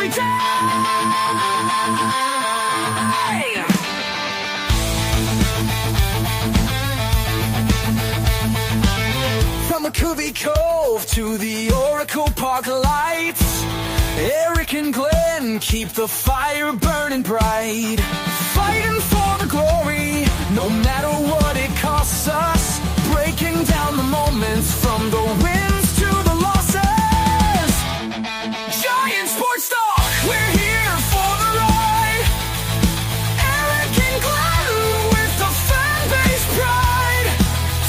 every day. From McCovey Cove to the Oracle Park lights, Eric and Glenn keep the fire burning bright, fighting for the glory, no matter what it costs us, breaking down the moments from the wins to the losses. Giant Sports Talk, we're here for the ride. Eric and Glenn with the fan base pride,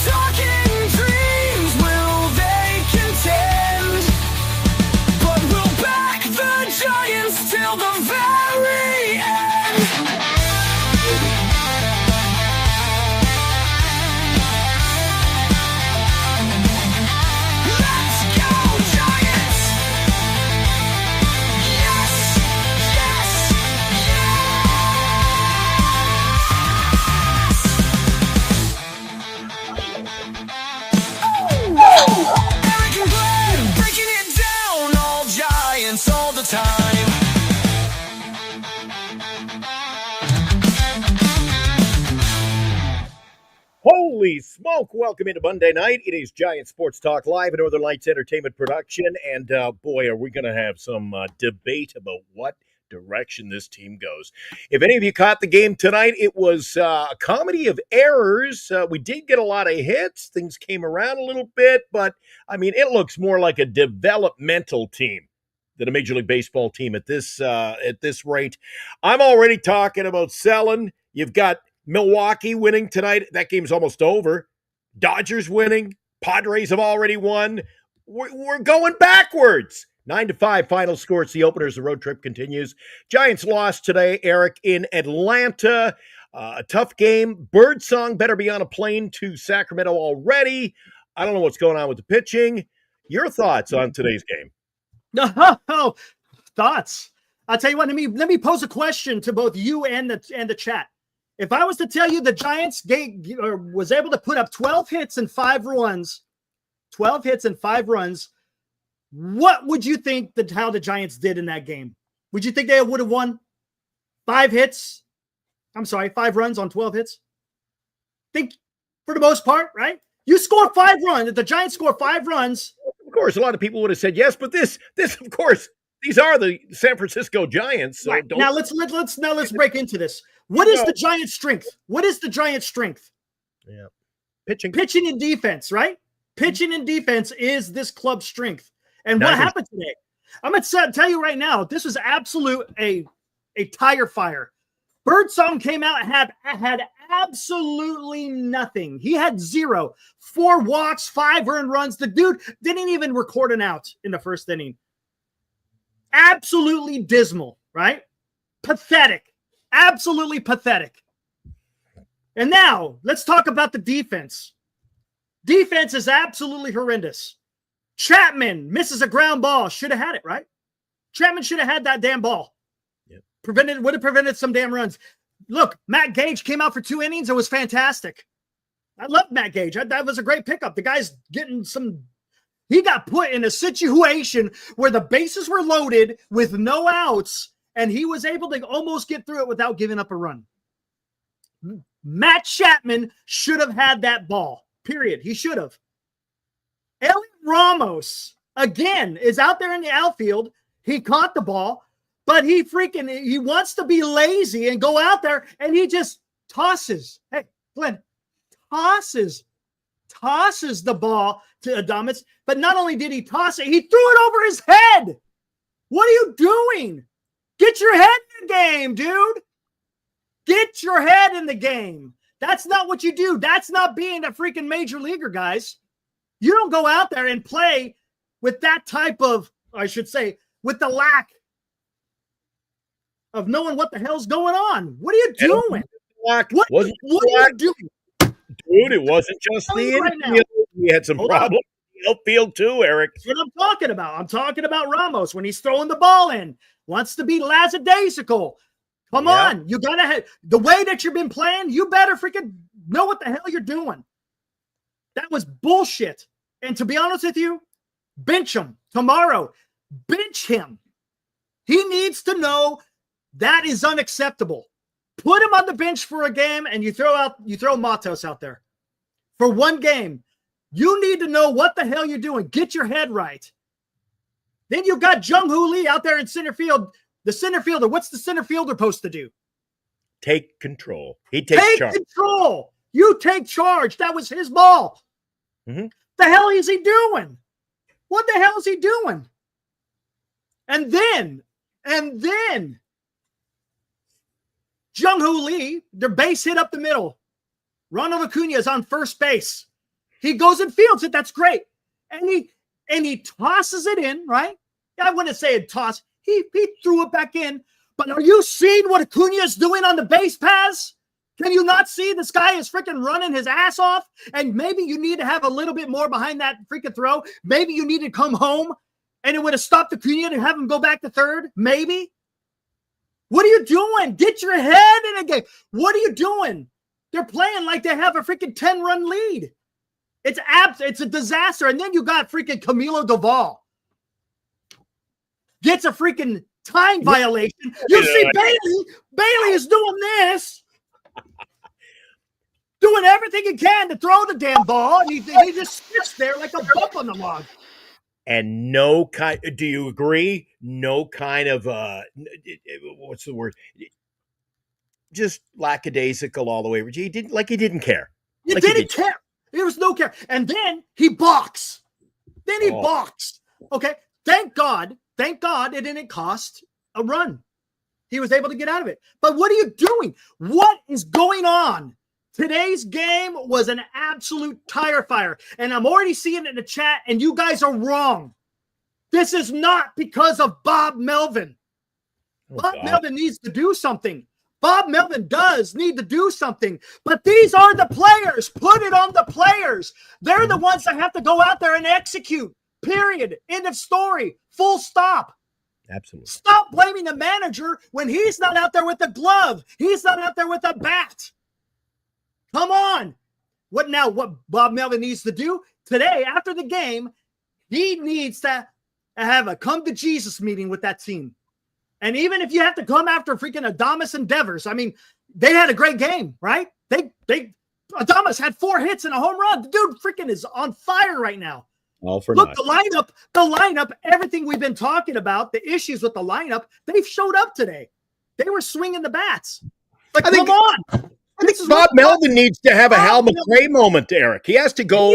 talking dreams, will they contend? But we'll back the Giants till the very end. Let's go, Giants! Yes, yes, yes! Eric and Glenn breaking it down, all Giants all the time. Holy smoke! Welcome into Monday night. It is Giant Sports Talk Live, a Northern Lights Entertainment production. And boy, are we going to have some debate about what direction this team goes. If any of you caught the game tonight, it was a comedy of errors. We did get a lot of hits. Things came around a little bit, but I mean, it looks more like a developmental team than a Major League Baseball team at this rate. I'm already talking about selling. You've got Milwaukee winning tonight. That game's almost over. Dodgers winning. Padres have already won. We're going backwards. 9-5 final score. It's the openers. The road trip continues. Giants lost today, Eric, in Atlanta. A tough game. Birdsong better be on a plane to Sacramento already. I don't know what's going on with the pitching. Your thoughts on today's game? No, thoughts. I'll tell you what. Let me pose a question to both you and the chat. If I was to tell you the Giants was able to put up 12 hits and 5 runs, what would you think how the Giants did in that game? Would you think they would have won 5 runs on 12 hits? Think for the most part, right? You score 5 runs. If the Giants score 5 runs. Of course, a lot of people would have said yes, but this, of course, these are the San Francisco Giants. So right. Now let's break into this. What is the Giants' strength? Yeah. Pitching and defense, right? Pitching and defense is this club's strength. And what happened today? I'm going to tell you right now, this was a tire fire. Birdsong came out and had absolutely nothing. He had 0. 4 walks, 5 earned runs. The dude didn't even record an out in the first inning. Absolutely dismal, right? Pathetic. Absolutely pathetic. And now let's talk about the defense. Defense is absolutely horrendous. Chapman misses a ground ball. Should have had it, right? Chapman should have had that damn ball. Yep. Would have prevented some damn runs. Look, Matt Gage came out for 2 innings. It was fantastic. I love Matt Gage. That was a great pickup. The guy's getting he got put in a situation where the bases were loaded with no outs, and he was able to almost get through it without giving up a run. Matt Chapman should have had that ball, period. He should have. Elliot Ramos, again, is out there in the outfield. He caught the ball, but he wants to be lazy and go out there, and he just tosses. Hey, Glenn, tosses the ball to Adames. But not only did he toss it, he threw it over his head. What are you doing? Get your head in the game, dude. Get your head in the game. That's not what you do. That's not being a freaking major leaguer, guys. You don't go out there and play with that type of, I should say, with the lack of knowing what the hell's going on. What are you doing? What are you doing? Dude, it wasn't just the infield. We had some problems in the outfield too, Eric. That's what I'm talking about. I'm talking about Ramos when he's throwing the ball in. Wants to be lackadaisical. Come on. You got to have the way that you've been playing. You better freaking know what the hell you're doing. That was bullshit. And to be honest with you, bench him tomorrow. Bench him. He needs to know that is unacceptable. Put him on the bench for a game and you throw Matos out there for one game. You need to know what the hell you're doing. Get your head right. Then you got Jung-Hoo Lee out there in center field. The center fielder, what's the center fielder supposed to do? Take control. He takes charge. Take control. You take charge. That was his ball. Mm-hmm. The hell is he doing? What the hell is he doing? And then Jung-Hoo Lee, their base hit up the middle. Ronald Acuna is on first base. He goes and fields it. That's great. And he tosses it in, right? I wouldn't say it tossed. He threw it back in. But are you seeing what Acuna is doing on the base paths? Can you not see this guy is freaking running his ass off? And maybe you need to have a little bit more behind that freaking throw. Maybe you need to come home and it would have stopped Acuna to have him go back to third. Maybe. What are you doing? Get your head in a game. What are you doing? They're playing like they have a freaking 10-run lead. It's a disaster. And then you got freaking Camilo Doval. Gets a freaking time violation. You see Bailey is doing this. Doing everything he can to throw the damn ball. And he just sits there like a bump on the log. And do you agree? No kind of, what's the word? Just lackadaisical all the way. He didn't care. He didn't care. There was no care. And then he balks. Okay. Thank God it didn't cost a run. He was able to get out of it. But what are you doing? What is going on? Today's game was an absolute tire fire. And I'm already seeing it in the chat, and you guys are wrong. This is not because of Bob Melvin. Bob Melvin needs to do something. Bob Melvin does need to do something. But these are the players. Put it on the players. They're the ones that have to go out there and execute. Period. End of story. Full stop. Absolutely. Stop blaming the manager when he's not out there with a glove. He's not out there with a bat. Come on. What Bob Melvin needs to do today after the game, he needs to have a come to Jesus meeting with that team. And even if you have to come after freaking Adames and Devers, I mean, they had a great game, right? Adames had 4 hits and a home run. The dude freaking is on fire right now. All for Look, the lineup, everything we've been talking about, the issues with the lineup, they've showed up today. They were swinging the bats. Like, come on. I think Bob Melvin needs to have a Hal McRae moment, Eric. He has to go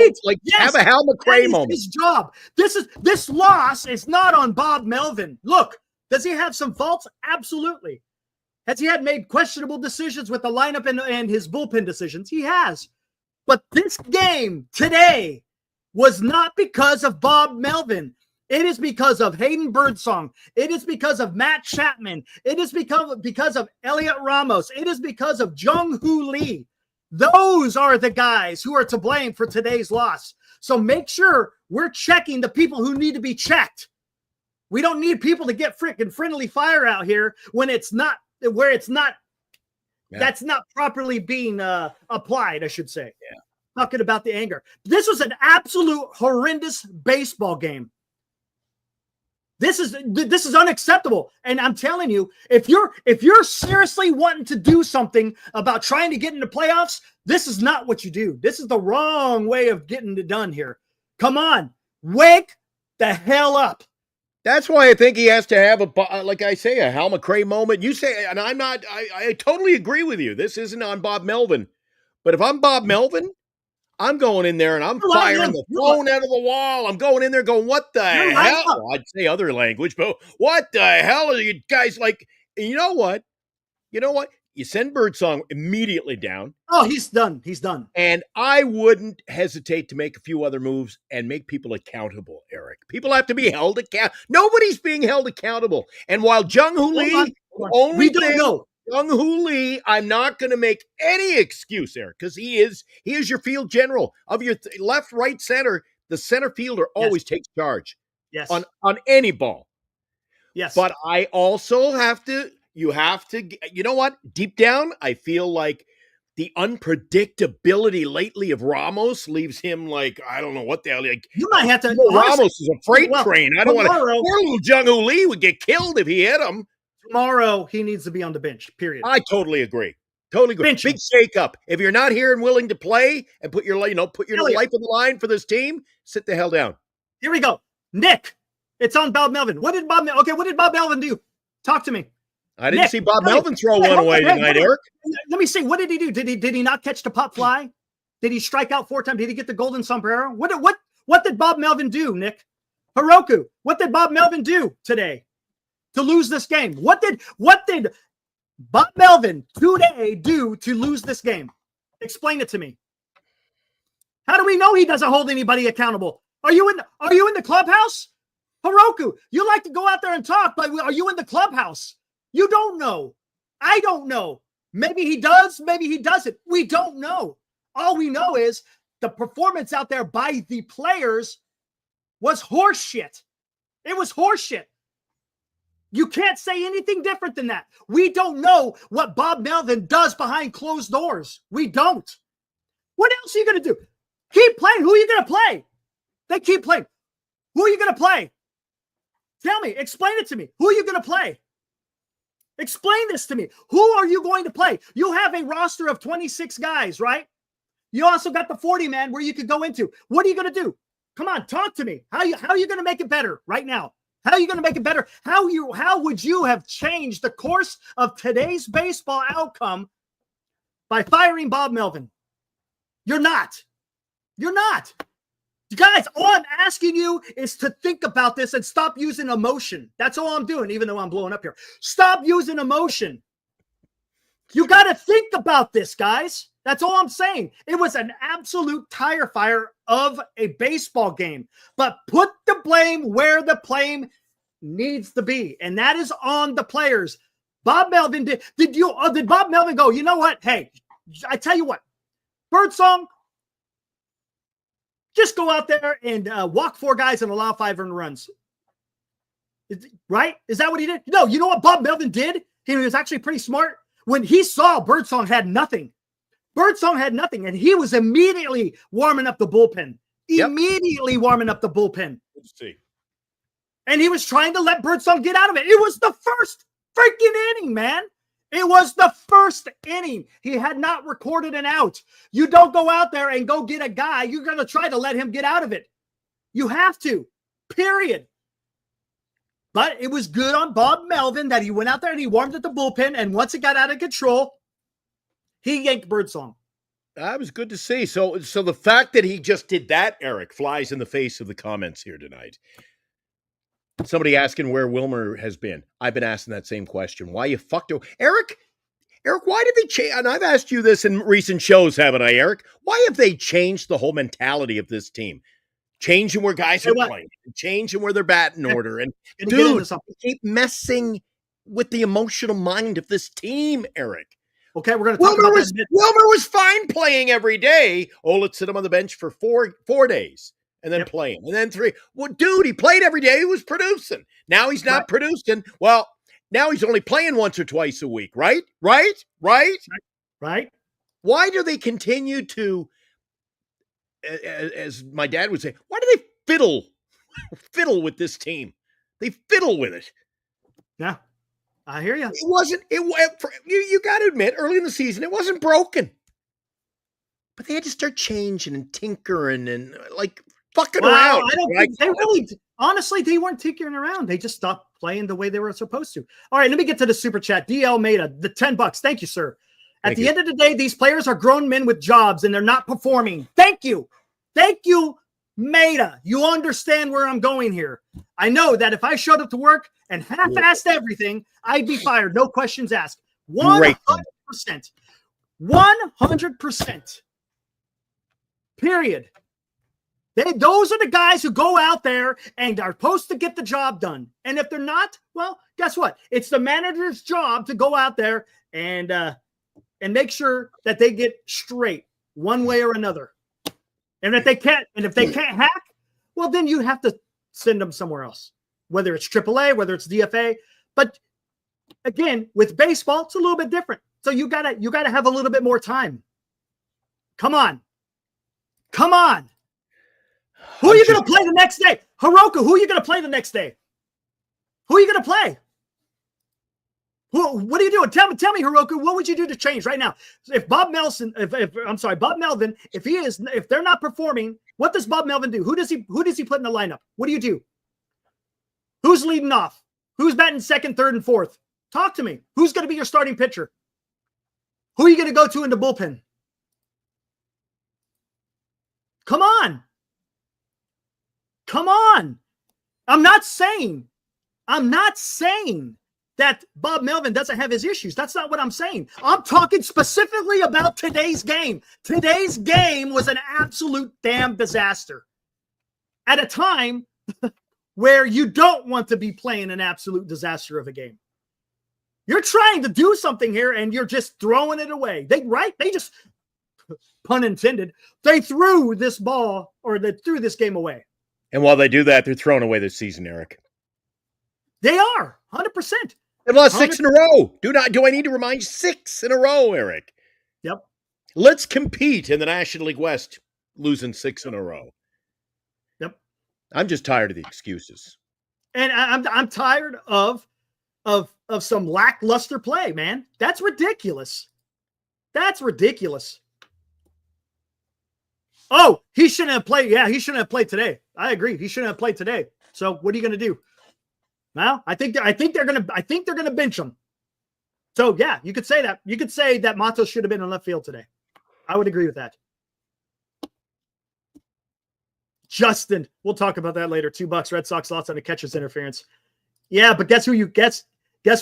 have a Hal McRae moment. His job. This loss is not on Bob Melvin. Look, does he have some faults? Absolutely. Has he made questionable decisions with the lineup and his bullpen decisions? He has. But this game today was not because of Bob Melvin. It is because of Hayden Birdsong. It is because of Matt Chapman. It is because of Elliot Ramos. It is because of Jung-Hoo Lee. Those are the guys who are to blame for today's loss. So make sure we're checking the people who need to be checked. We don't need people to get freaking friendly fire out here when it's not where it's not. Yeah. That's not properly being applied, I should say. Yeah. Talking about the anger. This was an absolute horrendous baseball game. This is unacceptable. And I'm telling you, if you're seriously wanting to do something about trying to get into playoffs, this is not what you do. This is the wrong way of getting it done here. Come on, wake the hell up. That's why I think he has to have like I say, a Hal McRae moment. You say, and I totally agree with you. This isn't on Bob Melvin. But if I'm Bob Melvin, I'm going in there and I'm firing the phone out of the wall. I'm going in there going, what the hell? I'd say other language, but what the hell are you guys like? And you know what? You send Birdsong immediately down. Oh, he's done. He's done. And I wouldn't hesitate to make a few other moves and make people accountable, Eric. People have to be held accountable. Nobody's being held accountable. And while Jung-Hoo Lee, Jung-Hoo Lee, I'm not going to make any excuse, Eric, because he is your field general of your left, right, center. The center fielder always takes charge. Yes. On any ball. Yes. But I also have to. You know what? Deep down, I feel like the unpredictability lately of Ramos leaves him like, I don't know what the hell. Like, You might have to. Ramos is a freight train. I don't want to. tomorrow- Poor little Jung-Hoo Lee would get killed if he hit him. Tomorrow, he needs to be on the bench, period. I totally agree. Totally agree. Bench Big him. shake up. If you're not here and willing to play and put your life on the line for this team, sit the hell down. Here we go. Nick, it's on Bob Melvin. What did Bob Melvin do? Talk to me. I didn't Nick, see Bob hey, Melvin throw hey, one away hey, tonight, hey, Eric. Let me see. What did he do? Did he not catch the pop fly? Did he strike out 4 times? Did he get the golden sombrero? What did Bob Melvin do, Nick? Hiroku, what did Bob Melvin do today to lose this game? What did Bob Melvin today do to lose this game? Explain it to me. How do we know he doesn't hold anybody accountable? Are you in the clubhouse? Hiroku, you like to go out there and talk, but are you in the clubhouse? You don't know. I don't know. Maybe he does, maybe he doesn't. We don't know. All we know is the performance out there by the players was horseshit. It was horseshit. You can't say anything different than that. We don't know what Bob Melvin does behind closed doors. We don't. What else are you going to do? Keep playing. Who are you going to play? They keep playing. Who are you going to play? Tell me. Explain it to me. Who are you going to play? Explain this to me. Who are you going to play? You have a roster of 26 guys, right? You also got the 40-man where you could go into. What are you going to do? Come on, talk to me. How are you going to make it better right now? How are you going to make it better? How would you have changed the course of today's baseball outcome by firing Bob Melvin? You're not. You're not. Guys, all I'm asking you is to think about this and stop using emotion. That's all I'm doing, even though I'm blowing up here. Stop using emotion. You got to think about this, guys. That's all I'm saying. It was an absolute tire fire of a baseball game. But put the blame where the blame needs to be, and that is on the players. Bob Melvin did Bob Melvin go, you know what? Hey, I tell you what, Birdsong, just go out there and walk 4 guys and allow 5 earned runs. Right? Is that what he did? No, you know what Bob Melvin did? He was actually pretty smart. When he saw Birdsong had nothing, and he was immediately warming up the bullpen. Immediately warming up the bullpen. Let's see. And he was trying to let Birdsong get out of it. It was the first freaking inning, man. It was the first inning. He had not recorded an out. You don't go out there and go get a guy. You're going to try to let him get out of it. You have to, period. But it was good on Bob Melvin that he went out there and he warmed up the bullpen. And once it got out of control, he yanked Birdsong. That was good to see. So the fact that he just did that, Eric, flies in the face of the comments here tonight. Somebody asking where Wilmer has been. I've been asking that same question. Why you fucked him? Eric, why did they change? And I've asked you this in recent shows, haven't I, Eric? Why have they changed the whole mentality of this team? Changing where guys are playing, changing where they're batting order. And dude, keep messing with the emotional mind of this team, Eric. Okay, we're going to talk about that. Wilmer was fine playing every day. Oh, let's sit him on the bench for four days. And then play him. And then 3. Well, dude, he played every day. He was producing. Now he's not producing. Well, now he's only playing once or twice a week, right? Right? Why do they continue to, as my dad would say, why do they fiddle with this team? They fiddle with it. Yeah, I hear you. You got to admit, early in the season, it wasn't broken. But they had to start changing and tinkering and fucking around. I don't think they really, honestly, they weren't tinkering around. They just stopped playing the way they were supposed to. All right, let me get to the super chat. DL Maida, the $10. Thank you, sir. At the end of the day, these players are grown men with jobs and they're not performing. Thank you. Thank you, Maida. You understand where I'm going here. I know that if I showed up to work and half-assed everything, I'd be fired. No questions asked. 100%. 100%. Period. Those are the guys who go out there and are supposed to get the job done. And if they're not, well, guess what? It's the manager's job to go out there and make sure that they get straight one way or another. And if they can't hack, well, then you have to send them somewhere else, whether it's AAA, whether it's DFA. But again, with baseball, it's a little bit different. So you gotta have a little bit more time. Come on. Come on. Who are you going to play the next day? Hiroka, who are you going to play the next day? Who are you going to play? What are you doing? Tell me, Hiroka, what would you do to change right now? If Bob Melvin, if they're not performing, what does Bob Melvin do? Who does he put in the lineup? What do you do? Who's leading off? Who's batting second, third, and fourth? Talk to me. Who's going to be your starting pitcher? Who are you going to go to in the bullpen? Come on. Come on. I'm not saying that Bob Melvin doesn't have his issues. That's not what I'm saying. I'm talking specifically about today's game. Today's game was an absolute damn disaster. At a time where you don't want to be playing an absolute disaster of a game. You're trying to do something here and you're just throwing it away. They just, pun intended, they threw this ball or they threw this game away. And while they do that, they're throwing away this season, Eric. They are 100%. They've lost 6 in a row. Do I need to remind you? 6 in a row, Eric? Yep. Let's compete in the National League West, losing 6 in a row. Yep. I'm just tired of the excuses. And I'm tired of some lackluster play, man. That's ridiculous. That's ridiculous. Oh, he shouldn't have played. Yeah, he shouldn't have played today. I agree. He shouldn't have played today. So what are you going to do? Well, I think they're going to bench him. So yeah, you could say that. You could say that Matos should have been in left field today. I would agree with that. Justin, we'll talk about that later. $2. Red Sox lost on a catcher's interference. Yeah, but guess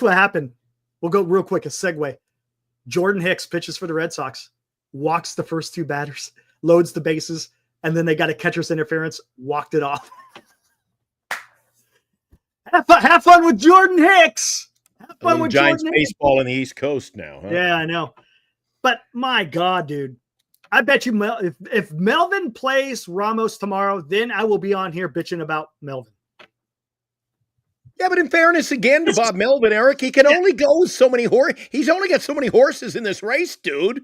what happened? We'll go real quick. A segue. Jordan Hicks pitches for the Red Sox, walks the first 2 batters, loads the bases, and then they got a catcher's interference, walked it off. Have fun with Jordan Hicks. Have fun with Giants Jordan baseball in the East Coast now. Huh? Yeah, I know. But my God, dude, I bet you if Melvin plays Ramos tomorrow, then I will be on here bitching about Melvin. Yeah, but in fairness again to Bob Melvin, Eric, he can only go with so many horses. He's only got so many horses in this race, dude.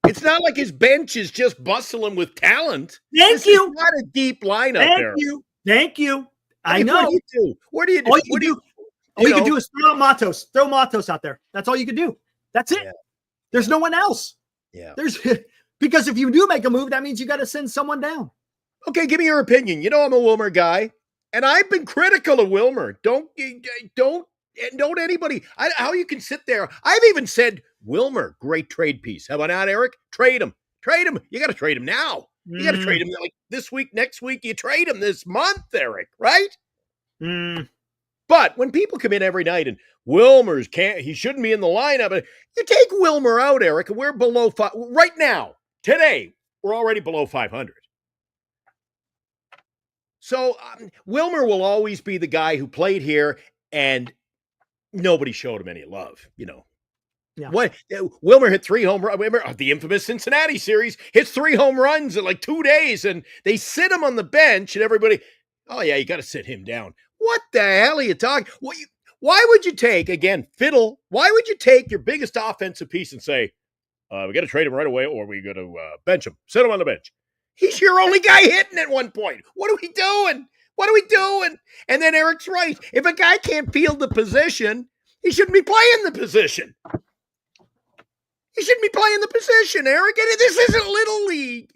It's not like his bench is just bustling with talent. Thank you. Not a deep lineup there. Thank you. I mean, know. What do you do? What do you do? All you can do is throw out Matos. Throw Matos out there. That's all you can do. That's it. Yeah. There's no one else. Yeah. Because if you do make a move, that means you got to send someone down. Okay, give me your opinion. You know I'm a Wilmer guy, and I've been critical of Wilmer. Don't anybody. How you can sit there? I've even said Wilmer, great trade piece. How about that, Eric? Trade him. You got to trade him now. You got to trade him like this week, next week. You trade him this month, Eric, right? But when people come in every night and Wilmer's he shouldn't be in the lineup. You take Wilmer out, Eric, and we're below 5 right now. Today, we're already below 500. So Wilmer will always be the guy who played here and nobody showed him any love, you know. Yeah. Wilmer hit 3 home runs. Remember the infamous Cincinnati series, hits 3 home runs in like 2 days, and they sit him on the bench, and everybody, oh yeah, you got to sit him down. What the hell are you talking? Why would you take, again, fiddle, why would you take your biggest offensive piece and say, we got to trade him right away, or we got to bench him, sit him on the bench? He's your only guy hitting at one point. What are we doing? And then Eric's right. If a guy can't field the position, he shouldn't be playing the position. Eric. And this isn't Little League.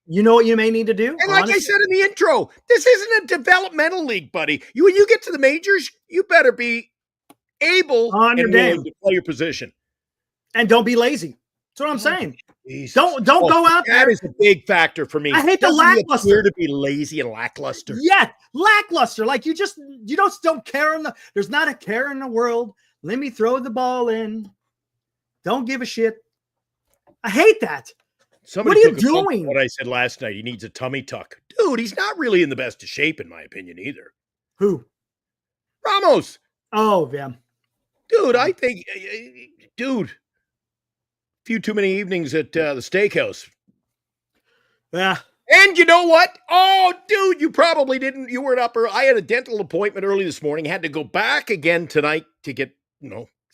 You know what you may need to do? And like I said in the intro, this isn't a developmental league, buddy. When you get to the majors, you better be able and willing to play your position. And don't be lazy. That's what I'm saying. Jesus. Don't go out there. That is a big factor for me. I hate the lackluster. Appear to be lazy and lackluster. Yeah, lackluster. Like you don't care. There's not a care in the world. Let me throw the ball in. Don't give a shit. I hate that. Somebody what are you doing? What I said last night, he needs a tummy tuck. Dude, he's not really in the best of shape, in my opinion, either. Who? Ramos. Oh, yeah. Dude, I think, few too many evenings at the steakhouse. Yeah. And you know what? Oh, dude, you probably didn't. You weren't up. I had a dental appointment early this morning. Had to go back again tonight to get,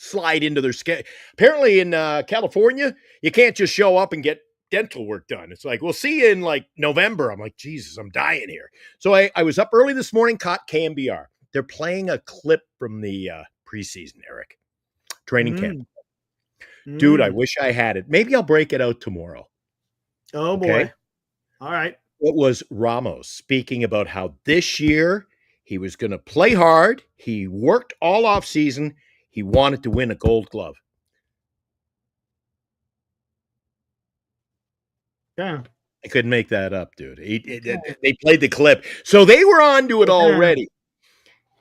slide into their schedule. Apparently in California, you can't just show up and get dental work done. It's like, we'll see you in like November. I'm like, Jesus, I'm dying here. So I was up early this morning, caught KMBR. They're playing a clip from the preseason, Eric. Training camp. Dude, I wish I had it. Maybe I'll break it out tomorrow. Oh, boy. All right. It was Ramos speaking about how this year he was going to play hard. He worked all off season. He wanted to win a Gold Glove. Yeah. I couldn't make that up, dude. They played the clip. So they were on to it already.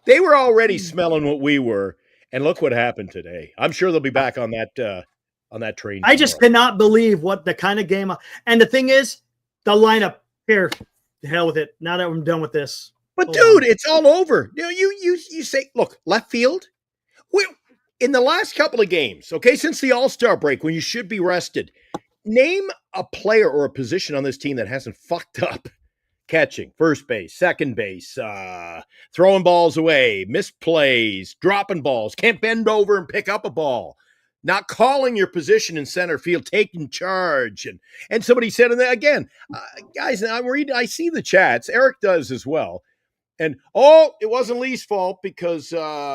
They were already smelling what we were. And look what happened today. I'm sure they'll be back on that train. I just cannot believe what the kind of game. And the thing is, the lineup here, the hell with it. Now that I'm done with this. But dude, it's all over. You know, you say, look, left field. In the last couple of games, okay, since the All-Star break, when you should be rested, name a player or a position on this team that hasn't fucked up. Catching, first base, second base, throwing balls away, missed plays, dropping balls, can't bend over and pick up a ball, not calling your position in center field, taking charge. And somebody said, and again, guys, I see the chats. Eric does as well. And, it wasn't Lee's fault because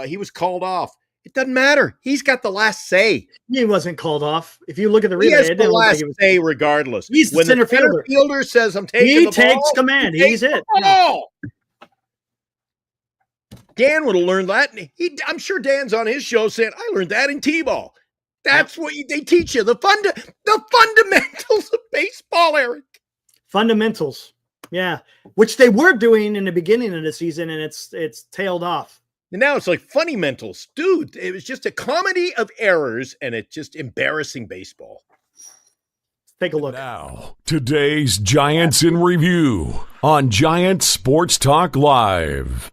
he was called off. It doesn't matter. He's got the last say. He wasn't called off. If you look at the replay, he has the last say regardless. He's the center fielder. Fielder says, I'm taking the ball. He takes command. He's it. Dan would have learned that. I'm sure Dan's on his show saying, I learned that in T-ball. That's what they teach you. The fundamentals of baseball, Eric. Fundamentals. Yeah. Which they were doing in the beginning of the season, and it's tailed off. And now it's like funny mentals. Dude, it was just a comedy of errors, and it's just embarrassing baseball. Take a look. Now, today's Giants in Review on Giant Sports Talk Live.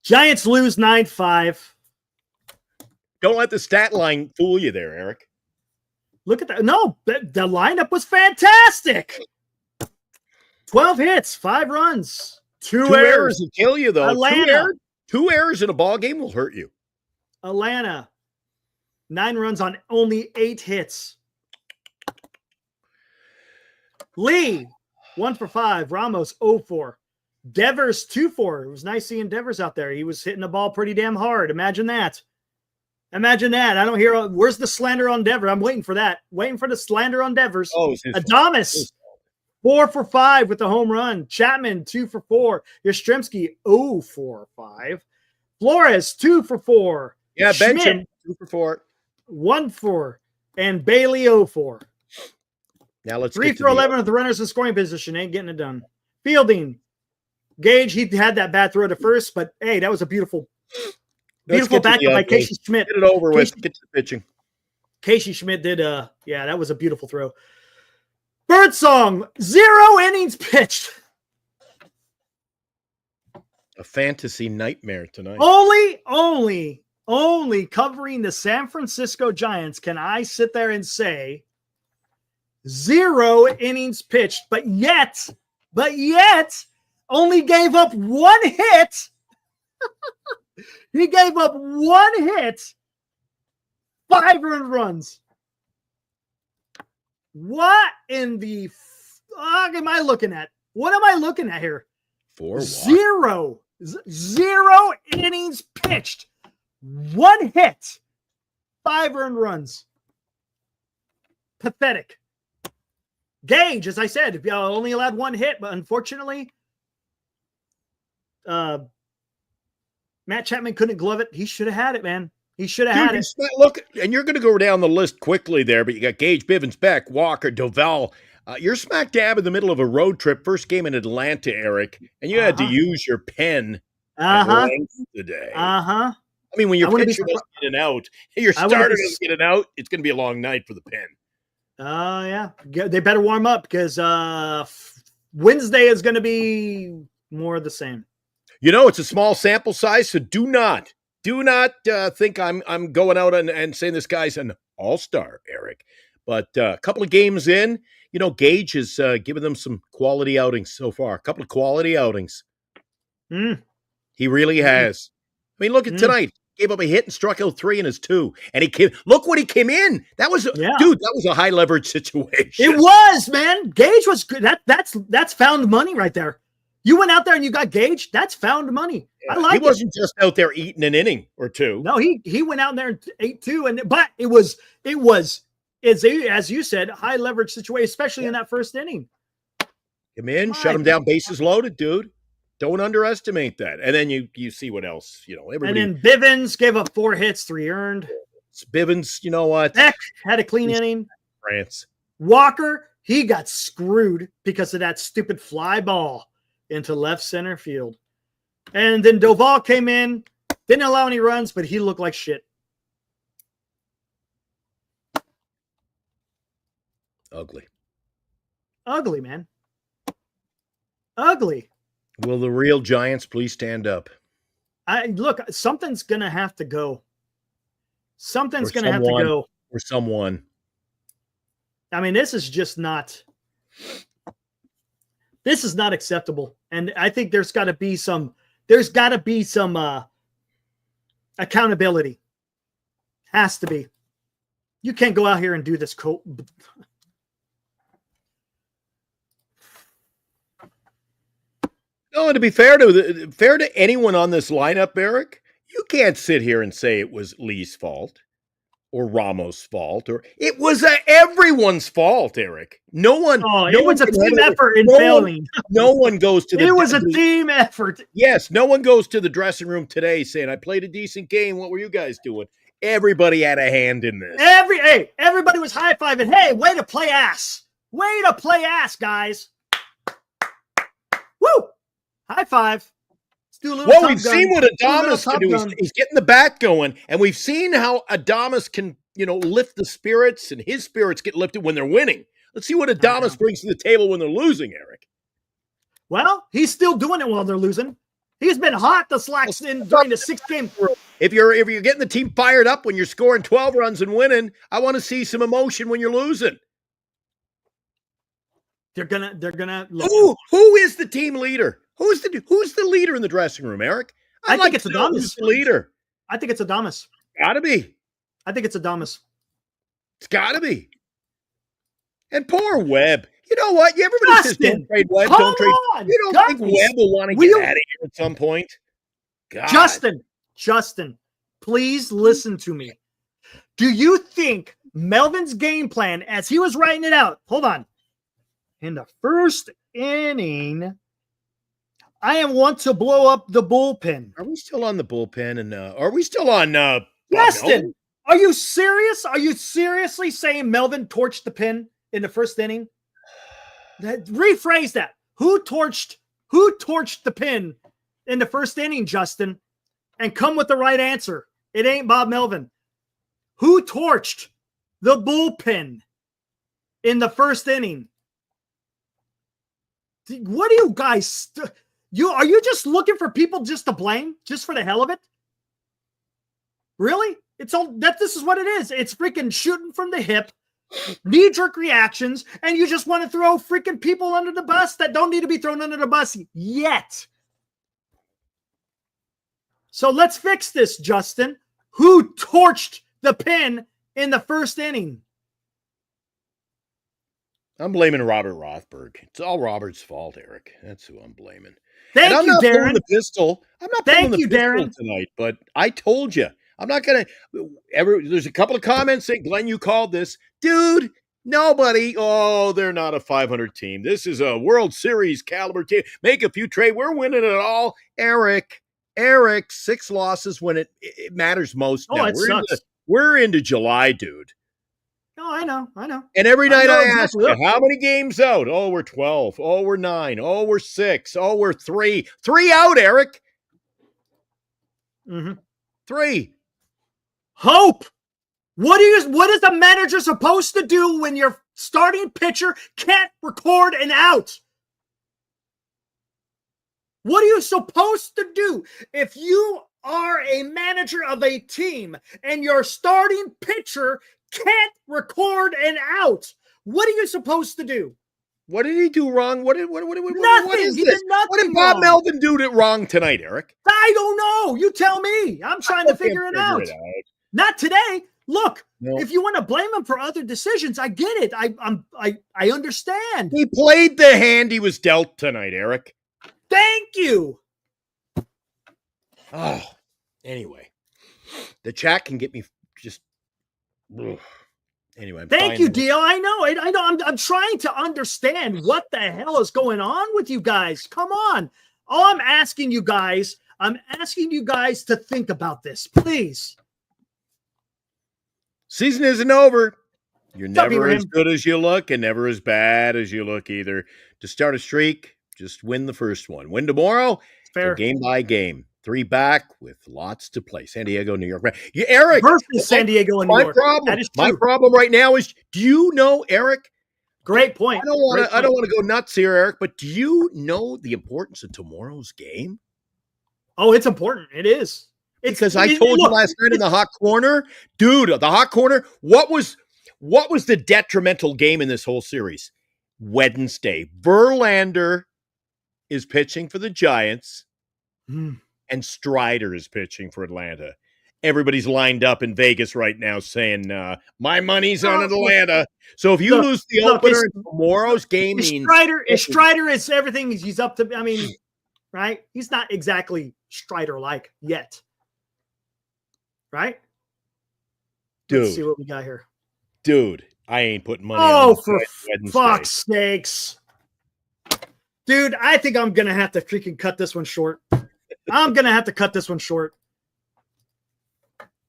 Giants lose 9-5. Don't let the stat line fool you there, Eric. Look at that. No, the lineup was fantastic. 12 hits, 5 runs, 2 errors. Will kill you, though. Atlanta. Two errors in a ball game will hurt you. Atlanta, 9 runs on only 8 hits. Lee, 1 for 5. Ramos, 0-4. Devers, 2-4. It was nice seeing Devers out there. He was hitting the ball pretty damn hard. Imagine that. I don't hear. Where's the slander on Devers? I'm waiting for that. Waiting for the slander on Devers. Adames, 4 for 5 with the home run. Chapman, 2 for 4. Yastrzemski, 0 for 5. Flores, 2 for 4. Yeah, bench him. 2 for 4. 1 for. And Bailey, 0 for. Now let's 3 for 11 with the runners in scoring position. Ain't getting it done. Fielding. Gage, he had that bad throw to first, but hey, that was a beautiful backup by Casey Schmidt. Get it over with. Get to the pitching. Casey Schmidt did, that was a beautiful throw. Birdsong, 0 innings pitched. A fantasy nightmare tonight. Only covering the San Francisco Giants can I sit there and say 0 innings pitched, but yet only gave up 1 hit. He gave up 1 hit, 5 earned runs. What in the fuck am I looking at? What am I looking at here? 0 innings pitched, 1 hit, 5 earned runs. Pathetic. Gage, as I said, only allowed 1 hit, but unfortunately, Matt Chapman couldn't glove it. He should have had it, man. He should have had it. Look, and you're going to go down the list quickly there, but you got Gage, Bivens, Beck, Walker, Doval. You're smack dab in the middle of a road trip. First game in Atlanta, Eric, and you had to use your pen at length today. I mean, when your pitcher doesn't get an out, your starter doesn't get an out, it's going to be a long night for the pen. Yeah. They better warm up because Wednesday is going to be more of the same. You know, it's a small sample size, so do not think I'm going out and saying this guy's an all-star, Eric. But a couple of games in, you know, Gage has given them some quality outings so far. A couple of quality outings. He really has. I mean, look at tonight. Gave up a hit and struck out 3 in his 2. And he came. Look what he came in. That was, dude, that was a high leverage situation. It was, man. Gage was good. That's found money right there. You went out there and you got Gage. That's found money. Yeah, I like it. He wasn't just out there eating an inning or 2. No, he went out there and ate 2. But it was as you said, high leverage situation, especially in that first inning. Come in, shut him down, bases loaded, dude. Don't underestimate that. And then you see what else, everybody. And then Bivens gave up 4 hits, 3 earned. Bivens, you know what? Eck had a clean inning. France. Walker, he got screwed because of that stupid fly ball into left center field. And then Doval came in, didn't allow any runs, but he looked like shit. Ugly. Ugly, man. Ugly. Will the real Giants please stand up? Look, something's going to have to go. Something's going to have to go. Or someone. I mean, this is not acceptable. And I think there's got to be some accountability. Has to be. You can't go out here and do this. No, and to be fair to anyone on this lineup, Eric, you can't sit here and say it was Lee's fault or Ramos' fault, or it was everyone's fault, Eric. No one. It was a team effort in failing. No one goes to the. It was a team effort. Yes, no one goes to the dressing room today saying, "I played a decent game. What were you guys doing?" Everybody had a hand in this. Everybody was high-fiving. Hey, way to play ass. Way to play ass, guys. Woo! High five. Let's do a little Well, we've seen what Adames can do. He's getting the bat going, and we've seen how Adames can, lift the spirits, and his spirits get lifted when they're winning. Let's see what Adames brings to the table when they're losing, Eric. Well, he's still doing it while they're losing. He's been hot during the 6th game. If you're getting the team fired up when you're scoring 12 runs and winning, I want to see some emotion when you're losing. They're gonna look. Who is the team leader? Who's the leader in the dressing room, Eric? I think it's Adames. Who's the leader? I think it's Adames. Gotta be. I think it's Adames. It's gotta be. And poor Webb. You know what? Everybody says don't trade Webb. Don't trade. You don't think Webb will want to get out of here at some point? God. Justin, please listen to me. Do you think Melvin's game plan, as he was writing it out, hold on, in the first inning, I want to blow up the bullpen? Are we still on the bullpen? And are we still on Justin, are you serious? Are you seriously saying Melvin torched the pin in the first inning? Rephrase that. Who torched the pin in the first inning, Justin? And come with the right answer. It ain't Bob Melvin. Who torched the bullpen in the first inning? What do you guys... Are you just looking for people just to blame, just for the hell of it? Really? This is what it is. It's freaking shooting from the hip, knee-jerk reactions, and you just want to throw freaking people under the bus that don't need to be thrown under the bus yet. So let's fix this, Justin. Who torched the pin in the first inning? I'm blaming Robert Rothberg. It's all Robert's fault, Eric. That's who I'm blaming. Thank you, Darren. I'm not pulling the pistol tonight, but I told you. I'm not going to. There's a couple of comments saying, Glenn, you called this. Dude, nobody. Oh, they're not a 500 team. This is a World Series caliber team. Make a few trade. We're winning it all. Eric, 6 losses when it matters most now. We're into July, dude. No, I know. And every night I ask you, how many games out? Oh, we're 12. Oh, we're 9. Oh, we're 6. Oh, we're 3. 3 out, Eric. Mm-hmm. 3. Hope. What is the manager supposed to do when your starting pitcher can't record an out? What are you supposed to do if you are a manager of a team and your starting pitcher can't record an out? What are you supposed to do? What did he do wrong? What Nothing. is He this? did nothing What did Bob wrong. Melvin do wrong tonight, Eric? I don't know. You tell me. I'm trying to figure it out. Not today. Look, if you want to blame him for other decisions, I get it. I understand. He played the hand he was dealt tonight, Eric. Thank you. Oh, anyway, the chat can get me just. Ugh. Anyway, thank you, Dio. I know. I'm trying to understand what the hell is going on with you guys. Come on. All I'm asking you guys to think about this, please. Season isn't over. You're W never him. as good as you look and never as bad as you look either. To start a streak, just win the first one. Win tomorrow, Fair. Game by game. 3 back with lots to play. San Diego, New York. Yeah, Eric. Versus San Diego and New York. That is true. My problem right now is, do you know, Eric? Great point. I don't want to go nuts here, Eric, but do you know the importance of tomorrow's game? Oh, it's important. It is. Because I told you last night in the hot corner, dude, the hot corner, what was the detrimental game in this whole series? Wednesday. Verlander is pitching for the Giants, and Strider is pitching for Atlanta. Everybody's lined up in Vegas right now saying, my money's on Atlanta. So if you lose the opener in tomorrow's game means... Strider is everything he's up to. I mean, right? He's not exactly Strider-like yet. Right? Dude. Let's see what we got here. Dude, I ain't putting money on for fuck's sakes. Dude, I think I'm going to have to freaking cut this one short. I'm going to have to cut this one short.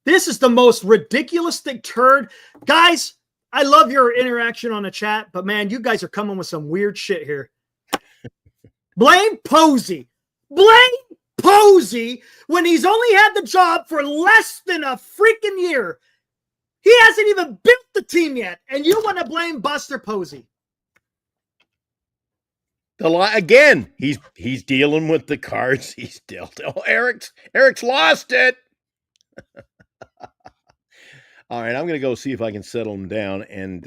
This is the most ridiculous thing turd. Guys, I love your interaction on the chat, but man, you guys are coming with some weird shit here. Blame Posey. Blame Posey when he's only had the job for less than a freaking year. He hasn't even built the team yet, and you want to blame Buster Posey. Again, he's dealing with the cards he's dealt. Oh, Eric's lost it. All right, I'm going to go see if I can settle him down. And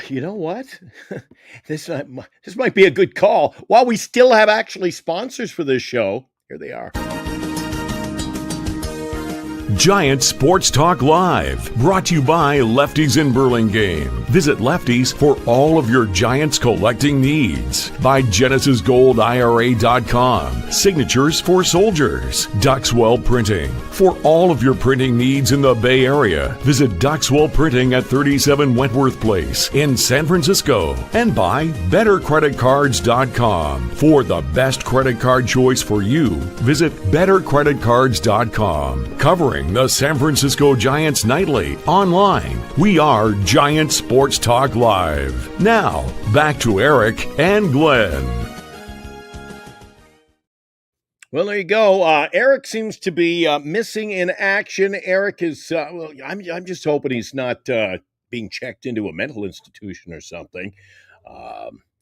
you know what? This might be a good call. While we still have actually sponsors for this show, here they are. Giant Sports Talk Live, brought to you by Lefties in Burlingame. Visit Lefties for all of your Giants collecting needs. By GenesisGoldIRA.com, Signatures for Soldiers. Duxwell Printing, for all of your printing needs in the Bay Area. Visit Duxwell Printing at 37 Wentworth Place in San Francisco. And by BetterCreditCards.com. For the best credit card choice for you, visit BetterCreditCards.com. Covering the San Francisco Giants nightly online. We are Giant Sports Talk Live. Now, back to Eric and Glenn. Well, there you go. Eric seems to be missing in action. Eric is, I'm just hoping he's not being checked into a mental institution or something.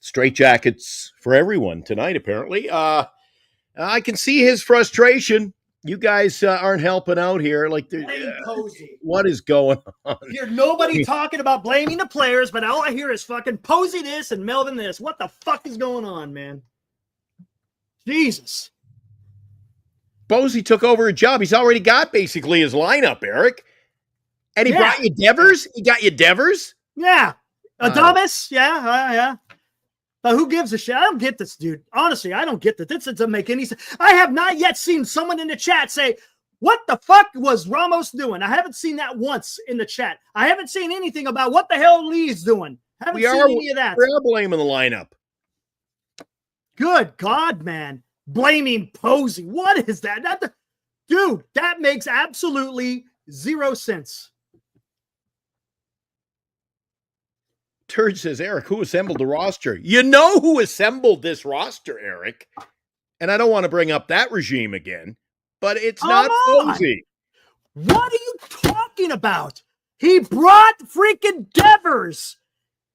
Straitjackets for everyone tonight, apparently. I can see his frustration. You guys aren't helping out here. Like, what is going on? Hear nobody talking about blaming the players, but all I hear is fucking Posey this and Melvin this. What the fuck is going on, man? Jesus. Posey took over a job. He's already got basically his lineup, Eric. And he brought you Devers? He got you Devers? Yeah. Adames? Yeah. But who gives a shit? I don't get this, dude. Honestly, I don't get this. This doesn't make any sense. I have not yet seen someone in the chat say, what the fuck was Ramos doing? I haven't seen that once in the chat. I haven't seen anything about what the hell Lee's doing. Haven't seen any of that. We're blaming the lineup. Good God, man. Blaming Posey. What is that? Dude, that makes absolutely zero sense. Turd says, Eric, who assembled the roster? You know who assembled this roster, Eric. And I don't want to bring up that regime again, but it's not Posey. What are you talking about? He brought freaking Devers.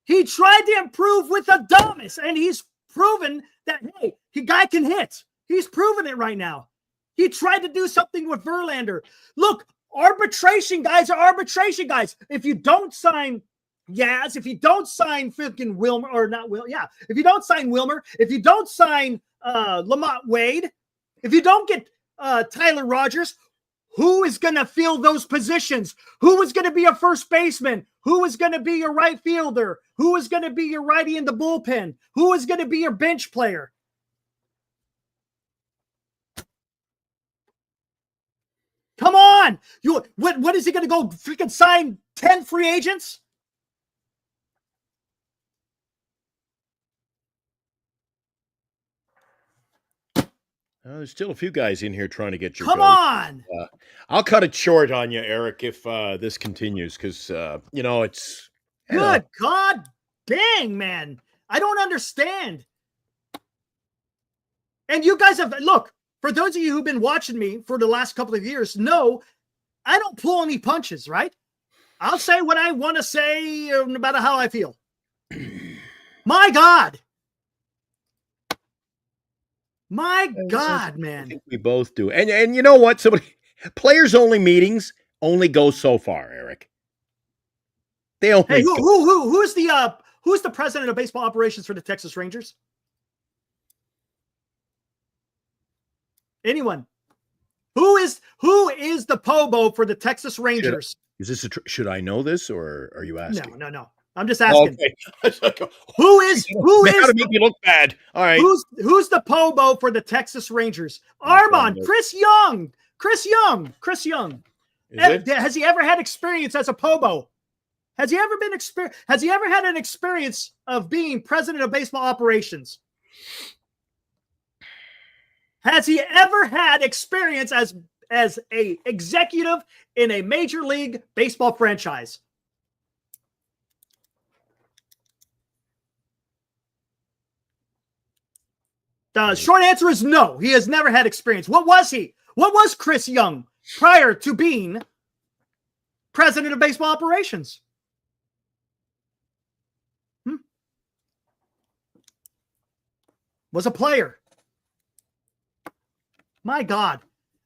He tried to improve with Adames, and he's proven that, hey, the guy can hit. He's proven it right now. He tried to do something with Verlander. Look, arbitration guys are arbitration guys. If you don't sign Yes, if you don't sign freaking Wilmer, or not Will, yeah. If you don't sign Wilmer, if you don't sign Lamont Wade, if you don't get Tyler Rogers, who is going to fill those positions? Who is going to be a first baseman? Who is going to be your right fielder? Who is going to be your righty in the bullpen? Who is going to be your bench player? Come on. What is he going to go freaking sign 10 free agents? There's still a few guys in here trying to get your Come vote. on. I'll cut it short on you, Eric, if this continues, because, it's... Good God dang, man. I don't understand. And you guys have, look, for those of you who've been watching me for the last couple of years, know I don't pull any punches, right? I'll say what I want to say no matter how I feel. My God. My God, man. I think we both do. And you know what? Players only meetings only go so far, Eric. They only Hey, who's the president of baseball operations for the Texas Rangers? Anyone? Who is the Pobo for the Texas Rangers? Should I know this, or are you asking? No. I'm just asking. Okay. Who is to make me look bad? All right. Who's the Pobo for the Texas Rangers? Armand, Chris Young. Has he ever had experience as a Pobo? Has he ever had an experience of being president of baseball operations? Has he ever had experience as a executive in a major league baseball franchise? The short answer is no. He has never had experience. What was he? What was Chris Young prior to being president of baseball operations? Was a player. My God.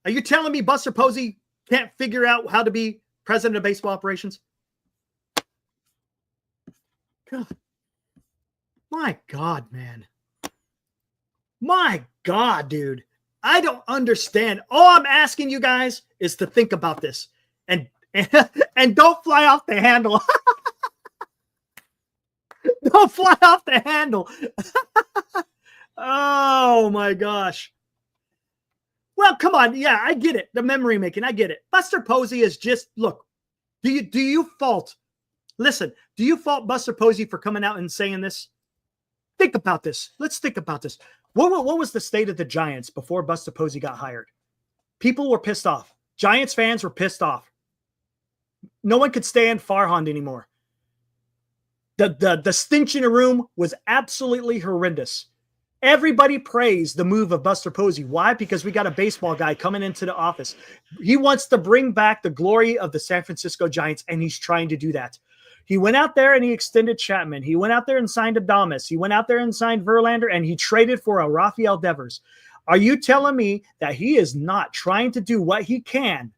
Are you telling me Buster Posey can't figure out how to be president of baseball operations? God. My God, man. My God, dude. I don't understand. All I'm asking you guys is to think about this and don't fly off the handle. Don't fly off the handle. Oh my gosh. Well, come on. Yeah, I get it. The memory making. I get it. Buster Posey is just, look, do you fault Buster Posey for coming out and saying this? Think about this. Let's think about this. What was the state of the Giants before Buster Posey got hired? People were pissed off. Giants fans were pissed off. No one could stand Farhan anymore. The stench in the room was absolutely horrendous. Everybody praised the move of Buster Posey. Why? Because we got a baseball guy coming into the office. He wants to bring back the glory of the San Francisco Giants, and he's trying to do that. He went out there and he extended Chapman. He went out there and signed Adames. He went out there and signed Verlander, and he traded for a Rafael Devers. Are you telling me that he is not trying to do what he can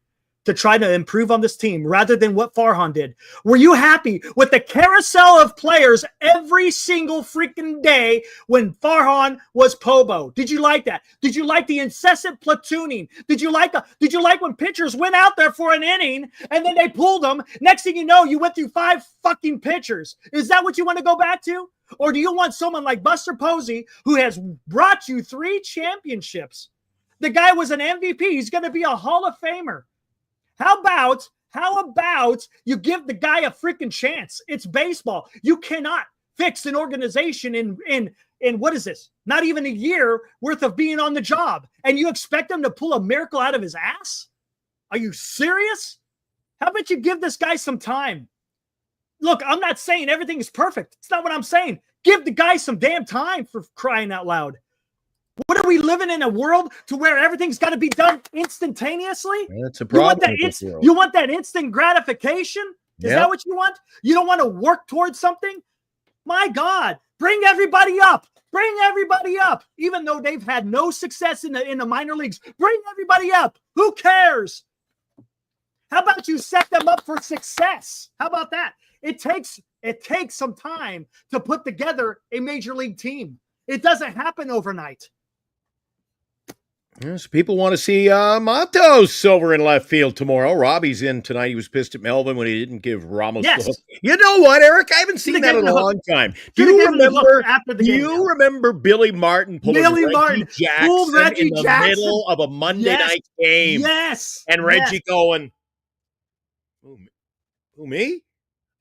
to try to improve on this team rather than what Farhan did? Were you happy with the carousel of players every single freaking day when Farhan was Pobo? Did you like that? Did you like the incessant platooning? Did you like when pitchers went out there for an inning and then they pulled them? Next thing you know, you went through 5 fucking pitchers. Is that what you want to go back to? Or do you want someone like Buster Posey, who has brought you 3 championships? The guy was an MVP. He's going to be a Hall of Famer. How about you give the guy a freaking chance? It's baseball. You cannot fix an organization in what is this? Not even a year worth of being on the job. And you expect him to pull a miracle out of his ass? Are you serious? How about you give this guy some time? Look, I'm not saying everything is perfect. It's not what I'm saying. Give the guy some damn time, for crying out loud. What are we living in a world to where everything's got to be done instantaneously? That's a problem. You want that instant gratification? Is that what you want? You don't want to work towards something? My God, bring everybody up. Bring everybody up. Even though they've had no success in the minor leagues, bring everybody up. Who cares? How about you set them up for success? How about that? It takes It takes some time to put together a major league team. It doesn't happen overnight. Yes, people want to see Matos Silver in left field tomorrow. Robbie's in tonight. He was pissed at Melvin when he didn't give Ramos the hook. You know what, Eric? I haven't seen that in a long time. Do you remember Billy Martin pulling Reggie Jackson in the middle of a Monday night game? Yes. And Reggie going, who, me?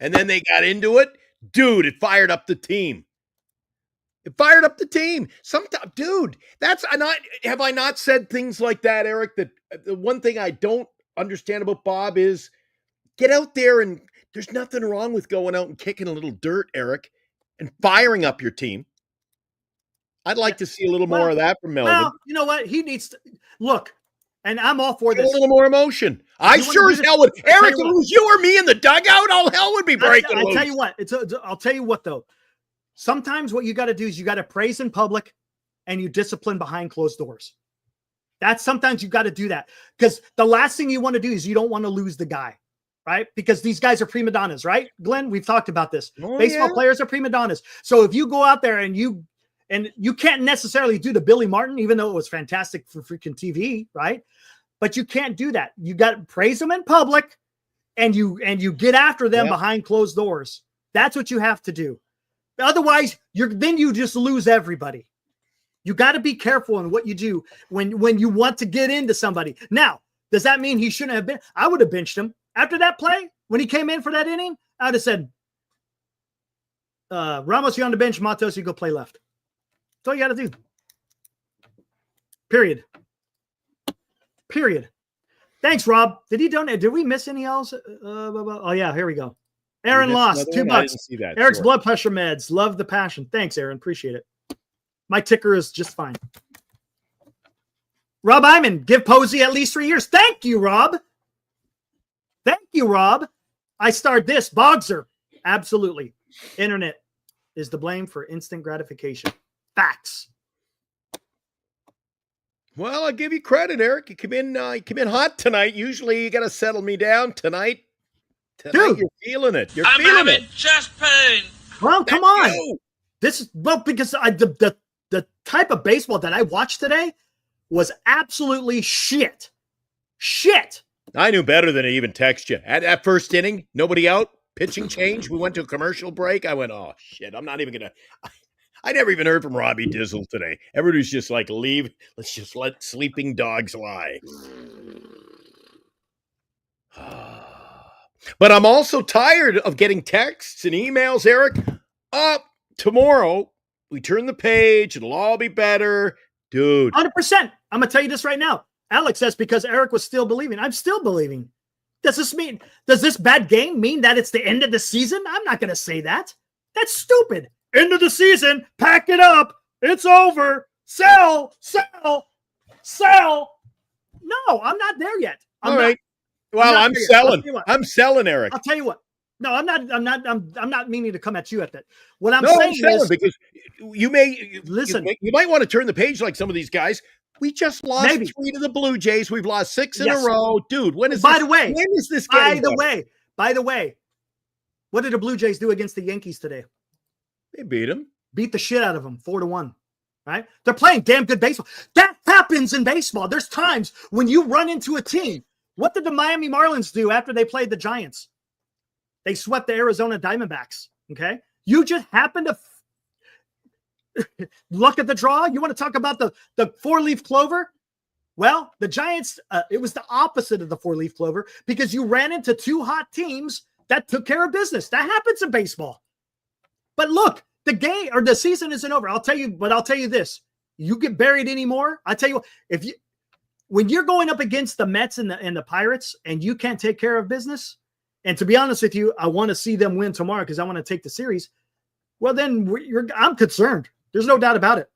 And then they got into it. Dude, it fired up the team. It fired up the team. Sometimes, dude, have I not said things like that, Eric? That the one thing I don't understand about Bob is get out there, and there's nothing wrong with going out and kicking a little dirt, Eric, and firing up your team. I'd like to see a little more of that from Melvin. Well, you know what? He needs to look, and I'm all for this. A little more emotion. I sure as hell would. Eric, if it was you or me in the dugout, all hell would be breaking loose. I tell you what. I'll tell you what, though. Sometimes what you got to do is you got to praise in public and you discipline behind closed doors. Sometimes you got to do that, because the last thing you want to do is you don't want to lose the guy, right? Because these guys are prima donnas, right? Glenn, we've talked about this. Baseball players are prima donnas. So if you go out there and you can't necessarily do the Billy Martin, even though it was fantastic for freaking TV, right? But you can't do that. You got to praise them in public and you get after them behind closed doors. That's what you have to do. Otherwise, you just lose everybody. You got to be careful in what you do when you want to get into somebody. Now, does that mean he shouldn't have been? I would have benched him after that play when he came in for that inning. I would have said, Ramos, you on the bench. Matos, you go play left. That's all you got to do. Period. Thanks, Rob. Did he donate? Did we miss any else? Oh yeah, here we go. Aaron lost $2. Eric's blood pressure meds. Love the passion. Thanks, Aaron. Appreciate it. My ticker is just fine. Rob Iman, give Posey at least 3 years. Thank you, Rob. I starred this. Bogser. Absolutely. Internet is to blame for instant gratification. Facts. Well, I'll give you credit, Eric. You come in hot tonight. Usually you got to settle me down tonight. Dude, you're feeling it. I'm having chest pain. Well, come on. Because the type of baseball that I watched today was absolutely shit. I knew better than to even text you. At that first inning, nobody out, pitching change. We went to a commercial break. I went, oh, shit, I'm not even going to. I never even heard from Robbie Dizzle today. Everybody's just like, leave. Let's just let sleeping dogs lie. But I'm also tired of getting texts and emails, Eric. Tomorrow, we turn the page. It'll all be better. Dude. 100%. I'm going to tell you this right now. Alex says because Eric was still believing. I'm still believing. Does this bad game mean that it's the end of the season? I'm not going to say that. That's stupid. End of the season. Pack it up. It's over. Sell. No, I'm not there yet. All right. Well, I'm selling. I'm selling, Eric. I'll tell you what. No, I'm not meaning to come at you at that. What I'm saying is because you might want to turn the page like some of these guys. We just lost 3 to the Blue Jays. We've lost 6 in a row. Dude, when is this getting better? By the way, what did the Blue Jays do against the Yankees today? They beat them. Beat the shit out of them 4-1. Right? They're playing damn good baseball. That happens in baseball. There's times when you run into a team. What did the Miami Marlins do after they played the Giants? They swept the Arizona Diamondbacks. Okay. You just happen to look at the draw. You want to talk about the 4-leaf clover? Well, the Giants, it was the opposite of the 4-leaf clover because you ran into 2 hot teams that took care of business. That happens in baseball. But look, the season isn't over. I'll tell you this. You get buried anymore. I tell you, when you're going up against the Mets and the Pirates and you can't take care of business, and to be honest with you, I want to see them win tomorrow because I want to take the series. Well, then I'm concerned. There's no doubt about it.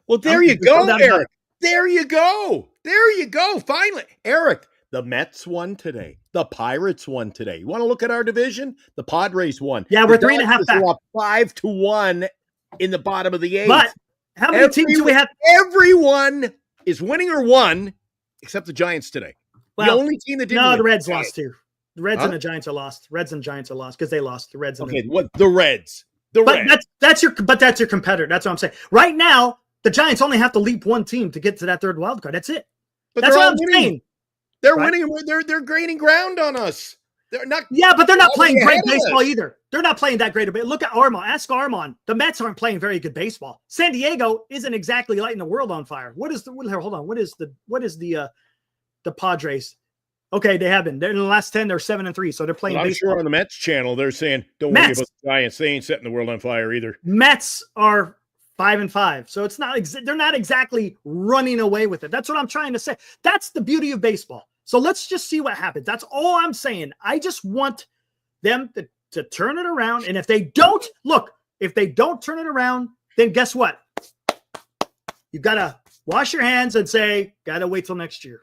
Well, there you go, Eric. There you go. Finally, Eric, the Mets won today. The Pirates won today. You want to look at our division? The Padres won. Yeah, we're 3.5 back. 5-1 in the bottom of the 8th. But how many teams do we have? Everyone is winning or won except the Giants today. Well, the only team that didn't win. The Reds lost too. The Reds and the Giants are lost. Reds and Giants are lost because they lost. The Reds. And the Reds. That's your competitor. That's what I'm saying. Right now, the Giants only have to leap one team to get to that third wild card. That's it. That's what I'm saying. They're winning. They're gaining ground on us. They're not. Yeah, but they're not playing great baseball either. They're not playing that great. But look at Armand. Ask Armand. The Mets aren't playing very good baseball. San Diego isn't exactly lighting the world on fire. Hold on. What is the Padres? Okay, they have been. They're in the last 10. They're 7-3, so they're playing. I'm baseball. sure on the Mets channel they're saying, "Don't worry about the Giants. They ain't setting the world on fire either." Mets are 5-5, so it's not. They're not exactly running away with it. That's what I'm trying to say. That's the beauty of baseball. So let's just see what happens. That's all I'm saying. I just want them to turn it around, and if they don't turn it around, then guess what? You gotta wash your hands and say, "Gotta wait till next year."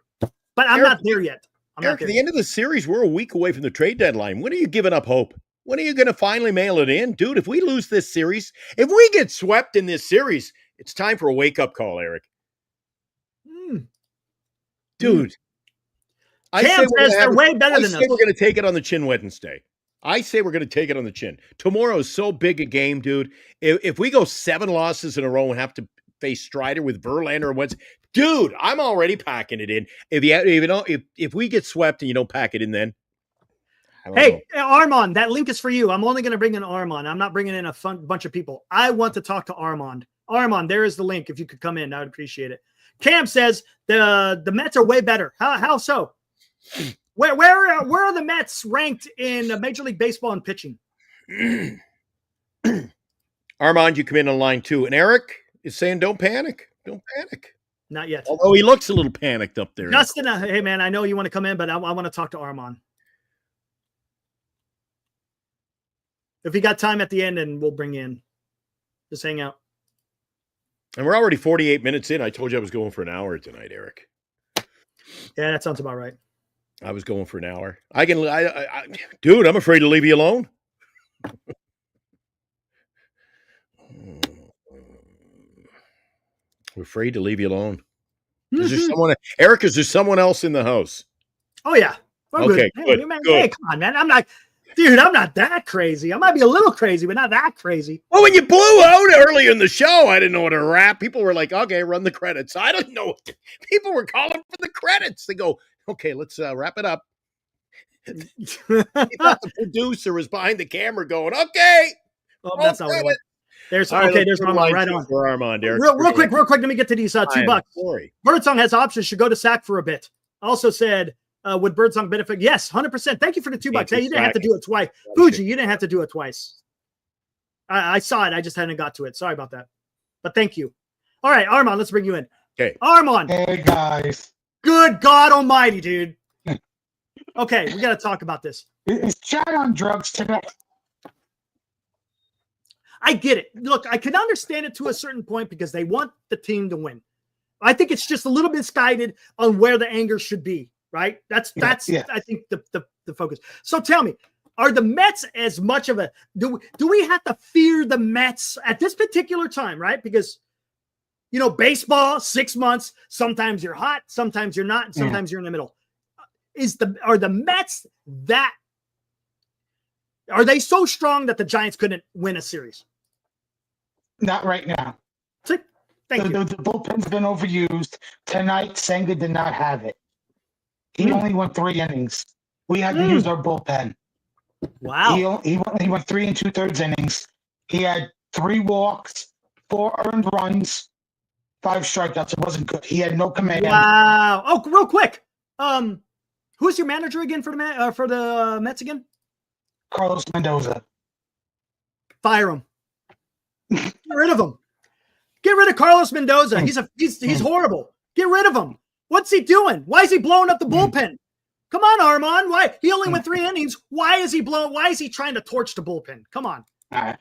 But I'm not there yet. Eric, at the end of the series, we're a week away from the trade deadline. When are you giving up hope? When are you going to finally mail it in? Dude, if we lose this series, if we get swept in this series, it's time for a wake-up call, Eric. Dude. I say they're way better than us. I say we're going to take it on the chin Wednesday. I say we're going to take it on the chin. Tomorrow is so big a game, dude. If we go 7 losses in a row and have to face Strider with Verlander and Wentz, dude, I'm already packing it in. If we get swept and you don't pack it in, then hey, Armand, that link is for you. I'm only going to bring in Armand. I'm not bringing in a bunch of people. I want to talk to Armand. Armand, there is the link. If you could come in, I would appreciate it. Cam says the Mets are way better. How so? Where are the Mets ranked in Major League Baseball in pitching? Armand, you come in on line 2, and Eric is saying, "Don't panic. Don't panic." Not yet. Although he looks a little panicked up there. Justin, hey, man, I know you want to come in, but I want to talk to Armand. If he got time at the end, and we'll bring in. Just hang out. And we're already 48 minutes in. I told you I was going for an hour tonight, Eric. Yeah, that sounds about right. I was going for an hour. Dude, I'm afraid to leave you alone. We're afraid to leave you alone. Is there someone, Eric? Is there someone else in the house? Oh yeah. Okay. Good. Hey, come on, man. I'm not that crazy. I might be a little crazy, but not that crazy. Well, when you blew out earlier in the show, I didn't know what to wrap. People were like, "Okay, run the credits." I don't know. People were calling for the credits. They go, "Okay, let's wrap it up." He thought the producer was behind the camera going, "Okay." Oh, that's not what it was. There's Armand right on. For Armand, Eric. Real quick. Let me get to these $2. Sorry. Birdsong has options. Should go to SAC for a bit. Also said, would Birdsong benefit? Yes, 100%. Thank you for the $2. Hey, you didn't have to do it twice. Fuji, you didn't have to do it twice. I saw it. I just hadn't got to it. Sorry about that. But thank you. All right, Armand, let's bring you in. Okay. Armand. Hey, guys. Good God almighty, dude. Okay, we got to talk about this. Is Chad on drugs today? I get it. Look, I can understand it to a certain point because they want the team to win. I think it's just a little bit guided on where the anger should be, right? That's yeah. I think the focus. So tell me, are the Mets as much of a do we have to fear the Mets at this particular time, right? Because baseball, 6 months, sometimes you're hot, sometimes you're not, and sometimes you're in the middle. Are the Mets are they so strong that the Giants couldn't win a series? Not right now. Thank you. The bullpen's been overused. Tonight, Senga did not have it. He only went 3 innings. We had to use our bullpen. Wow. He went 3 2/3 innings. He had 3 walks, 4 earned runs, 5 strikeouts. It wasn't good. He had no command. Wow. Oh, real quick. Who's your manager again for the Mets again? Carlos Mendoza. Fire him. Get rid of him. Get rid of Carlos Mendoza. He's horrible. Get rid of him. What's he doing? Why is he blowing up the bullpen? Come on, Armand. Why? He only went 3 innings. Why is he trying to torch the bullpen? Come on. I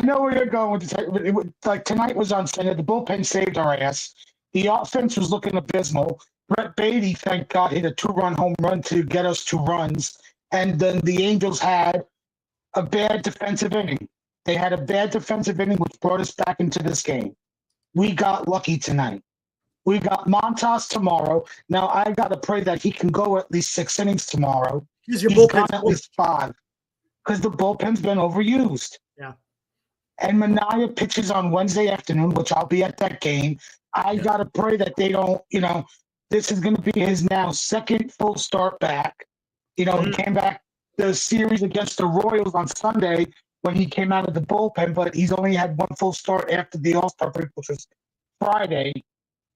know where you're going with this. Like tonight was on Sunday. The bullpen saved our ass. The offense was looking abysmal. Brett Beatty, thank God, hit a 2-run home run to get us 2 runs. And then the Angels had a bad defensive inning. They had a bad defensive inning, which brought us back into this game. We got lucky tonight. We got Montas tomorrow. Now I got to pray that he can go at least 6 innings tomorrow. He's your He's bullpen. gone at least 5 because the bullpen's been overused. Yeah. And Mania pitches on Wednesday afternoon, which I'll be at that game. I got to pray that they don't, this is going to be his now second full start back. He came back the series against the Royals on Sunday when he came out of the bullpen, but he's only had one full start after the All-Star break, which was Friday.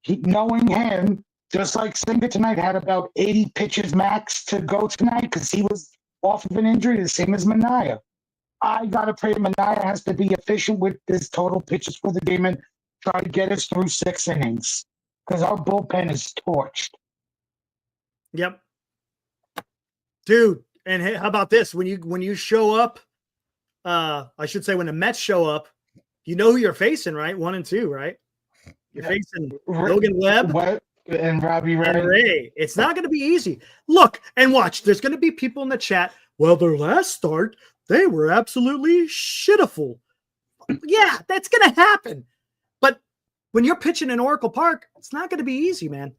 Knowing him, just like Singer tonight, had about 80 pitches max to go tonight because he was off of an injury, the same as Mania. I got to pray Mania has to be efficient with his total pitches for the game and try to get us through 6 innings because our bullpen is torched. Yep. Dude, and hey, how about this? When you show up, I should say when the Mets show up, you know who you're facing, right? 1 and 2, right? You're facing Logan Webb and Robbie Ray. It's not going to be easy. Look and watch. There's going to be people in the chat. Well, their last start, they were absolutely shitiful. Yeah, that's going to happen. But when you're pitching in Oracle Park, it's not going to be easy, man.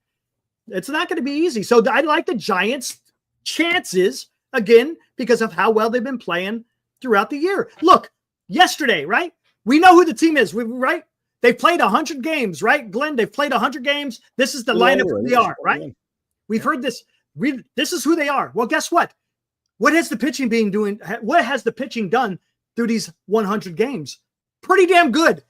It's not going to be easy. So I like the Giants' chances, again, because of how well they've been playing throughout the year. Look, yesterday, right? We know who the team is, right? They've played 100 games, right, Glenn? They've played 100 games. This is the lineup who they are, right? We've heard this. This is who they are. Well, guess what? What has the pitching done through these 100 games? Pretty damn good.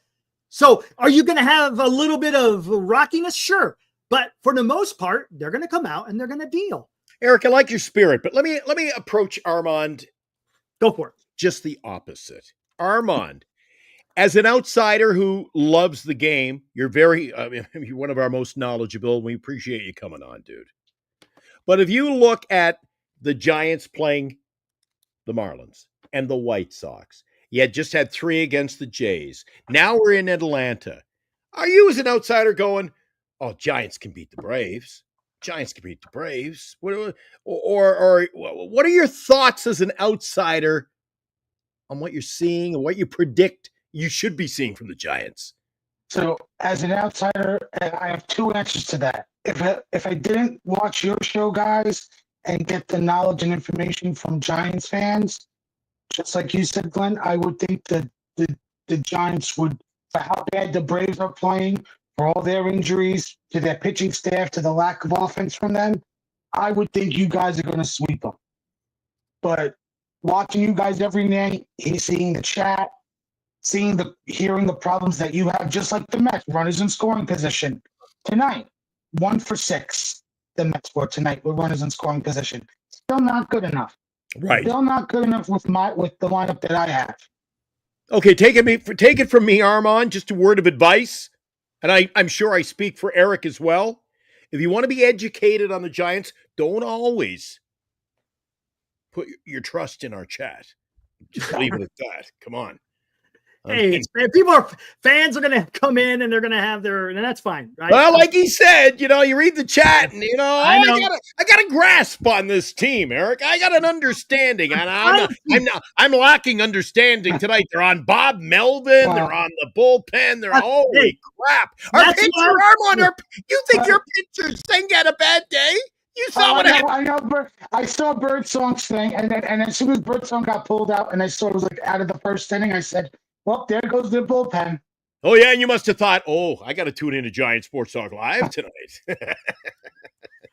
So are you going to have a little bit of rockiness? Sure. But for the most part, they're going to come out and they're going to deal. Eric, I like your spirit, but let me approach Armand. Go for it. Just the opposite. Armand, as an outsider who loves the game, you're you're one of our most knowledgeable. We appreciate you coming on, dude. But if you look at the Giants playing the Marlins and the White Sox, you had just had 3 against the Jays. Now we're in Atlanta. Are you, as an outsider, going, oh, Giants can beat the Braves? Giants can beat the Braves. Or what are your thoughts as an outsider on what you're seeing and what you predict you should be seeing from the Giants? So, as an outsider, I have 2 answers to that. If I didn't watch your show, guys, and get the knowledge and information from Giants fans, just like you said, Glenn, I would think that the Giants would, for how bad the Braves are playing, for all their injuries, to their pitching staff, to the lack of offense from them, I would think you guys are going to sweep them. But watching you guys every night, seeing the chat, hearing the problems that you have, just like the Mets, runners in scoring position. Tonight, 1 for 6, the Mets were tonight with runners in scoring position. Still not good enough. Right. Still not good enough with the lineup that I have. Okay, take it from me, Armand, just a word of advice. And I'm sure I speak for Eric as well. If you want to be educated on the Giants, don't always put your trust in our chat. Just leave it at that. Come on. Hey, fans are going to come in and they're going to have and that's fine, right? Well, like he said, you read the chat and, I got a grasp on this team, Eric. I got an understanding. And I'm lacking understanding tonight. They're on Bob Melvin. They're on the bullpen. They're holy crap. Our pitcher, Armand, you think your pitcher Singh had a bad day? You saw what happened. I saw Birdsong thing, and as soon as Birdsong got pulled out and I saw it was like out of the first inning, I said, well, there goes the bullpen. Oh, yeah, and you must have thought, I got to tune into Giant Sports Talk Live tonight.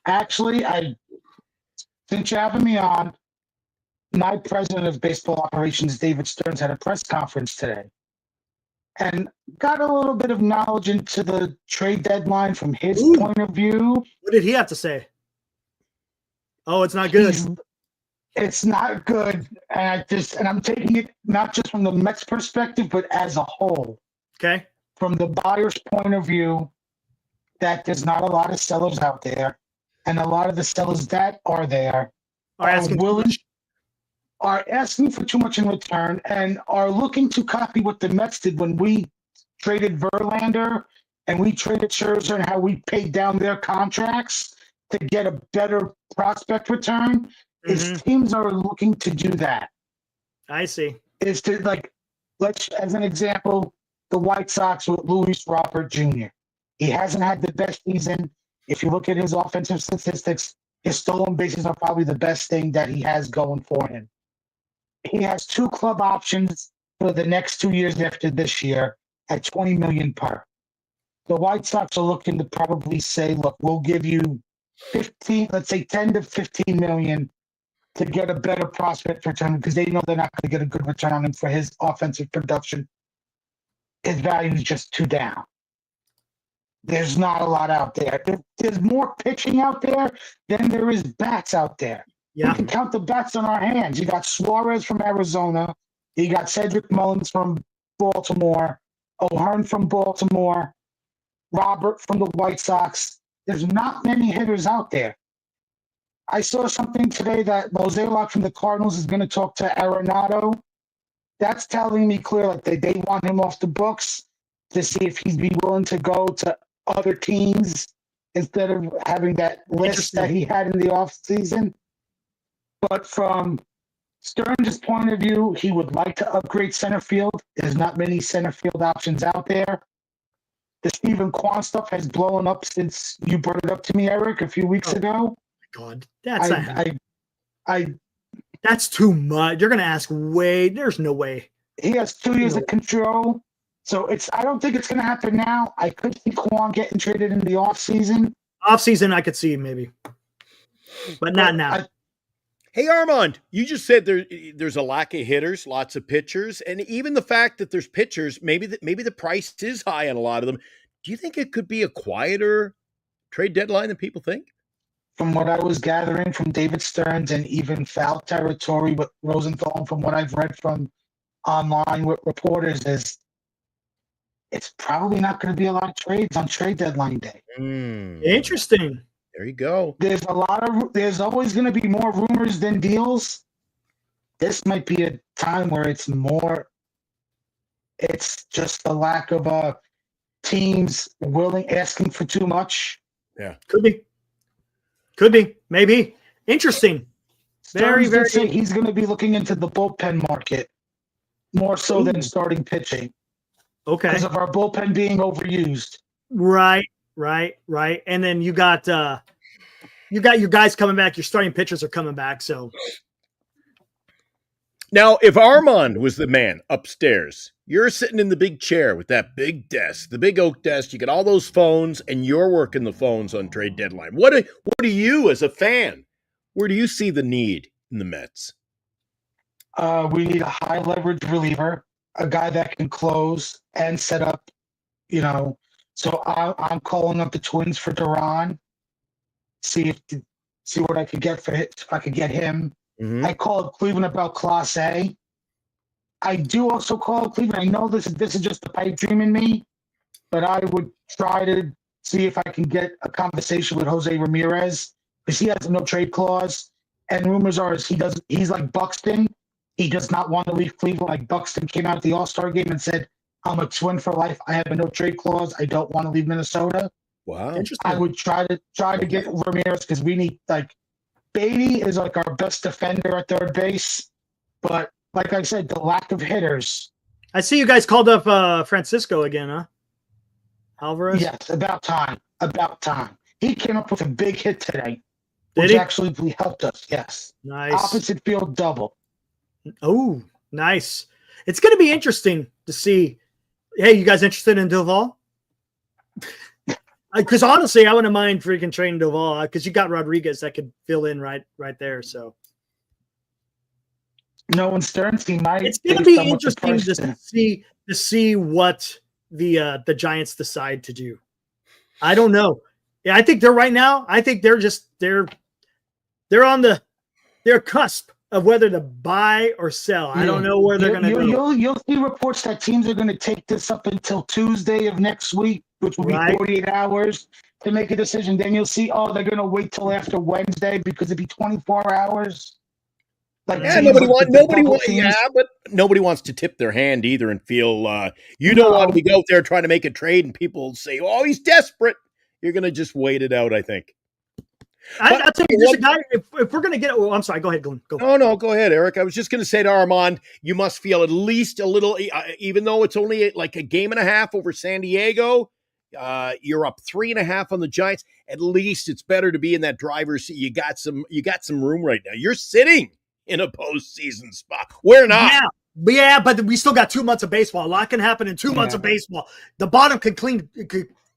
Actually, since you're having me on, my president of baseball operations, David Stearns, had a press conference today and got a little bit of knowledge into the trade deadline from his point of view. What did he have to say? Oh, it's not good. It's not good, and I'm taking it not just from the Mets perspective, but as a whole. Okay. From the buyer's point of view, that there's not a lot of sellers out there, and a lot of the sellers that are there are asking for too much in return and are looking to copy what the Mets did when we traded Verlander and we traded Scherzer and how we paid down their contracts to get a better prospect return. His teams are looking to do that. I see. Is to let's as an example, the White Sox with Luis Robert Jr. He hasn't had the best season. If you look at his offensive statistics, his stolen bases are probably the best thing that he has going for him. He has 2 club options for the next 2 years after this year at $20 million per. The White Sox are looking to probably say, look, we'll give you 15, let's say 10 to 15 million to get a better prospect return because they know they're not going to get a good return on him for his offensive production. His value is just too down. There's not a lot out there. There's more pitching out there than there is bats out there. Yeah. We can count the bats on our hands. You got Suarez from Arizona. You got Cedric Mullins from Baltimore. O'Hearn from Baltimore. Robert from the White Sox. There's not many hitters out there. I saw something today that Mozeliak from the Cardinals is going to talk to Arenado. That's telling me clear like they want him off the books to see if he'd be willing to go to other teams instead of having that list that he had in the offseason. But from Stearns' point of view, he would like to upgrade center field. There's not many center field options out there. The Stephen Kwan stuff has blown up since you brought it up to me, Eric, a few weeks ago. God, that's too much. You're gonna ask way. There's no way. He has 2 years of control, so I don't think it's gonna happen now. I could see Kwan getting traded in the offseason. Offseason, I could see maybe, but not now. Hey, Armand, you just said there's a lack of hitters, lots of pitchers, and even the fact that there's pitchers, maybe the price is high on a lot of them. Do you think it could be a quieter trade deadline than people think? From what I was gathering from David Stearns and even foul territory with Rosenthal, and from what I've read from online with reporters, is it's probably not going to be a lot of trades on trade deadline day. Interesting. There you go. There's always going to be more rumors than deals. This might be a time where it's just a lack of teams asking for too much. Yeah. Could be. Maybe. Interesting. Very, very. He's going to be looking into the bullpen market more so than starting pitching. Okay. Because of our bullpen being overused. Right. And then you got your guys coming back. Your starting pitchers are coming back. So now, if Armand was the man upstairs, you're sitting in the big chair with that big desk, the big oak desk. You got all those phones, and you're working the phones on trade deadline. What do you, as a fan, where do you see the need in the Mets? We need a high leverage reliever, a guy that can close and set up. So I'm calling up the Twins for Duran. See what I could get for it. If I could get him. Mm-hmm. I called Cleveland about Class A. I do also call Cleveland. I know this is just a pipe dream in me, but I would try to see if I can get a conversation with Jose Ramirez because he has a no trade clause. And rumors are he's like Buxton. He does not want to leave Cleveland. Like Buxton came out at the All-Star game and said, I'm a Twin for life. I have a no trade clause. I don't want to leave Minnesota. Wow. Interesting. I would try to get Ramirez because we need Beatty is like our best defender at third base. But like I said, the lack of hitters. I see you guys called up Francisco again, huh? Alvarez? Yes, about time. He came up with a big hit today, Did which he? actually helped us. Yes. Nice. Opposite field double. Oh, nice. It's going to be interesting to see. Hey, you guys interested in Doval? Because honestly, I wouldn't mind freaking trading Doval because you got Rodriguez that could fill in right there. So no one's Stearns team might. It's going to be interesting to see what the Giants decide to do. I don't know. Yeah, I think they're right now. I think they're on their cusp of whether to buy or sell. I don't know where they're going to go. You'll see reports that teams are going to take this up until Tuesday of next week, which will be 48 hours to make a decision. Then you'll see, they're going to wait till after Wednesday because it'd be 24 hours. But nobody wants to tip their hand either and feel you don't want to go out there trying to make a trade and people say, "Oh, he's desperate." You're going to just wait it out, I think. I'll tell you, there's a guy. If we're going to get it, I'm sorry. Go ahead, go. No, go ahead, Eric. I was just going to say to Armand, you must feel at least a little, even though it's only like a game and a half over San Diego. You're up 3.5 on the Giants. At least it's better to be in that driver's seat. You got some room right now. You're sitting in a postseason spot. We're not. Yeah, but we still got 2 months of baseball. A lot can happen in 2 months of baseball. The bottom could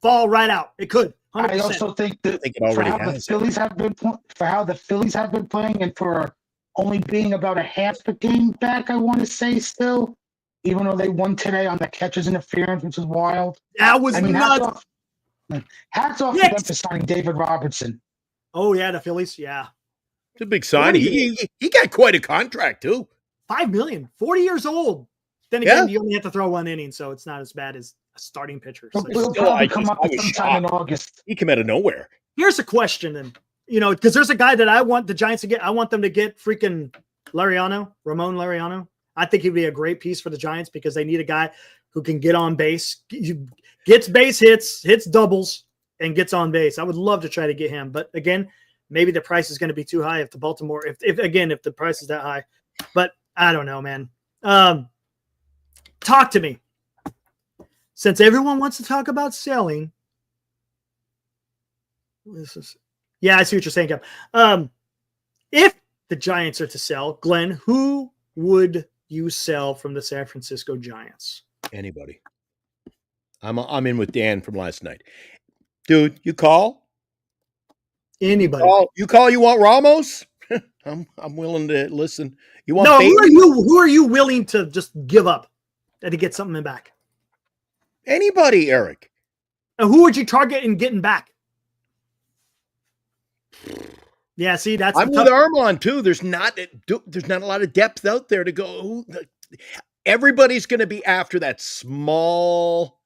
fall right out. It could. 100%. I also think that it already for how the Phillies have been playing, and for only being about a half a game back, I want to say still, even though they won today on the catcher's interference, which is wild. That was nuts. Hats off to them for signing David Robertson. Oh yeah, the Phillies. Yeah, it's a big signing. He got quite a contract too. $5 million, 40 years old. Then again, you only have to throw 1 inning, so it's not as bad as a starting pitcher. So He'll probably come up sometime in August. He came out of nowhere. Here's a question, and because there's a guy that I want the Giants to get. I want them to get freaking Ramon Laureano. I think he'd be a great piece for the Giants because they need a guy who can get on base, gets base hits doubles, and gets on base. I would love to try to get him, but again, maybe the price is going to be too high if the price is that high. But I don't know, man. Talk to me. Since everyone wants to talk about selling, I see what you're saying, Kev. If the Giants are to sell, Glenn, who would you sell from the San Francisco Giants? Anybody. I'm in with Dan from last night. Dude, you call? Anybody. You want Ramos? I'm willing to listen. You want who are you willing to just give up to get something back? Anybody, Eric. And who would you target in getting back? Yeah, see, I'm with Armand too. There's not a lot of depth out there to go. Everybody's going to be after that small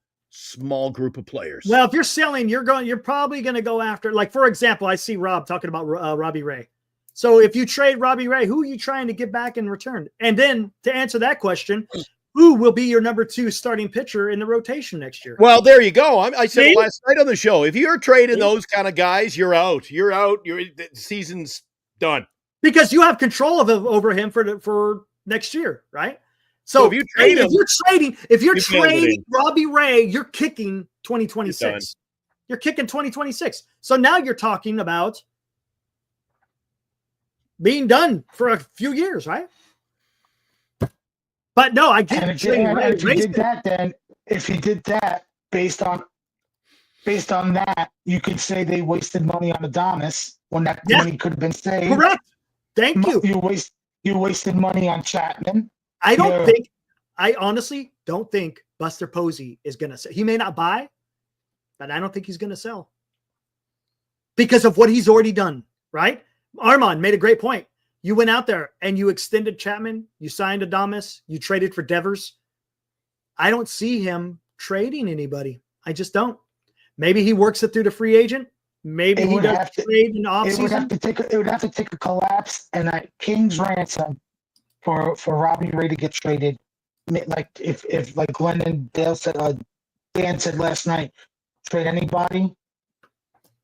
group of players. Well, if you're selling, you're probably going to go after, like, for example, I see Rob talking about Robbie Ray. So if you trade Robbie Ray, who are you trying to get back in return? And then to answer that question, who will be your number 2 starting pitcher in the rotation next year? Well, there you go. I said it last night on the show. If you're trading those kind of guys, you're out. The season's done. Because you have control over him for next year, right? So if you're trading Robbie Ray, you're kicking 2026. You're kicking 2026. So now you're talking about being done for a few years, right? But no, I get it. If you did that, based on that, you could say they wasted money on Adonis when that money could have been saved. Correct. Thank you. You wasted money on Chapman. I honestly don't think Buster Posey is going to sell. He may not buy, but I don't think he's going to sell because of what he's already done, right? Armand made a great point. You went out there and you extended Chapman. You signed Adames. You traded for Devers. I don't see him trading anybody. I just don't. Maybe he works it through the free agent. Maybe he does trade in the offseason. It would have to take a collapse and a king's ransom for Robbie Ray to get traded. Like if like Glenn and Dale said, Dan said last night, trade anybody.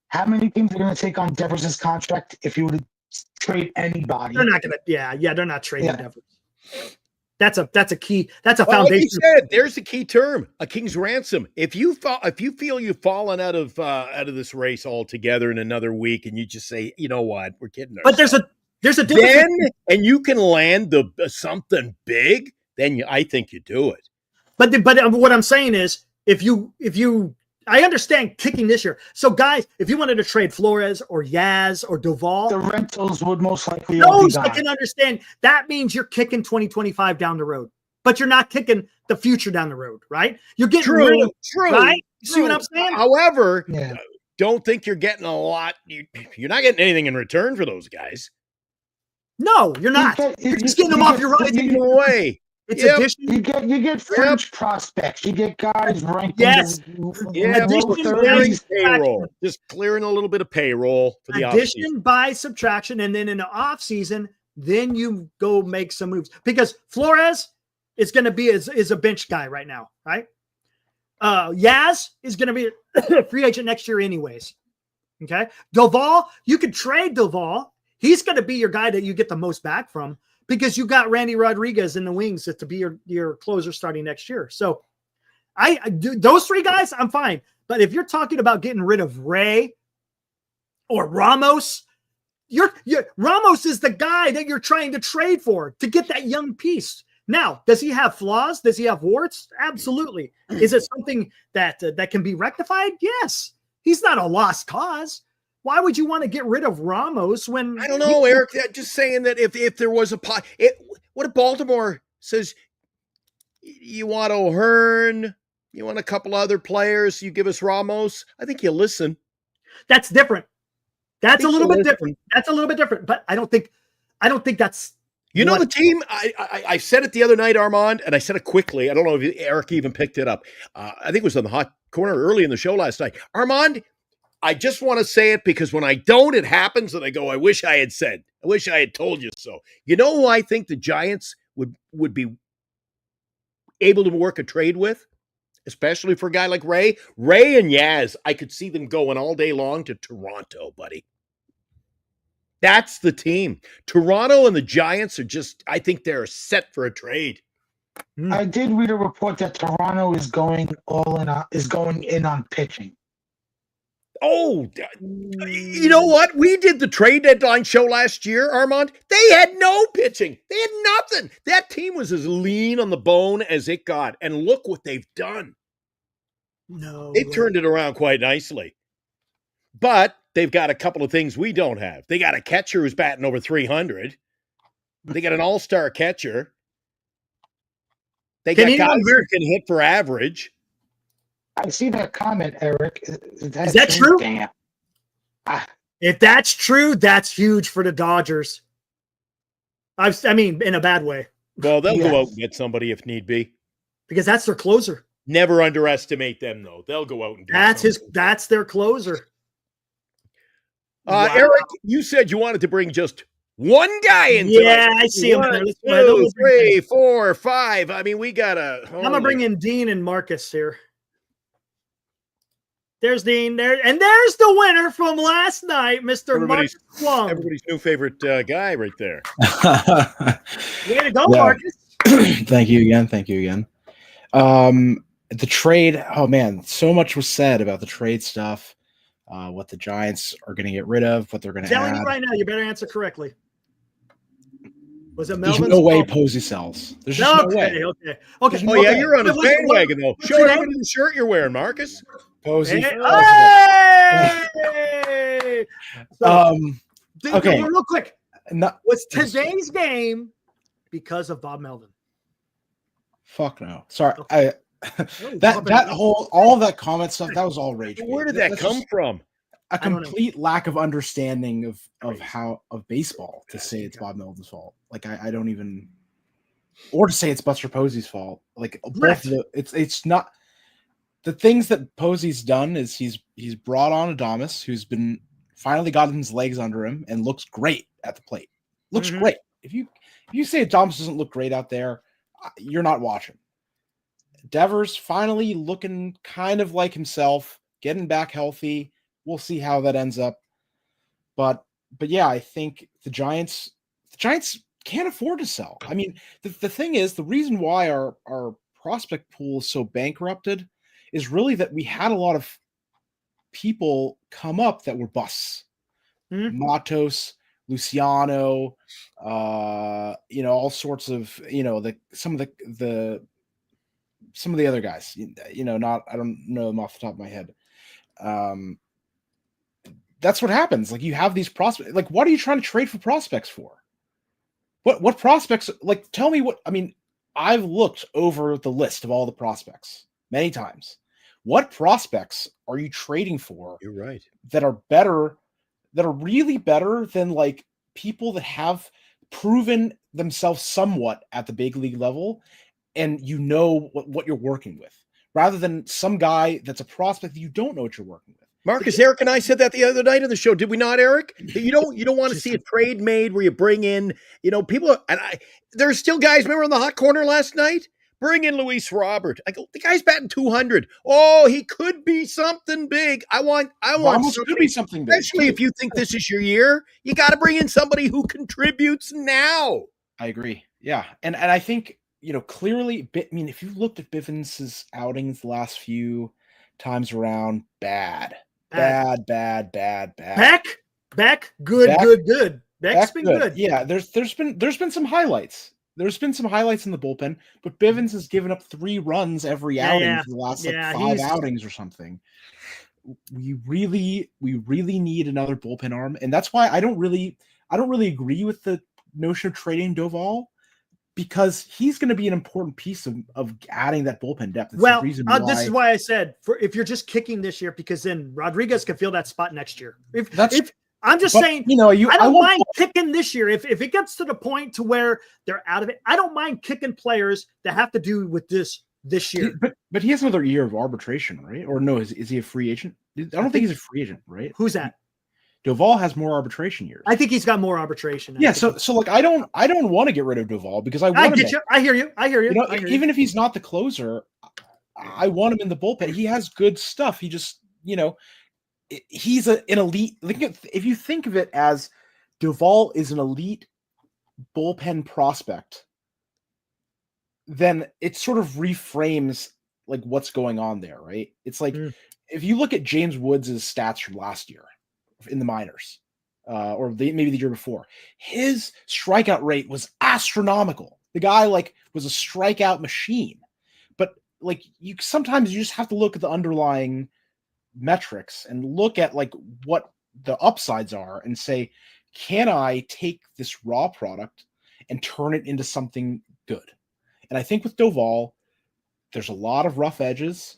How many teams are going to take on Devers' contract if you would trade anybody? They're not going to. Yeah, they're not trading Devers. That's a key. That's a foundation. Like you said, there's a key term: a king's ransom. If you feel you've fallen out of this race altogether in another week, and you just say, you know what, we're kidding ourselves. But there's a difference. And you can land something big. Then I think you do it. But what I'm saying is, if you, I understand kicking this year. So guys, if you wanted to trade Flores or Yaz or Doval, the rentals would most likely. Those I can understand. That means you're kicking 2025 down the road, but you're not kicking the future down the road, right? You're getting rid of, right? You see what I'm saying? However, don't think you're getting a lot. You're not getting anything in return for those guys. No, you're not. You're just getting them off your right away. It's addition. You get French prospects. You get guys ranked. Yes. Payroll. Just clearing a little bit of payroll for the addition by subtraction, and then in the off season, then you go make some moves because Flores is going to be is a bench guy right now, right? Yaz is going to be a free agent next year, anyways. Okay, Doval, you could trade Doval. He's going to be your guy that you get the most back from. Because you got Randy Rodriguez in the wings to be your closer starting next year. So I do those 3 guys, I'm fine. But if you're talking about getting rid of Ray or Ramos, Ramos is the guy that you're trying to trade for to get that young piece. Now, does he have flaws? Does he have warts? Absolutely. Is it something that can be rectified? Yes. He's not a lost cause. Why would you want to get rid of Ramos when I don't know, Eric? Just saying that if there was what if Baltimore says you want O'Hearn, you want a couple other players, you give us Ramos, I think you'll listen. That's different. That's a little bit different. That's a little bit different, but I don't think that's the team. I said it the other night, Armand, and I said it quickly. I don't know if Eric even picked it up. I think it was on the hot corner early in the show last night. Armand, I just want to say it because when I don't, it happens, and I go, I wish I had said. I wish I had told you so. You know who I think the Giants would be able to work a trade with? Especially for a guy like Ray. Ray and Yaz, I could see them going all day long to Toronto, buddy. That's the team. Toronto and the Giants are just, I think they're set for a trade. I did read a report that Toronto is going in on pitching. Oh, you know what? We did the trade deadline show last year, Armand. They had no pitching. They had nothing. That team was as lean on the bone as it got. And look what they've done. No. They've turned it around quite nicely. But they've got a couple of things we don't have. They got a catcher who's batting over 300. They got an all-star catcher. They got guys who can hit for average. I see that comment, Eric. Is that true? Damn. If that's true, that's huge for the Dodgers. I mean, in a bad way. Well, they'll go out and get somebody if need be. Because that's their closer. Never underestimate them, though. They'll go out and get that's their closer. Wow. Eric, you said you wanted to bring just one guy in. Yeah, I see him. 1, 2, 3, 4, 5. I mean, we got to. I'm going to bring in Dean and Marcus here. There's Dean there, and there's the winner from last night, Mr. Marcus Plum. Everybody's new favorite guy right there. Way to go, Marcus. Thank you again. The trade, oh man, so much was said about the trade stuff, what the Giants are going to get rid of, what they're going to add. Telling you right now, you better answer correctly. Was it Melvin's There's no way fault? Posey sells. There's just no way. Okay. Oh, yeah, you're on his bandwagon, though. Show everybody the shirt you're wearing, Marcus. Posey. Hey! Okay. Real quick. Was today's game because of Bob Melvin? Fuck no. Sorry. Okay. All of that comment stuff, that was all rage. Where did that come from? A complete lack of understanding of baseball to say it's Bob Melvin's fault. Like I don't even, or to say it's Buster Posey's fault. Like both it's not. The things that Posey's done is he's brought on Adames, who's been finally gotten his legs under him and looks great at the plate. Looks great. If you say Adames doesn't look great out there, you're not watching. Devers finally looking kind of like himself, getting back healthy. We'll see how that ends up. But yeah, I think the Giants can't afford to sell. I mean, the thing is, the reason why our prospect pool is so bankrupted is really that we had a lot of people come up that were busts. Matos, Luciano, all sorts of, some of the other guys, I don't know them off the top of my head. That's what happens. Like, you have these prospects. Like, what are you trying to trade for prospects for? What prospects? Like, tell me what. I mean, I've looked over the list of all the prospects many times. What prospects are you trading for? You're right. That are better, that are really better than like people that have proven themselves somewhat at the big league level, and what you're working with, rather than some guy that's a prospect that you don't know what you're working with. Marcus, Eric and I said that the other night on the show. Did we not, Eric? You don't want to see a trade made where you bring in, people. There's still guys. Remember in the hot corner last night? Bring in Luis Robert. I go, the guy's batting 200. Oh, he could be something big. I want Ramos could be something big. Especially if you think this is your year, you got to bring in somebody who contributes now. I agree. Yeah, and I think clearly. I mean, if you looked at Bivens' outings the last few, times around, bad. Bad. Beck, good. Beck's been good. Yeah, there's been some highlights. There's been some highlights in the bullpen, but Bivens has given up 3 runs every outing for the last 5 outings or something. We really need another bullpen arm, and that's why I don't really agree with the notion of trading Doval, because he's going to be an important piece of adding that bullpen depth. It's the reason why. This is why I said if you're just kicking this year, because then Rodriguez can fill that spot next year. I'm just saying, I don't mind kicking this year. If it gets to the point to where they're out of it, I don't mind kicking players that have to do with this year. But he has another year of arbitration, right? Or no, is he a free agent? I don't think he's a free agent, right? Who's that? Doval has more arbitration years. I think he's got more arbitration. Yeah, so like I don't want to get rid of Doval because I want him. I hear you. Even if he's not the closer, I want him in the bullpen. He has good stuff. He just, he's an elite. If you think of it as Doval is an elite bullpen prospect, then it sort of reframes like what's going on there, right? It's like if you look at James Woods' stats from last year in the minors, or maybe the year before, his strikeout rate was astronomical. The guy was a strikeout machine. But sometimes you just have to look at the underlying metrics and look at what the upsides are and say, can I take this raw product and turn it into something good? And I think with Doval, there's a lot of rough edges,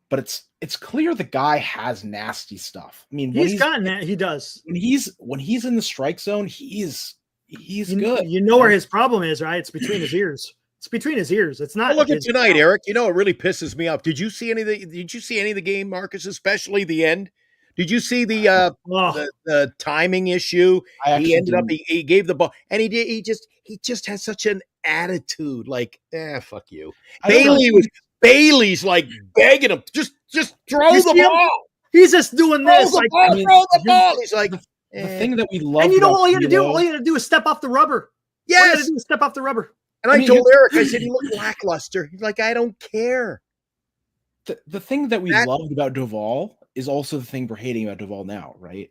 but it's clear the guy has nasty stuff. I mean, he's gotten that. He does. When he's in the strike zone, he's good. You know where his problem is, right? It's between his ears. It's between his ears. It's not. Look at tonight, Eric. It really pisses me off. Did you see any of the game, Marcus? Especially the end. Did you see the timing issue? He ended up he gave the ball, and he just has such an attitude. Fuck you. Bailey's begging him, just throw the ball. He's just doing this. Throw the ball. He's like the thing that we love. And all you got to do is step off the rubber. Yes, all you got to do is step off the rubber. And I told Eric, I said, he looked lackluster. He's like, I don't care. The thing that we loved about Doval is also the thing we're hating about Doval now, right?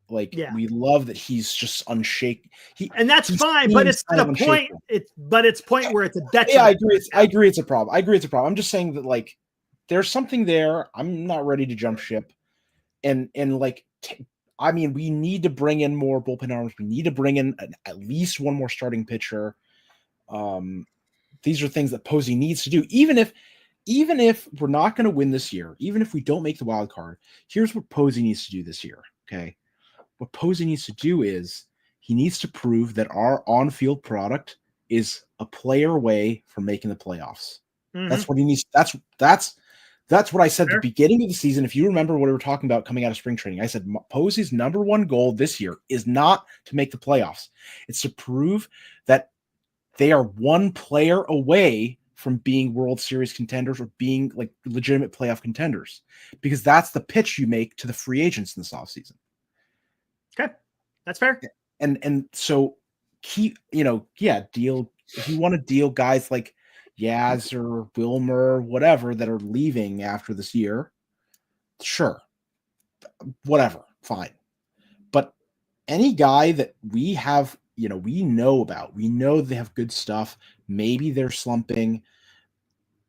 We love that he's just unshaken. And that's fine, but it's to the point. It's point where it's a detriment. Yeah, I agree. It's a problem. I'm just saying that there's something there. I'm not ready to jump ship, and we need to bring in more bullpen arms. We need to bring in at least one more starting pitcher. These are things that Posey needs to do, even if we're not going to win this year, even if we don't make the wild card. Here's what Posey needs to do this year. Okay. What Posey needs to do is he needs to prove that our on-field product is a player away from making the playoffs. Mm-hmm. That's what he needs. That's what I said at the beginning of the season. If you remember what we were talking about coming out of spring training, I said Posey's number one goal this year is not to make the playoffs. It's to prove that they are one player away from being World Series contenders or being legitimate playoff contenders, because that's the pitch you make to the free agents in this offseason. Okay. That's fair. And so deal, if you want to deal guys like Yaz or Wilmer, whatever, that are leaving after this year, sure, whatever, fine. But any guy that we have, we know about, we know they have good stuff. Maybe they're slumping.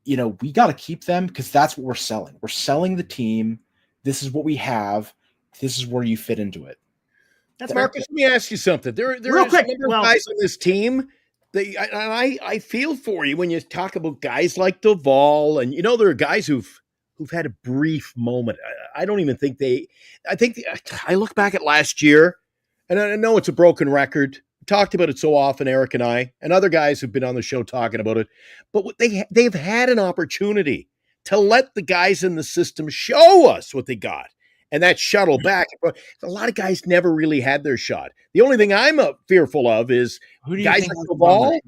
We got to keep them because that's what we're selling. We're selling the team. This is what we have. This is where you fit into it. That's Marcus. Let me ask you something. There Real are quick, guys on this team. I feel for you when you talk about guys like Doval, and there are guys who've had a brief moment. I don't even think I look back at last year, and I know it's a broken record. We talked about it so often, Eric and I, and other guys who've been on the show talking about it. But they've had an opportunity to let the guys in the system show us what they got. And that shuttle back. A lot of guys never really had their shot. The only thing I'm fearful of is guys like the ball.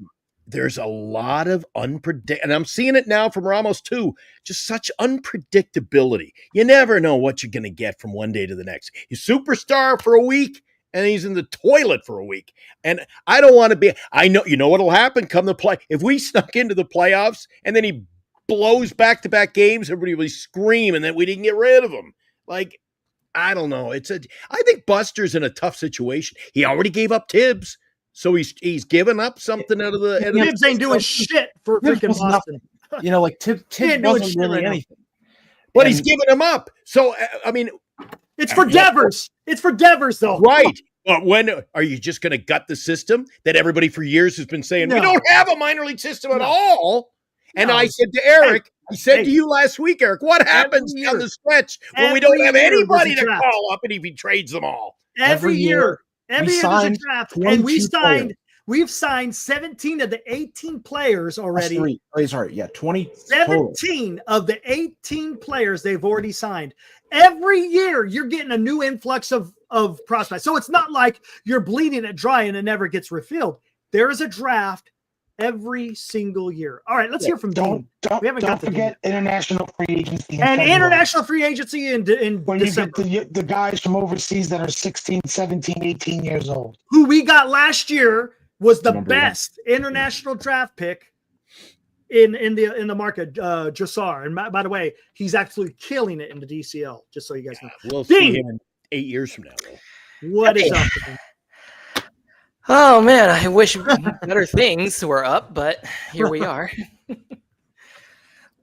There's a lot of unpredictable, and I'm seeing it now from Ramos too. Just such unpredictability. You never know what you're going to get from one day to the next. He's superstar for a week, and he's in the toilet for a week. And I don't want to be. I know what'll happen come the play. If we snuck into the playoffs and then he blows back-to-back games, everybody will scream, and then we didn't get rid of him. Like, I don't know. I think Buster's in a tough situation. He already gave up Tibbs, so he's given up something out of the. Tibbs ain't doing shit for freaking Boston. Like Tibbs wasn't really anything. But he's giving him up. So I mean, it's for Devers. It's for Devers, though. Right. But when are you just going to gut the system that everybody for years has been saying we don't have a minor league system at all? And I said to Eric, I said to you last week, Eric, what happens down the stretch when we don't have anybody to call up and he trades them all? Every year there's a draft, and we've signed 17 of the 18 players already. 20. 17 of the 18 players they've already signed. Every year you're getting a new influx of prospects. So it's not like you're bleeding it dry and it never gets refilled. There is a draft every single year. All right, let's hear from Dean. Don't forget international free agency. And international free agency in when December. You get the guys from overseas that are 16, 17, 18 years old. Who we got last year was the best international draft pick in the market, Jassar. And by the way, he's actually killing it in the DCL, just so you guys know. We'll see him in 8 years from now. What is up? Oh man, I wish better things were up, but here we are.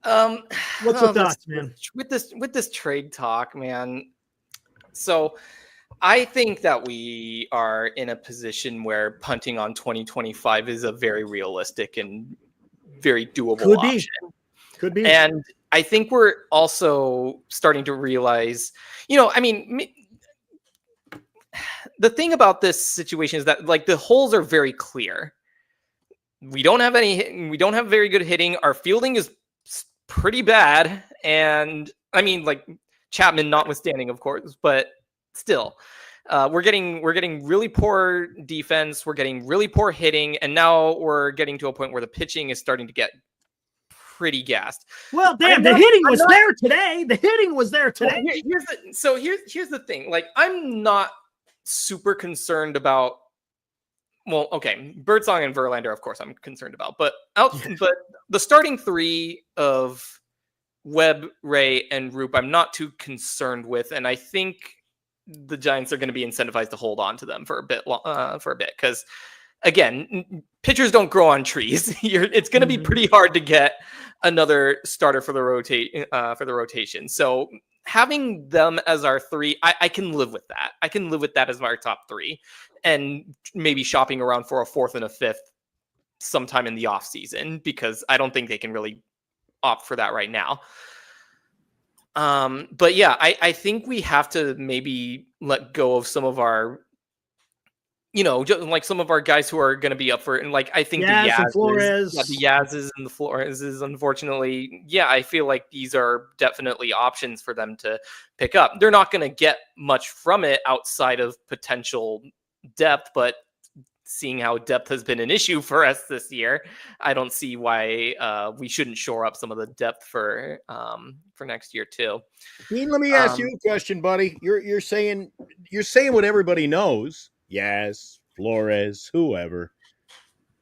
What's the thoughts, man? With this trade talk, man. So I think that we are in a position where punting on 2025 is a very realistic and very doable option. Could be. And I think we're also starting to realize, the thing about this situation is that like the holes are very clear. We don't have very good hitting. Our fielding is pretty bad. And I mean, like Chapman notwithstanding, of course, but still, we're getting really poor defense. We're getting really poor hitting. And now we're getting to a point where the pitching is starting to get pretty gassed. Well, damn, the hitting was there today. The hitting was there today. Well, here's the thing. Like, I'm not super concerned about. Well, okay, Birdsong and Verlander, of course, I'm concerned about, but the starting three of Webb, Ray, and Roop, I'm not too concerned with, and I think the Giants are going to be incentivized to hold on to them for a bit, because again, pitchers don't grow on trees. It's going to be pretty hard to get another starter for the rotation. So having them as our three, I can live with that. I can live with that as our top three, and maybe shopping around for a fourth and a fifth sometime in the off season, because I don't think they can really opt for that right now. But yeah, I think we have to maybe let go of some of our, just like some of our guys who are going to be up for it. And like, I think the Yaz's and the Flores, unfortunately, I feel like these are definitely options for them to pick up. They're not going to get much from it outside of potential depth, but seeing how depth has been an issue for us this year, I don't see why we shouldn't shore up some of the depth for next year too. Dean, let me ask you a question, buddy. You're saying what everybody knows. Yes, Flores, whoever.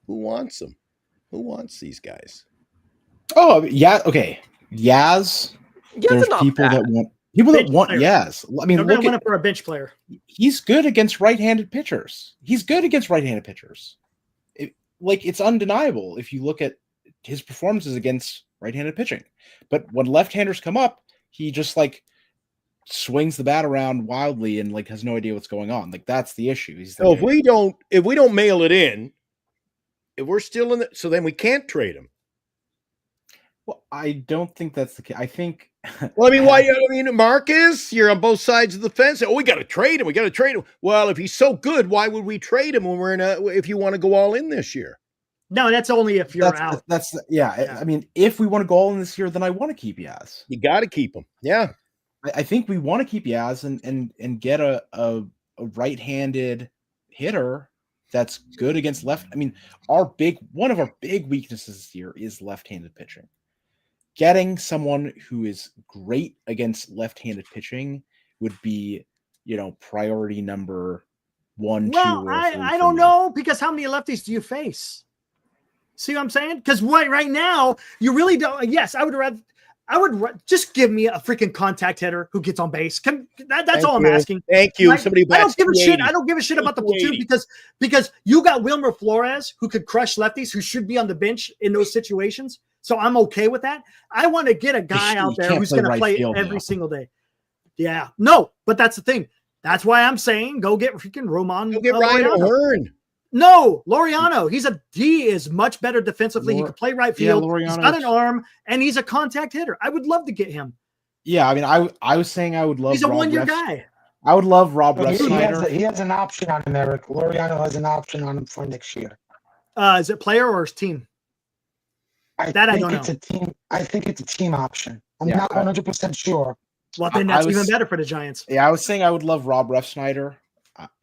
Who wants them? Who wants these guys? Oh, yeah. Okay. Yaz. There's people that want Yaz. I mean, look at for a bench player. He's good against right-handed pitchers. It's undeniable if you look at his performances against right-handed pitching. But when left-handers come up, he just like swings the bat around wildly and like has no idea what's going on. Like, that's the issue. So if we don't mail it in, if we're still in so then we can't trade him. Well, I don't think that's the case. I think. Well, I mean, why? I mean, Marcus, you're on both sides of the fence. Oh, we got to trade him. Well, if he's so good, why would we trade him when if you want to go all in this year? No, that's only if you're out. I mean, if we want to go all in this year, then I want to keep Yaz. You got to keep him. Yeah. I think we want to keep Yaz and get a right-handed hitter that's good against left. I mean, one of our big weaknesses this year is left-handed pitching. Getting someone who is great against left-handed pitching would be, priority number 1, 2, or 3. I don't know, because how many lefties do you face? See what I'm saying? Because right now, you really don't. Yes, I would just give me a freaking contact hitter who gets on base. That's all I'm asking. Thank you. Right? Somebody I don't give a shit. 280. I don't give a shit about the platoon because you got Wilmer Flores who could crush lefties who should be on the bench in those situations. So I'm okay with that. I want to get a guy out there who's going to play every single day. Yeah. No, but that's the thing. That's why I'm saying go get freaking Roman. Go get Ryan O'Hearn. No, Laureano. He is much better defensively. He can play right field. He's got an arm, and he's a contact hitter. I would love to get him. Yeah, I mean, I was saying I would love. He's a one-year guy. I would love Rob Refsnyder. He has an option on him, Eric. Laureano has an option on him for next year. Is it player or his team? I don't know. It's a team. I think it's a team option. I'm not 100% sure. Well, then that's even better for the Giants. Yeah, I was saying I would love Rob Refsnyder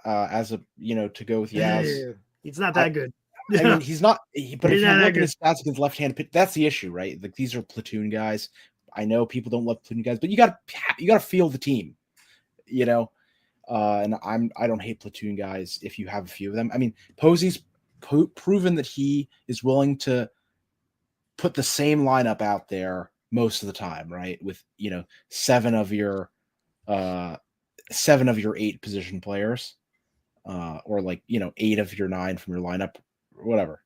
as a to go with Yaz. He's not that good. I mean, he's not. But if you look at his stats against left-handed pitch, that's the issue, right? Like these are platoon guys. I know people don't love platoon guys, but you got to feel the team, And I don't hate platoon guys if you have a few of them. I mean, Posey's proven that he is willing to put the same lineup out there most of the time, right? With seven of your 8 position players. Or 8 of your 9 from your lineup, or whatever.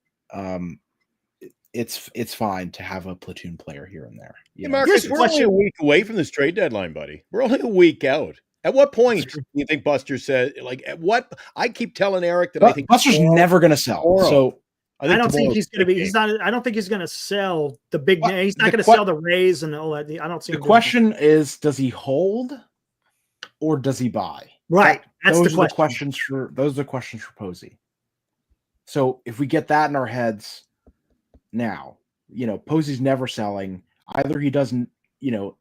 It's fine to have a platoon player here and there. Hey, Marcus, we're only a week away from this trade deadline, buddy. We're only a week out. At what point do you think Buster said? At what? I keep telling Eric that I think Buster's never going to sell. So I don't think he's going to be. I don't think he's going to sell the big name. He's not going to sell the Rays and all that. I don't see. The question is, does he hold or does he buy? Right. That's those the are the questions for Posey. So if we get that in our heads now, Posey's never selling. Either he doesn't,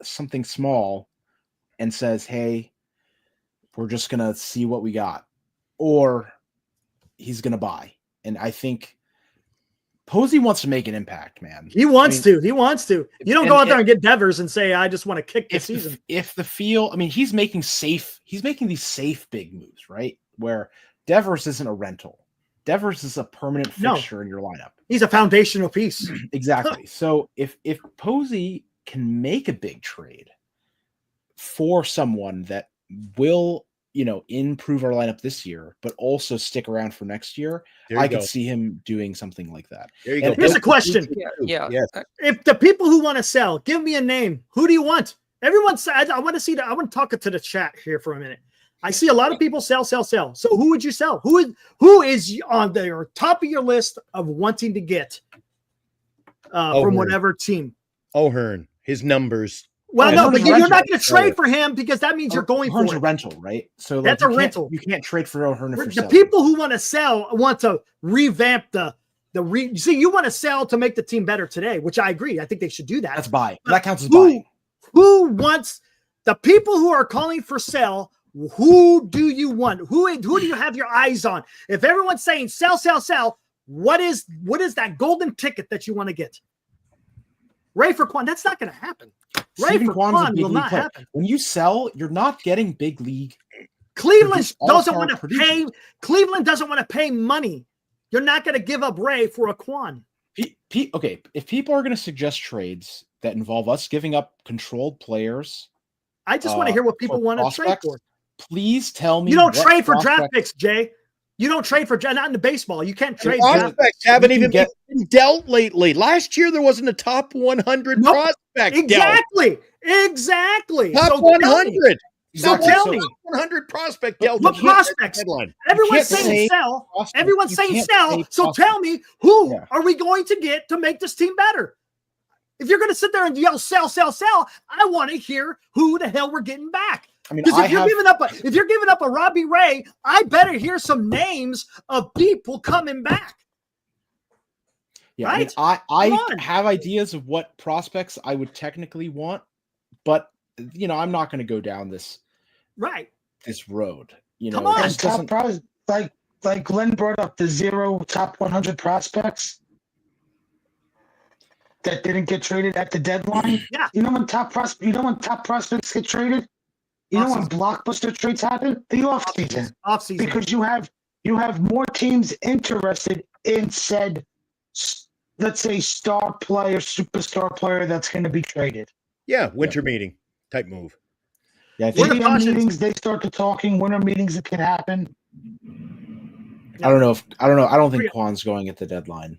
something small and says, hey, we're just going to see what we got, or he's going to buy. And I think Posey wants to make an impact, man. He wants to. You don't go out there and get Devers and say, I just want to kick the season. He's making these safe big moves, right? Where Devers isn't a rental. Devers is a permanent fixture in your lineup. He's a foundational piece. Exactly. So if Posey can make a big trade for someone that will, improve our lineup this year, but also stick around for next year, I could see him doing something like that. There you go. Here's a question. Yeah. Yes. If the people who want to sell, give me a name. Who do you want? Everyone said, I want to see that. I want to talk to the chat here for a minute. I see a lot of people sell. So who would you sell? Who is on the top of your list of wanting to get from whatever team? O'Hearn, his numbers. Well, no, but you're not going to trade for him because that means you're going for a rental, right? So that's a rental. You can't trade for O'Hearn if you're selling. People who want to sell want to revamp you want to sell to make the team better today, which I agree. I think they should do that. That's buy. That counts as buying. Who wants the people who are calling for sell? Who do you want? Who do you have your eyes on? If everyone's saying sell, what is that golden ticket that you want to get? Ray for Quan, that's not going to happen. Ray for Quan will not happen. When you sell, you're not getting big league. Cleveland doesn't want to pay. Cleveland doesn't want to pay money. You're not going to give up Ray for a Quan. Okay, if people are going to suggest trades that involve us giving up controlled players, I just want to hear what people want to trade for. Please tell me. You don't trade for draft picks, Jay. You don't trade for not in the baseball. You can't trade. Prospects haven't even been dealt lately. Last year there wasn't a top 100 prospect. Exactly. Top 100. So tell me, 100 prospect dealt. What prospects? Everyone's saying sell. Everyone's saying sell. So tell me, who are we going to get to make this team better? If you're going to sit there and yell sell, I want to hear who the hell we're getting back. Because if you're giving up a Robbie Ray, I better hear some names of people coming back. Yeah, right? I have ideas of what prospects I would technically want, but I'm not going to go down this road. Come on, like Glenn brought up the 0 top 100 prospects that didn't get traded at the deadline. Yeah, when top prospects get traded. When blockbuster trades happen? The offseason. Offseason. Because you have more teams interested in said let's say, star player, superstar player that's going to be traded. Yeah, winter meeting type move. Yeah, I think, Maybe on meetings they start to talking. Winter meetings, it can happen. I don't know. I don't think Kwan's going at the deadline.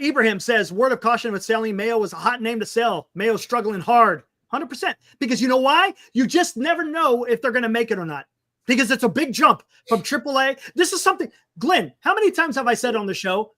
Ibrahim says, word of caution with selling Mayo was a hot name to sell. Mayo's struggling hard, 100%. Because you know why? You just never know if they're going to make it or not. Because it's a big jump from AAA. This is something, Glenn, how many times have I said on the show,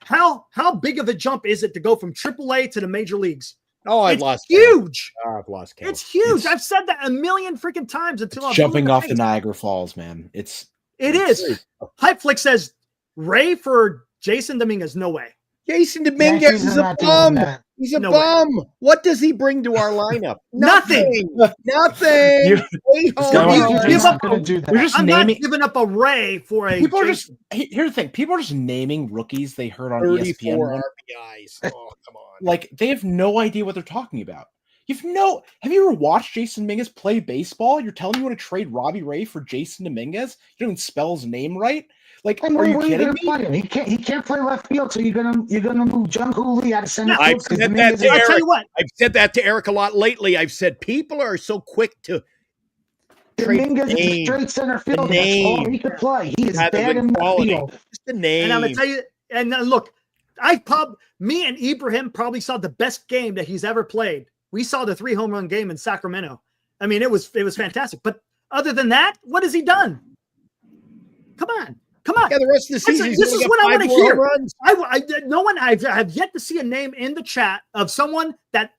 how big of a jump is it to go from AAA to the major leagues? Oh, I've lost huge. I've lost count. It's huge. I've said that a million freaking times until I'm jumping off the Niagara Falls, man. It is. Hypeflix says Ray for Jason Dominguez. No way. Jason Dominguez is a bum. He's a bum. Way. What does he bring to our lineup? Nothing. Nothing. You give up. I'm not giving up a Ray for a. People are just. Here's the thing. People are just naming rookies they heard on 34 ESPN. RBIs. Oh, come on. Like they have no idea what they're talking about. Have you ever watched Jason Dominguez play baseball? You're telling me you want to trade Robbie Ray for Jason Dominguez? You don't even spell his name right. Like, are you kidding me? He can't play left field, so you're gonna move Jung Hoo Lee out of center field. I've said that to Eric. I've said that to Eric a lot lately. I've said people are so quick to. Dominguez is straight center field. That's all he could play. He is bad in the field. Just the name. And I'm gonna tell you. And look, me and Ibrahim probably saw the best game that he's ever played. We saw the 3 home run game in Sacramento. I mean, it was fantastic. But other than that, what has he done? Come on. Yeah, the rest of the season. This is what I want to hear. No one. I have yet to see a name in the chat of someone that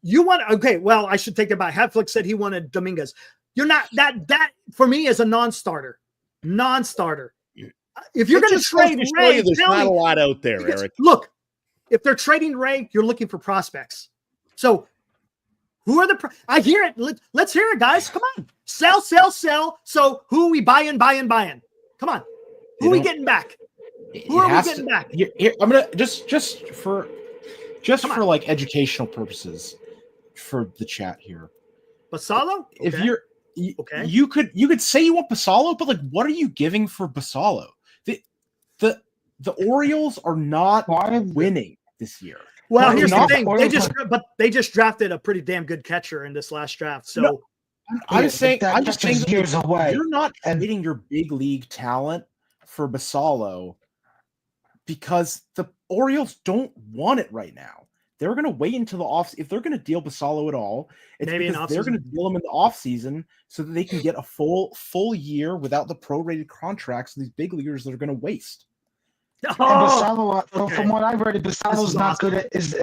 you want. Okay, well, I should take it back. Hadflick said he wanted Dominguez. You're not that for me is a non-starter. Non-starter. If you're going to trade Ray, there's not a lot out there, Eric. Look, if they're trading Ray, you're looking for prospects. So, who are the? I hear it. Let's hear it, guys. Come on, sell. So, who are we buying? Come on, who are we getting back? Who are we getting back? I'm gonna just for like educational purposes for the chat here. Basalo? Okay. If you're you could say you want Basalo, but like, what are you giving for Basalo? The Orioles are not winning this year. Well, here's the thing. They just drafted a pretty damn good catcher in this last draft. So no, I'm just saying years away. You're not trading your big league talent for Basalo because the Orioles don't want it right now. They're going to wait until the off. If they're going to deal Basalo at all, it's because they're going to deal him in the offseason so that they can get a full year without the prorated contracts of these big leaguers that are going to waste. Basalo, from what I've read, Basalo's not good at is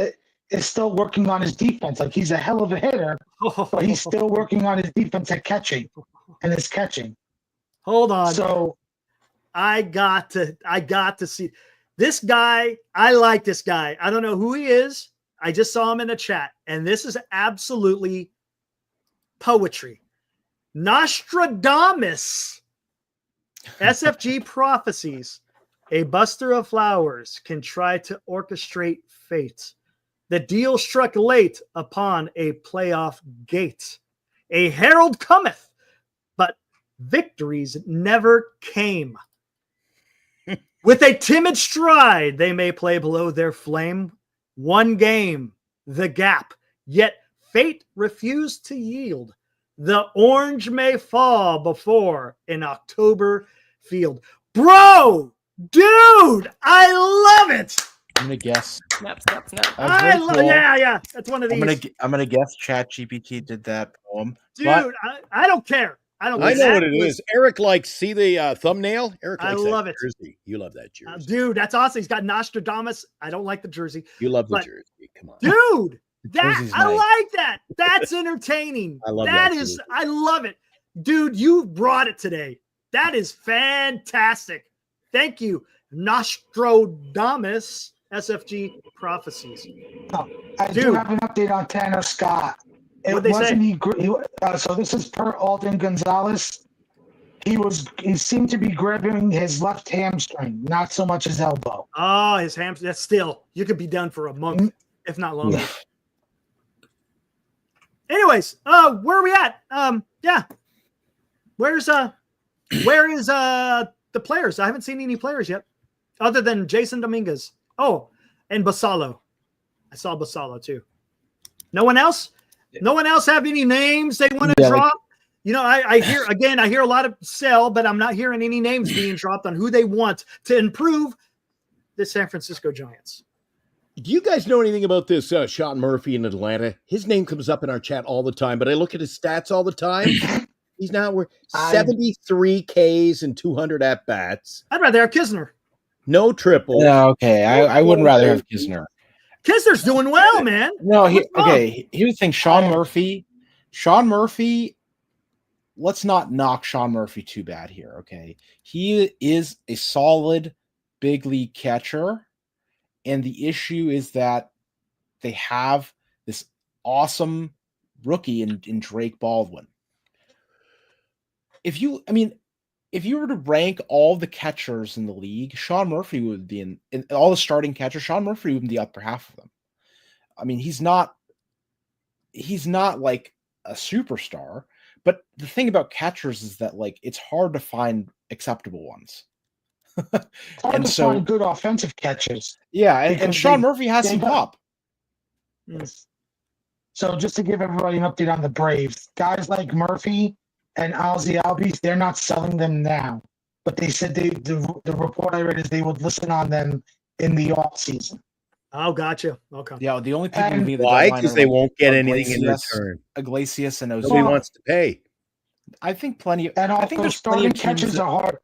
still working on his defense. Like, he's a hell of a hitter, but he's still working on his defense at catching and his catching. Hold on. So I got to see this guy. I like this guy. I don't know who he is. I just saw him in the chat, and this is absolutely poetry. Nostradamus, SFG prophecies. A buster of flowers can try to orchestrate fate. The deal struck late upon a playoff gate. A herald cometh, but victories never came. With a timid stride, they may play below their flame. One game, the gap, yet fate refused to yield. The orange may fall before an October field. Bro! Dude, I love it. I'm gonna guess. Snap. I love it. Yeah. That's one of these. I'm gonna guess ChatGPT did that poem. Dude, I don't care. I know what it is. Eric see the thumbnail? Eric likes love that jersey. You love that jersey. Dude, that's awesome. He's got Nostradamus. I don't like the jersey. You love the jersey. Come on. Dude, I like that. That's entertaining. I love that. I love it. Dude, you brought it today. That is fantastic. Thank you, Nostradamus, SFG prophecies. I do have an update on Tanner Scott. What they say? So this is per Alden Gonzalez. He seemed to be grabbing his left hamstring, not so much his elbow. Oh, his hamstring. That's still, you could be done for a month, if not longer. Yeah. Anyways, where are we at? Where is the players? I haven't seen any players yet, other than Jason Dominguez. Oh, and Basalo. I saw Basalo too. No one else? No one else have any names they want to drop? I hear a lot of sell, but I'm not hearing any names being dropped on who they want to improve the San Francisco Giants. Do you guys know anything about this Sean Murphy in Atlanta? His name comes up in our chat all the time, but I look at his stats all the time. He's now 73 Ks and 200 at-bats. I'd rather have Kisner. No triple. No, okay. I wouldn't rather have Kisner. Kisner's doing well, man. No, here's the thing. Sean Murphy, let's not knock Sean Murphy too bad here, okay? He is a solid big league catcher. And the issue is that they have this awesome rookie in Drake Baldwin. If you were to rank all the catchers in the league, Sean Murphy would be in all the starting catchers. Sean Murphy would be in the upper half of them. I mean, he's not like a superstar, but the thing about catchers is that like it's hard to find acceptable ones. It's hard to find good offensive catches. Yeah, and Sean Murphy has some pop. Yes. So just to give everybody an update on the Braves, guys like Murphy and Ozzie Albies, they're not selling them now. But they said the report I read is they would listen on them in the off season. Oh, gotcha. Okay. Yeah, the only people who need the why? deadline Because are, they like, won't get anything in return. Iglesias and Ozuna. Nobody wants to pay. I think plenty. And I think also there's plenty starting of teams catches are hard.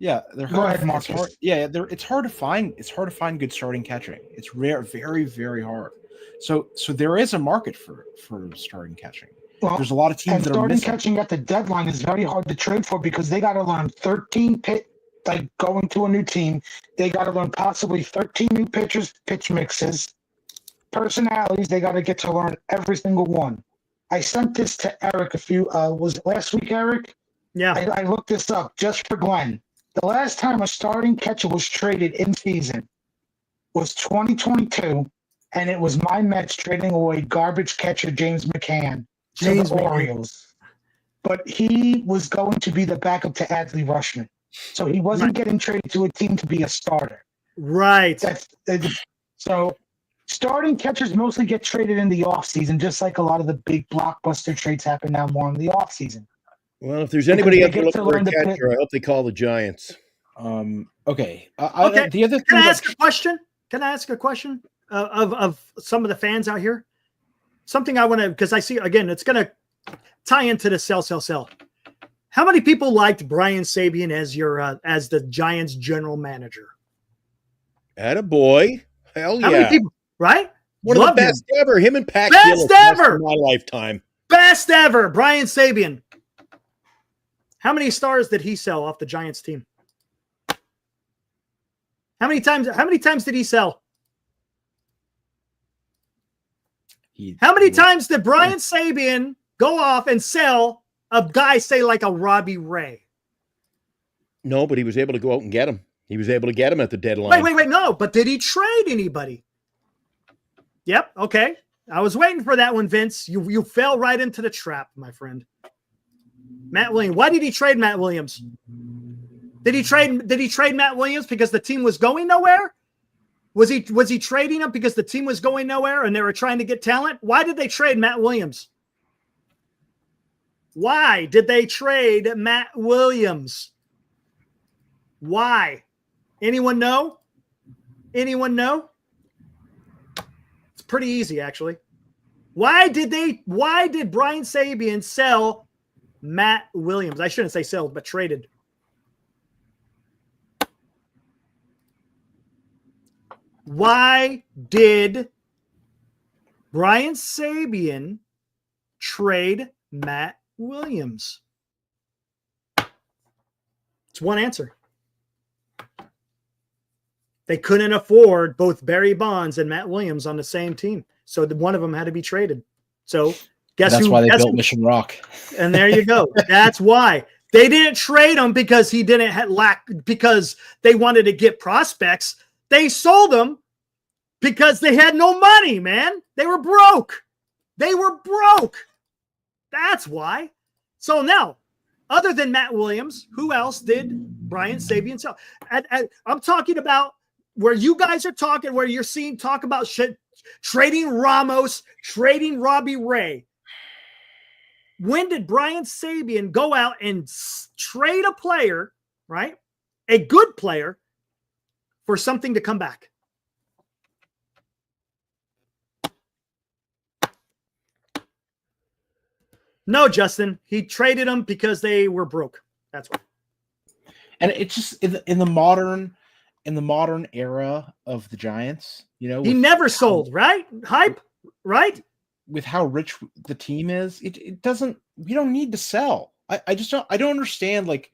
Yeah, they're Go hard. ahead, Marcus. It's hard to find. It's hard to find good starting catching. It's rare, very, very hard. So there is a market for starting catching. Well, there's a lot of teams that are starting missing. catching at the deadline is very hard to trade for because they got to learn 13 going to a new team. They got to learn possibly 13 new pitchers, pitch mixes, personalities. They got to get to learn every single one. I sent this to Eric was it last week, Eric? Yeah. I looked this up just for Glenn. The last time a starting catcher was traded in season was 2022, and it was my Mets trading away garbage catcher James McCann to the Orioles. But he was going to be the backup to Adley Rutschman. So he wasn't getting traded to a team to be a starter. Right. So starting catchers mostly get traded in the offseason, just like a lot of the big blockbuster trades happen now more in the offseason. Well, if there's anybody out there looking for a catcher, I hope they call the Giants. Okay. Okay. The other thing Can I ask a question? Can I ask a question of some of the fans out here? Something I want to, because I see, again, it's going to tie into the sell. How many people liked Brian Sabian as the Giants general manager? Attaboy. Hell yeah. How many people, right? One of the best ever. Him and Pat Best ever in my lifetime. Best ever. Brian Sabian. How many stars did he sell off the Giants team? How many times did he sell? How many times did Brian Sabian go off and sell a guy, say like a Robbie Ray? No, but he was able to go out and get him. He was able to get him at the deadline. Wait. No, but did he trade anybody? Yep. Okay. I was waiting for that one, Vince. You fell right into the trap, my friend. Matt Williams. Why did he trade Matt Williams? Did he trade Matt Williams because the team was going nowhere? Was he trading him because the team was going nowhere and they were trying to get talent? Why did they trade Matt Williams? Why did they trade Matt Williams? Why? Anyone know? Anyone know? It's pretty easy, actually. Why did Brian Sabian sell Matt Williams? I shouldn't say sell, but traded. Why did Brian Sabian trade Matt Williams? It's one answer. They couldn't afford both Barry Bonds and Matt Williams on the same team. So one of them had to be traded. So that's why they built Mission Rock. And there you go. That's why. They didn't trade him because he didn't because they wanted to get prospects. They sold him because they had no money, man. They were broke. That's why. So now, other than Matt Williams, who else did Brian Sabian sell? I'm talking about where you guys are talking, where you're seeing talk about shit, trading Ramos, trading Robbie Ray. When did Brian Sabian go out and trade a player, right? A good player for something to come back? No, Justin. He traded them because they were broke. That's why. And it's just in the modern era of the Giants, he never sold, right? Hype, right? With how rich the team is, it doesn't. We don't need to sell. I just don't. I don't understand like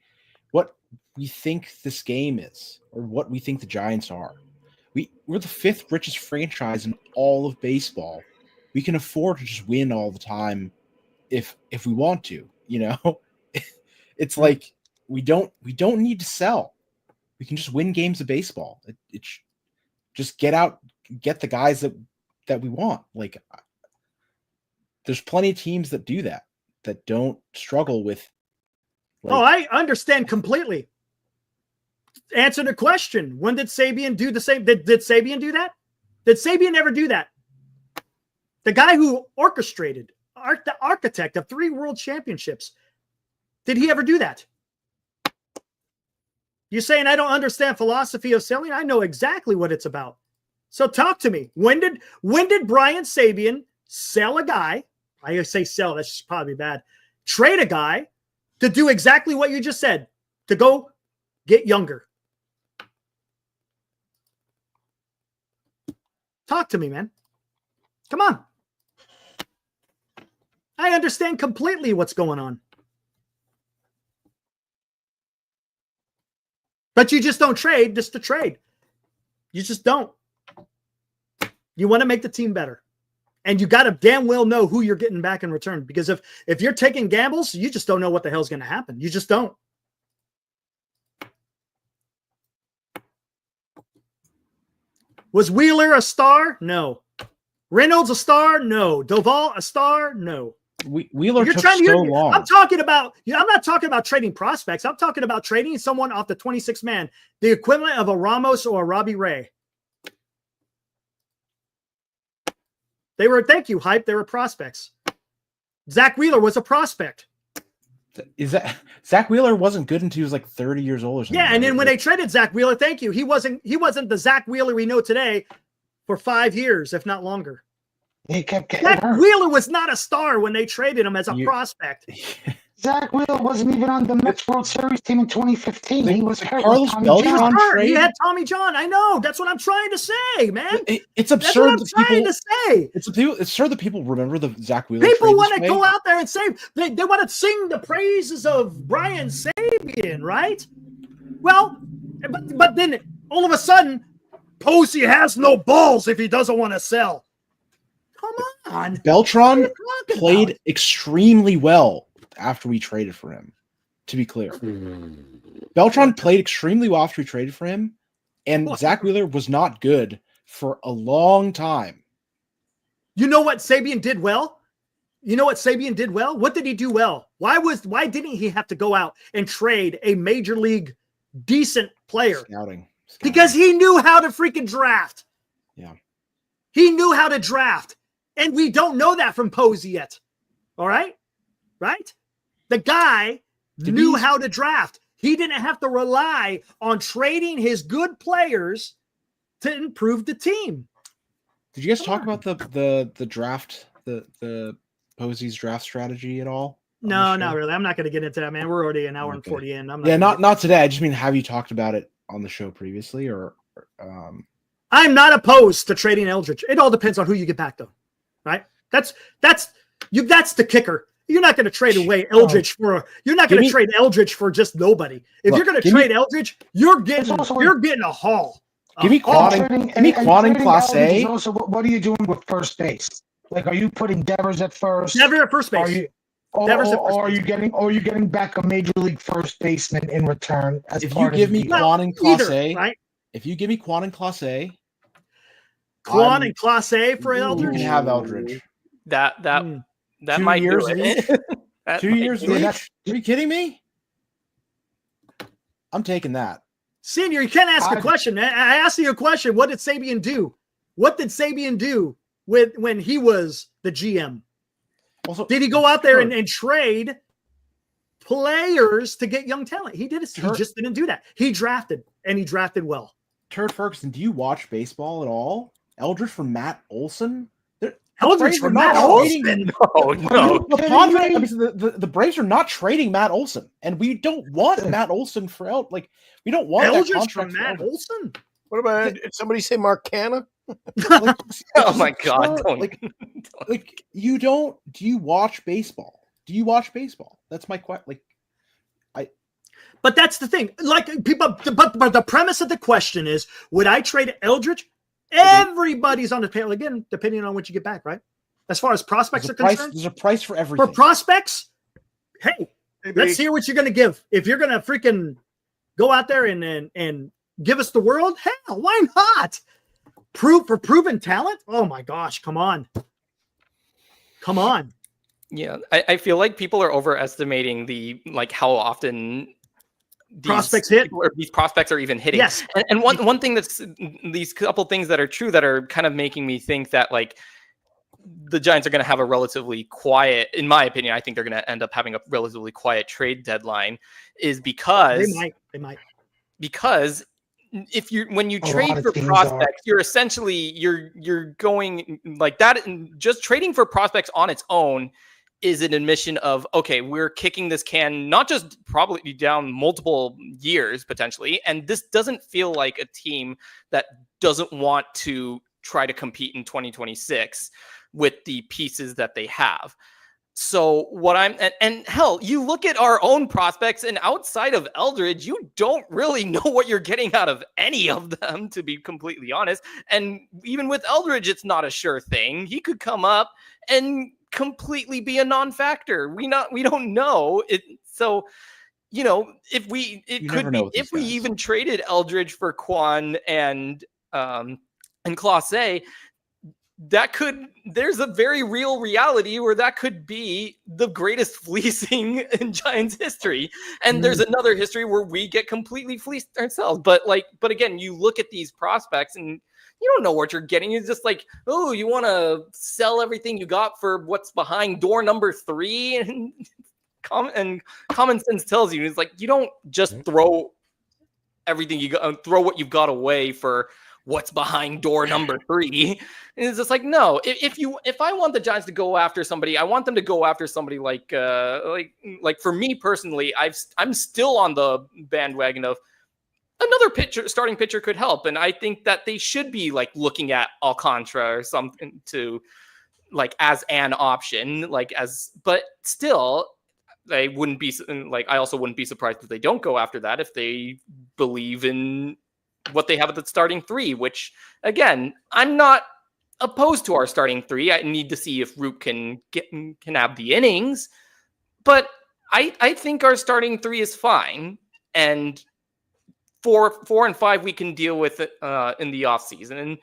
what we think this game is, or what we think the Giants are. We're the 5th richest franchise in all of baseball. We can afford to just win all the time if we want to. It's like we don't need to sell. We can just win games of baseball. It's just get the guys that we want. Like, there's plenty of teams that do that don't struggle with. I understand completely. Answer the question. When did Sabian do the same? Did Sabian do that? Did Sabian ever do that? The guy who orchestrated, the architect of 3 world championships, did he ever do that? You're saying I don't understand philosophy of selling? I know exactly what it's about. So talk to me. When did Brian Sabian sell a guy? I say sell, that's probably bad. Trade a guy to do exactly what you just said, to go get younger. Talk to me, man. Come on. I understand completely what's going on. But you just don't trade just to trade. You just don't. You want to make the team better. And you got to damn well know who you're getting back in return. Because if you're taking gambles, you just don't know what the hell's going to happen. You just don't. Was Wheeler a star? No. Reynolds a star? No. Doval a star? No. Wheeler took so long. I'm talking about, I'm not talking about trading prospects. I'm talking about trading someone off the 26 man, the equivalent of a Ramos or a Robbie Ray. They were, thank you, Hype. They were prospects. Zach Wheeler was a prospect. Is that Zach Wheeler wasn't good until he was like 30 years old or something? Yeah, and then when they traded Zach Wheeler, thank you, he wasn't the Zach Wheeler we know today for 5 years, if not longer. He kept getting Zach hurt. Wheeler was not a star when they traded him as a prospect. Zach Wheeler wasn't even on the Mets World Series team in 2015. He was hurt. Carlos Beltran trade. He had Tommy John. I know. That's what I'm trying to say, man. It's absurd. That's what I'm trying to say. It's absurd that people remember the Zach Wheeler. People want to go out there and say they want to sing the praises of Brian Sabian, right? Well, but then all of a sudden, Posey has no balls if he doesn't want to sell. Come on. Beltran played extremely well after we traded for him, to be clear. Beltran played extremely well after we traded for him, and Zach Wheeler was not good for a long time. You know what Sabian did well? What did he do well? Why didn't he have to go out and trade a major league decent player? Scouting. Because he knew how to freaking draft. Yeah. He knew how to draft. And we don't know that from Posey yet. All right? Right? The guy knew how to draft. He didn't have to rely on trading his good players to improve the team. Did you guys talk about the draft, the Posey's draft strategy at all? No, not really. I'm not going to get into that, man. We're already an hour and 40 in. Not today. I just mean, have you talked about it on the show previously, or I'm not opposed to trading Eldridge. It all depends on who you get back, though. Right? That's the kicker. You're not going to trade away Eldridge you're not going to trade Eldridge for just nobody. If you're going to trade Eldridge, you're getting a haul. Give me Quanning Class A. Also, what are you doing with first base? Like, are you putting Devers at first? Devers at first base. Are you getting back a major league first baseman in return? If you give me Quanning Class A, right? If you give me Quanning Class A, Quan and Class A for Eldridge? You can have Eldridge. That might do it. 2 years lease? Are you kidding me? I'm taking that. Senior, you can't ask a question. I asked you a question. What did Sabian do? What did Sabian do when he was the GM? Also, did he go out there and trade players to get young talent? He did. He just didn't do that. He drafted, and he drafted well. Turd Ferguson, do you watch baseball at all? Eldridge from Matt Olson? Eldridge from Matt Olson? No. The Braves are not trading Matt Olson, and we don't want Matt Olson for we don't want Eldridge from Matt Olson. What about did somebody say Mark Canna? Oh my God! You don't. Do you watch baseball? Do you watch baseball? That's my question. But that's the thing. Like people, but the premise of the question is: would I trade Eldridge? Everybody's on the panel again, depending on what you get back, right? As far as prospects are concerned, there's a price for everything. For prospects, hey, let's hear what you're going to give. If you're going to freaking go out there and give us the world, hell, why not? Proven talent. Oh my gosh, come on. Yeah, I feel like people are overestimating how often prospects hit, or these prospects are even hitting. Yes. And one thing that's these couple things that are true that are kind of making me think that the Giants are going to have a relatively quiet, in my opinion, I think they're going to end up having a relatively quiet trade deadline is because they might. Because when you trade for prospects, you're essentially you're going like that, and just trading for prospects on its own is an admission of, okay, we're kicking this can not just probably down multiple years potentially. And this doesn't feel like a team that doesn't want to try to compete in 2026 with the pieces that they have. So and hell, you look at our own prospects, and outside of Eldridge, you don't really know what you're getting out of any of them, to be completely honest. And even with Eldridge, it's not a sure thing. He could come up and completely be a non-factor. We don't know it. So, if we even traded Eldridge for Quan and Clase, there's a very real reality where that could be the greatest fleecing in Giants history. And there's another history where we get completely fleeced ourselves. But again, you look at these prospects and you don't know what you're getting. It's just like, oh, you want to sell everything you got for what's behind door number 3. And common sense tells you, it's like, you don't just throw everything you got, throw what you've got away for what's behind door number 3. And it's just like, no, if I want the Giants to go after somebody, I want them to go after somebody like for me personally, I'm still on the bandwagon of another starting pitcher could help. And I think that they should be looking at Alcantara or something to as an option, but still I wouldn't be I also wouldn't be surprised if they don't go after that, if they believe in what they have at the starting 3, which again, I'm not opposed to our starting 3. I need to see if Root can have the innings, but I think our starting 3 is fine. And 4 and 5 we can deal with it in the offseason. And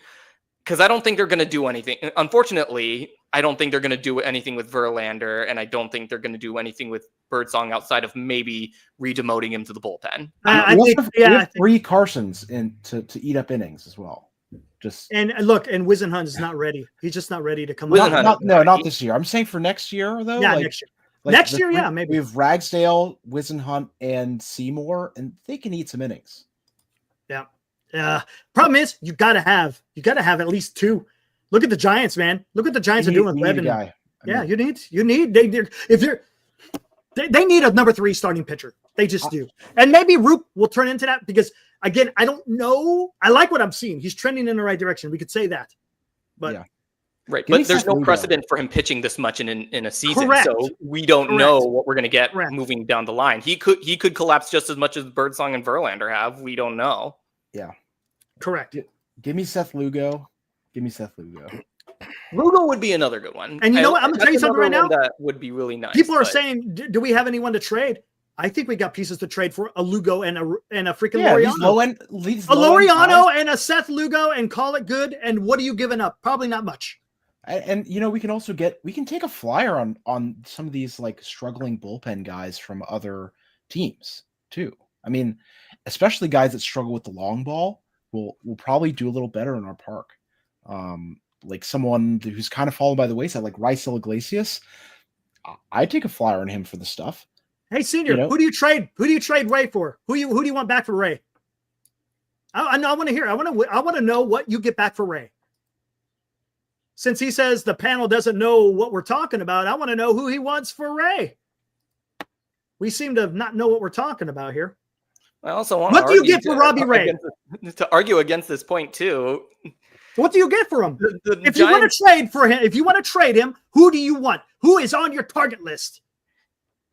because I don't think they're going to do anything. Unfortunately, I don't think they're going to do anything with Verlander, and I don't think they're going to do anything with Birdsong outside of maybe re-demoting him to the bullpen. I think 3 Carsons in to eat up innings as well. And Wisenhunt is not ready. He's just not ready to come out. Not this year. I'm saying for next year though. Yeah, next year. Next year, yeah, maybe. We have Ragsdale, Wisenhunt, and Seymour, and they can eat some innings. Yeah. Problem is, you gotta have at least 2. Look at the Giants, man. Look what the Giants are doing with Levin. You need they need a number 3 starting pitcher. They just do. And maybe Roop will turn into that because again, I don't know. I like what I'm seeing. He's trending in the right direction. We could say that. But yeah. Right, but there's no precedent for him pitching this much in a season, so we don't know what we're going to get moving down the line. He could collapse just as much as Birdsong and Verlander have. We don't know. Yeah, correct. Give me Seth Lugo. Lugo would be another good one. And you know what? I'm going to tell you something right now. That would be really nice. People are saying, do we have anyone to trade? I think we got pieces to trade for a Lugo and a freaking Laureano. A Laureano and a Seth Lugo and call it good. And what are you giving up? Probably not much. And we can also take a flyer on some of these struggling bullpen guys from other teams too. I mean, especially guys that struggle with the long ball, will probably do a little better in our park. Like someone who's kind of fallen by the wayside, like Raisel Iglesias. I'd take a flyer on him for the stuff. Hey, Senior, who do you trade? Who do you trade Ray for? Who do you want back for Ray? I want to hear. I want to know what you get back for Ray. Since he says the panel doesn't know what we're talking about, I want to know who he wants for Ray. We seem to not know what we're talking about here. I also want. What do you get for Robbie Ray? To argue against this point too. What do you get for him? If you want to trade for him, if you want to trade him, who do you want? Who is on your target list?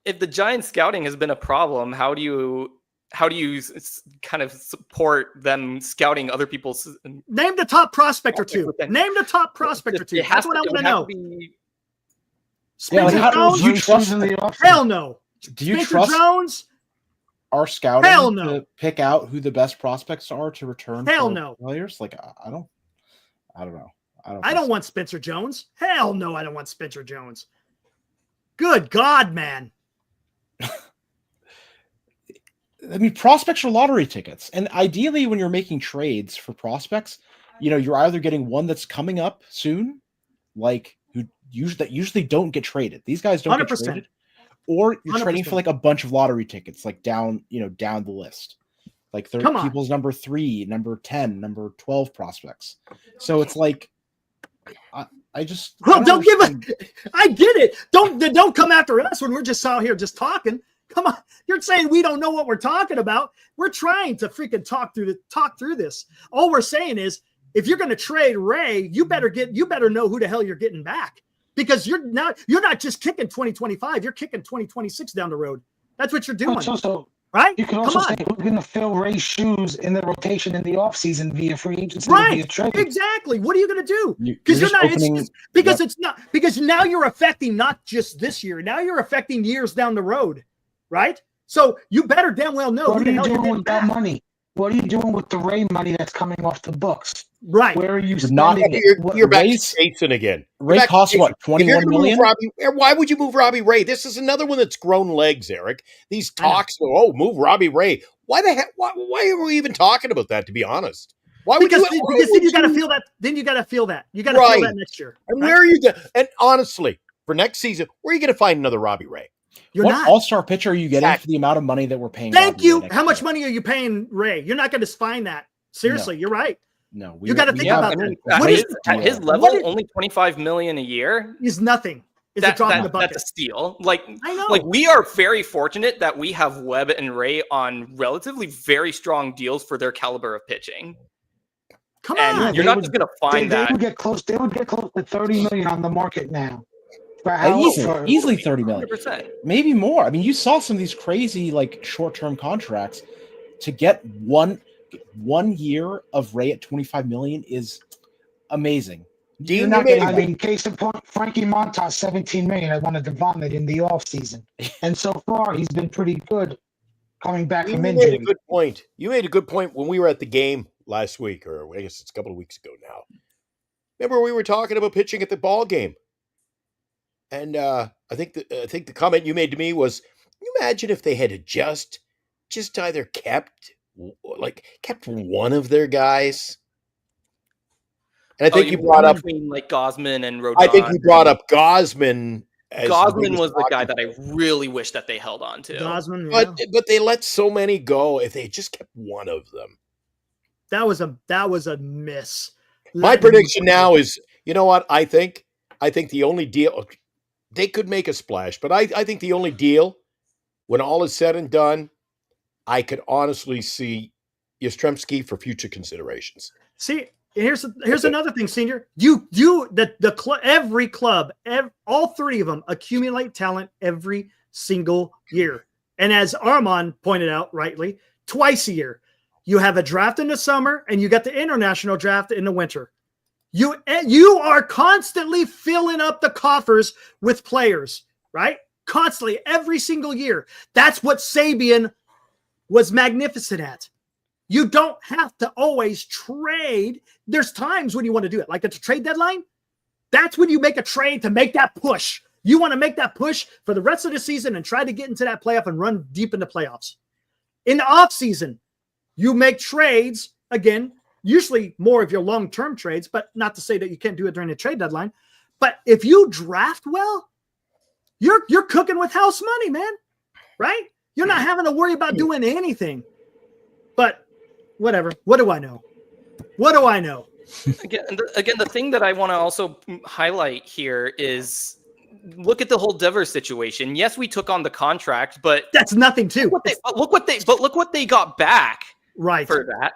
If the Giants scouting has been a problem, how do you kind of support them scouting other people's? Name the top prospect or two. Name the top prospect or two. That's what I want to know. Spencer Jones? Do you trust in the offense? Hell no. Do you Spencer trust Jones? Our scouting Hell no. to pick out who the best prospects are to return? Hell no. Players? Like I don't know. I don't want Spencer Jones. Hell no, I don't want Spencer Jones. Good God, man. I mean, prospects are lottery tickets. And ideally, when you're making trades for prospects, you're either getting one that's coming up soon, like who usually don't get traded. These guys don't 100%. get traded. Or you're 100%. trading for like a bunch of lottery tickets, like down the list. Like people's number 3, number 10, number 12 prospects. So it's like, don't give a. I get it. Don't come after us when we're just out here just talking. Come on, you're saying we don't know what we're talking about. We're trying to freaking talk through this. All we're saying is, if you're going to trade Ray, you better know who the hell you're getting back, because you're not just kicking 2025. You're kicking 2026 down the road. That's what you're doing. Right? You can also say who's going to fill Ray's shoes in the rotation in the offseason via free agency, right? Via trade. Exactly. What are you going to do? Because because now you're affecting not just this year. Now you're affecting years down the road, right? So you better damn well know what are you doing with that money. What are you doing with the Ray money that's coming off the books? Right. Where are you spending it? You're back to Jason again. Ray costs what, 21 million? Why would you move Robbie Ray? This is another one that's grown legs, Eric. These talks, move Robbie Ray. Why the heck? Why are we even talking about that, to be honest? Because then you got to feel that. Then you got to feel that. You got to feel that next year. And where are you going? And honestly, for next season, where are you going to find another Robbie Ray? What all-star pitcher are you getting for the amount of money that we're paying? Thank you. How much money are you paying Ray? You're not going to find that. Seriously, you're right. No, you got to think about that. At his level, only $25 million a year is nothing. It's a drop in the bucket. That's a steal. Like, I know. Like, we are very fortunate that we have Webb and Ray on relatively very strong deals for their caliber of pitching. Come on, you're not just going to find that. They would get close to $30 million on the market now. Easily 30 million. 100%. Maybe more. I mean, you saw some of these crazy like short-term contracts. To get one year of Ray at 25 million is amazing. Case in point, Frankie Montas, 17 million. I wanted to vomit in the offseason. And so far he's been pretty good coming back from injury. You made a good point. You made a good point when we were at the game last week, or I guess it's a couple of weeks ago now. Remember we were talking about pitching at the ball game. And I think the comment you made to me was, can you imagine if they had just either kept one of their guys? And I think you brought up between like Gosman and Rodon. I think you brought up Gosman. Gosman was the guy that I really wish that they held on to. Gosman, but they let so many go. If they just kept one of them, that was a miss. My prediction now is, you know what? I think the only deal, they could make a splash, but I think the only deal, when all is said and done, I could honestly see Yastrzemski for future considerations. See, here's another thing, Senior. Every club, all three of them accumulate talent every single year. And as Armand pointed out rightly, twice a year. You have a draft in the summer and you got the international draft in the winter. You are constantly filling up the coffers with players, right? Constantly, every single year. That's what Sabian was magnificent at. You don't have to always trade. There's times when you want to do it, like at the trade deadline. That's when you make a trade to make that push. You want to make that push for the rest of the season and try to get into that playoff and run deep in the playoffs. In the offseason, You make trades, again, usually more of your long-term trades, but not to say that you can't do it during the trade deadline. But if you draft well, you're cooking with house money, man, right? You're not having to worry about doing anything. But whatever. What do I know? What do I know? Again, the thing that I want to also highlight here is look at the whole Devers situation. Yes, we took on the contract, but that's nothing too. Look what they got back right for that.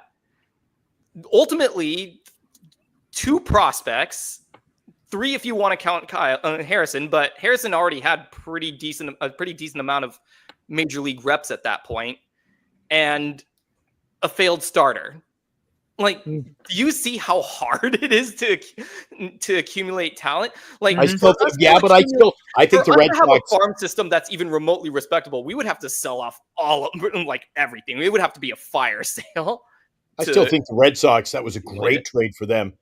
Ultimately, 2 prospects, 3 if you want to count Harrison, but Harrison already had a pretty decent amount of major league reps at that point, and a failed starter. Like, do you see how hard it is to accumulate talent? Like, I still think, I think the Red Sox have a farm system that's even remotely respectable. We would have to sell off everything. It would have to be a fire sale. I still think the Red Sox, that was a great trade for them.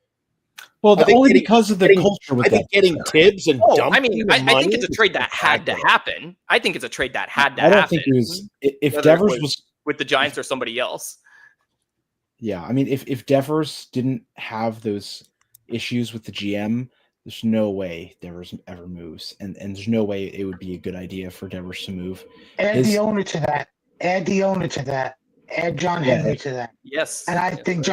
Well, only because of the culture with I think getting Tibbs and I think it's a trade that had to happen. I think it's a trade that had to happen. I don't think it was if Devers was with the Giants or somebody else. Yeah, I mean, if Devers didn't have those issues with the GM, there's no way Devers ever moves, and there's no way it would be a good idea for Devers to move. Add the owner to that. Add John Henry to that. Yes. And I think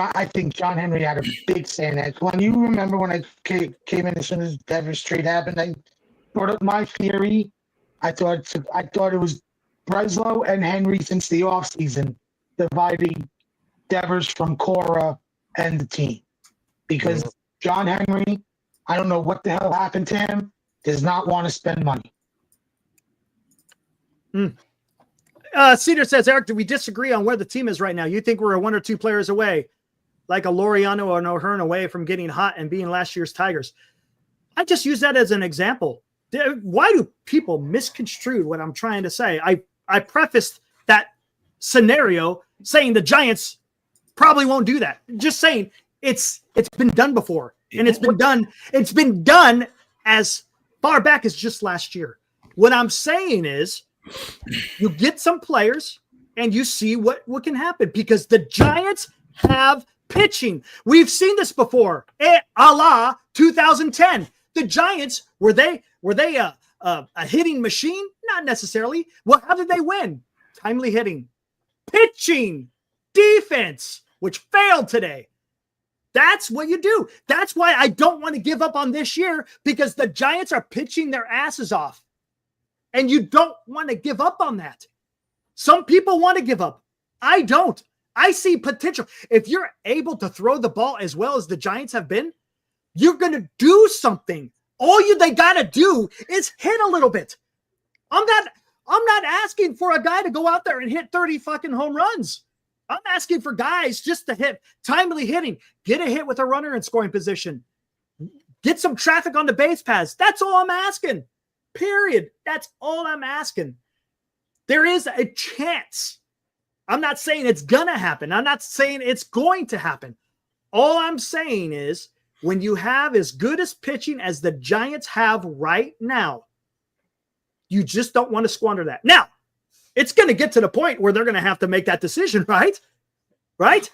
John Henry had a big say in that. When you remember when I came in as soon as Devers trade happened, I brought up my theory. I thought it was Breslow and Henry since the offseason dividing Devers from Cora and the team. Because John Henry, I don't know what the hell happened to him, does not want to spend money. Cedar says, Eric, do we disagree on where the team is right now? You think we're 1 or 2 players away, like a Laureano or an O'Hearn away from getting hot and being last year's Tigers? I just use that as an example. Why do people misconstrue what I'm trying to say? I prefaced that scenario saying the Giants probably won't do that. Just saying it's been done before, and it's been done as far back as just last year. What I'm saying is you get some players and you see what can happen, because the Giants have pitching. We've seen this before. A la 2010. The Giants, were they a hitting machine? Not necessarily. Well, how did they win? Timely hitting, pitching, defense, which failed today. That's what you do. That's why I don't want to give up on this year, because the Giants are pitching their asses off. And you don't want to give up on that. Some people want to give up. I don't. I see potential. If you're able to throw the ball as well as the Giants have been, you're going to do something. They got to do is hit a little bit. I'm not asking for a guy to go out there and hit 30 fucking home runs. I'm asking for guys just to hit, timely hitting, get a hit with a runner in scoring position, get some traffic on the base paths. That's all I'm asking. Period. That's all I'm asking. There is a chance. I'm not saying it's going to happen. I'm not saying it's going to happen. All I'm saying is when you have as good as pitching as the Giants have right now, you just don't want to squander that. Now, it's going to get to the point where they're going to have to make that decision, right? Right?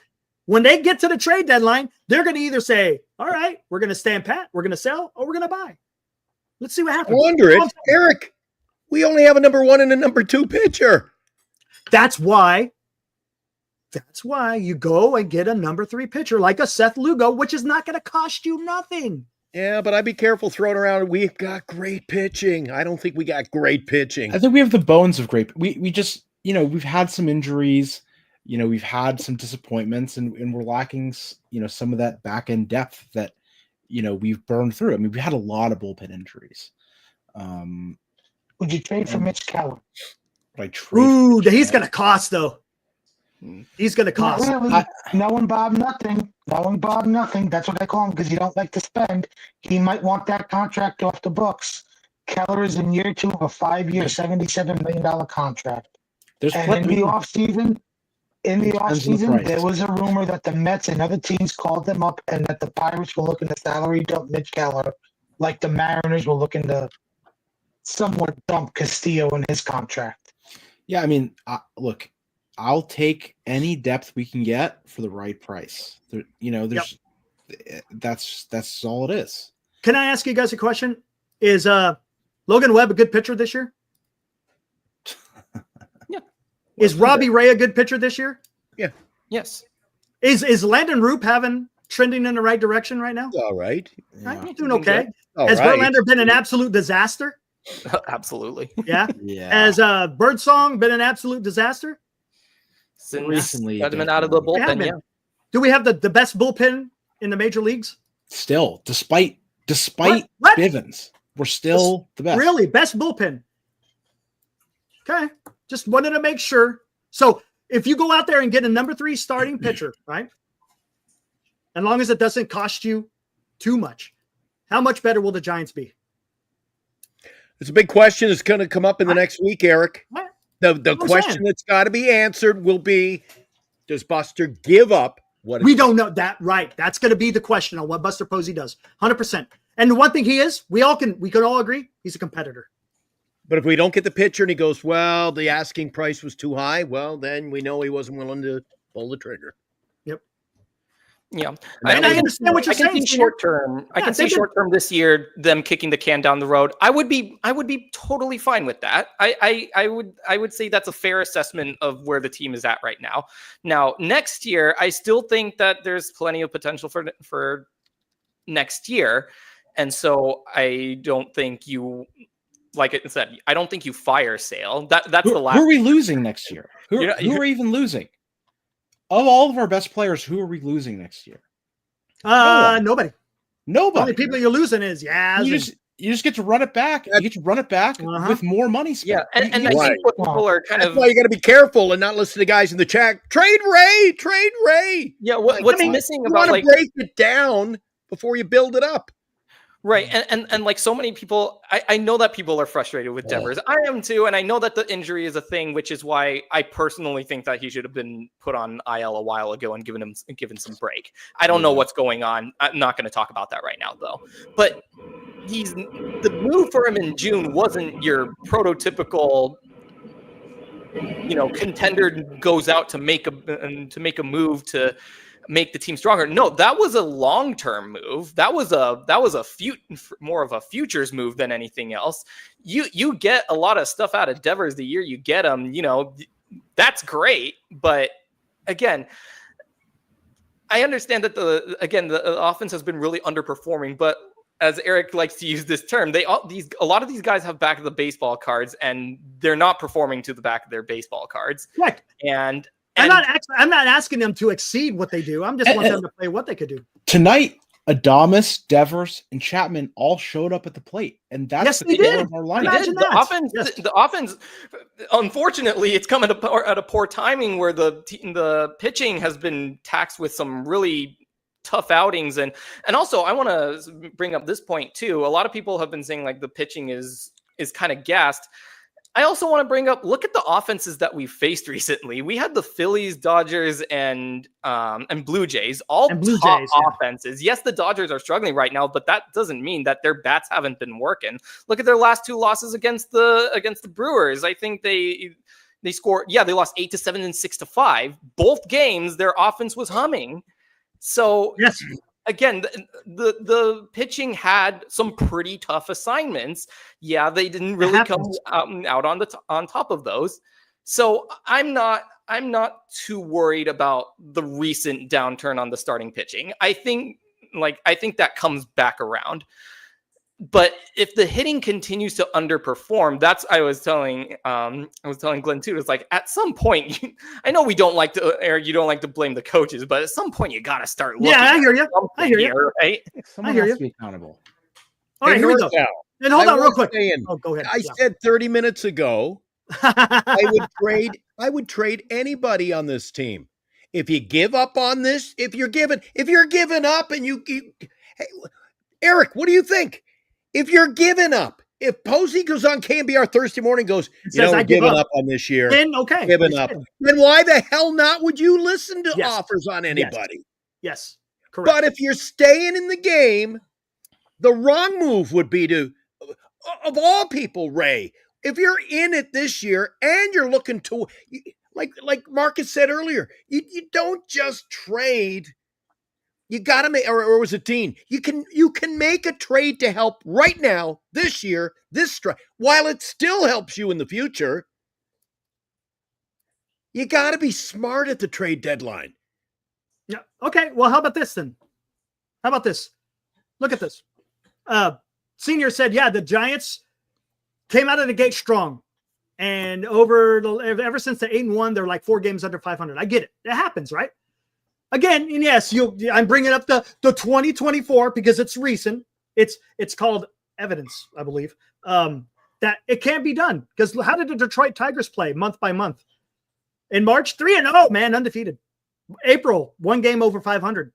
When they get to the trade deadline, they're going to either say, all right, we're going to stand pat, we're going to sell, or we're going to buy. Let's see what happens. I wonder it. Eric, we only have a number 1 and a number 2 pitcher. That's why you go and get a number 3 pitcher like a Seth Lugo, which is not going to cost you nothing. Yeah, but I'd be careful throwing around. We've got great pitching. I don't think we got great pitching. I think we have the bones of great. We just, we've had some injuries. We've had some disappointments, and we're lacking, some of that back end depth that, we've burned through. I mean, we had a lot of bullpen injuries. Would you trade for Mitch Keller? Ooh, he's going to cost, though. He's going to cost. Really. Knowing Bob nothing. That's what I call him, because you don't like to spend. He might want that contract off the books. Keller is in year 2 of a 5-year, $77 million contract. In the offseason, there was a rumor that the Mets and other teams called them up and that the Pirates were looking to salary dump Mitch Keller, like the Mariners were looking to somewhat dump Castillo in his contract. Yeah, I mean, look, I'll take any depth we can get for the right price. That's all it is. Can I ask you guys a question? Is Logan Webb a good pitcher this year? Yeah. Is Robbie Ray a good pitcher this year? Yeah. Yes. Is Landon Roop trending in the right direction right now? All right. Right? Doing okay. All Has right. Verlander been an absolute disaster? Absolutely. Yeah. Yeah. Has Birdsong been an absolute disaster? Since Recently, got him out of the They have bullpen, been. yeah. Do we have the best bullpen in the major leagues? Still, despite What? Bivens, we're still the best. Really? Best bullpen. Okay. Just wanted to make sure. So if you go out there and get a number 3 starting pitcher, right? As long as it doesn't cost you too much, how much better will the Giants be? It's a big question that's going to come up in the next week, Eric. What? The question that's got to be answered will be, does Buster give up what We don't know that, right? That's going to be the question on what Buster Posey does, 100%. And the one thing he is, we could all agree, he's a competitor. But if we don't get the pitcher and he goes, well, the asking price was too high, well, then we know he wasn't willing to pull the trigger. Yep. Yeah. And I understand what you're saying. I can see short term. I can see short term this year them kicking the can down the road. I would be totally fine with that. I would say that's a fair assessment of where the team is at right now. Now, next year, I still think that there's plenty of potential for next year. And so I don't think you, like it said, I don't think you fire Sale. That's the last. Who are we losing next year? Who are we even losing? Of all of our best players, who are we losing next year? Nobody. The only people you're losing is you just get to run it back. You get to run it back with more money spent. Yeah, and I think what people are kind That's of why you got to be careful and not listen to guys in the chat. Trade Ray. Yeah, what's missing you about want to break it down before you build it up. Right. And like so many people, I know that people are frustrated with Devers. I am too. And I know that the injury is a thing, which is why I personally think that he should have been put on IL a while ago and given some break. I don't know what's going on. I'm not going to talk about that right now, though. But the move for him in June wasn't your prototypical, contender goes out to make a move to make the team stronger. No, that was a long-term move. That was more of a futures move than anything else. You get a lot of stuff out of Devers the year you get him, that's great. But again, I understand that the offense has been really underperforming, but as Eric likes to use this term, a lot of these guys have back of the baseball cards and they're not performing to the back of their baseball cards. Right. And I'm not asking them to exceed what they do. I'm just wanting them to play what they could do. Tonight, Adames, Devers, and Chapman all showed up at the plate, and that's the core of our lineup. Imagine that. The offense, unfortunately, it's come at a poor timing where the pitching has been taxed with some really tough outings, and also I want to bring up this point too. A lot of people have been saying like the pitching is kind of gassed. I also want to bring up, look at the offenses that we faced recently. We had the Phillies, Dodgers, and Blue Jays, top offenses. Yes, the Dodgers are struggling right now, but that doesn't mean that their bats haven't been working. Look at their last 2 losses against the Brewers. I think they scored. Yeah, they lost 8-7 and 6-5. Both games, their offense was humming. So yes. Again, the pitching had some pretty tough assignments. Yeah, they didn't really come out on top of those. So I'm not too worried about the recent downturn on the starting pitching. I think that comes back around. But if the hitting continues to underperform, that's I was telling Glenn too. It's like at some point, I know we don't like to, Eric, you don't like to blame the coaches, but at some point you got to start looking. Yeah, I hear you. I hear you. Right? Someone has to be accountable. All right, here we go. And hold on real quick. Go ahead. I said 30 minutes ago, I would trade anybody on this team. If you give up on this, if you're giving up and hey, Eric, what do you think? If you're giving up, if Posey goes on KMBR Thursday morning, goes, I'm giving up on this year. Then okay, giving up. Then why the hell not would you listen to offers on anybody? Yes, correct. But if you're staying in the game, the wrong move would be to, of all people, Ray, if you're in it this year and you're looking to, Like Marcus said earlier, you don't just trade. You got to make, or was it Dean? You can make a trade to help right now, this year, this strike, while it still helps you in the future. You got to be smart at the trade deadline. Yeah. Okay. Well, how about this then? How about this? Look at this. Senior said, yeah, the Giants came out of the gate strong. And ever since the 8-1, they're like 4 games under 500. I get it. It happens, right? Again, and yes, I'm bringing up the 2024 because it's recent. It's called evidence, I believe, that it can be done. Because how did the Detroit Tigers play month by month? In March, 3-0, man, undefeated. April, 1 game over 500.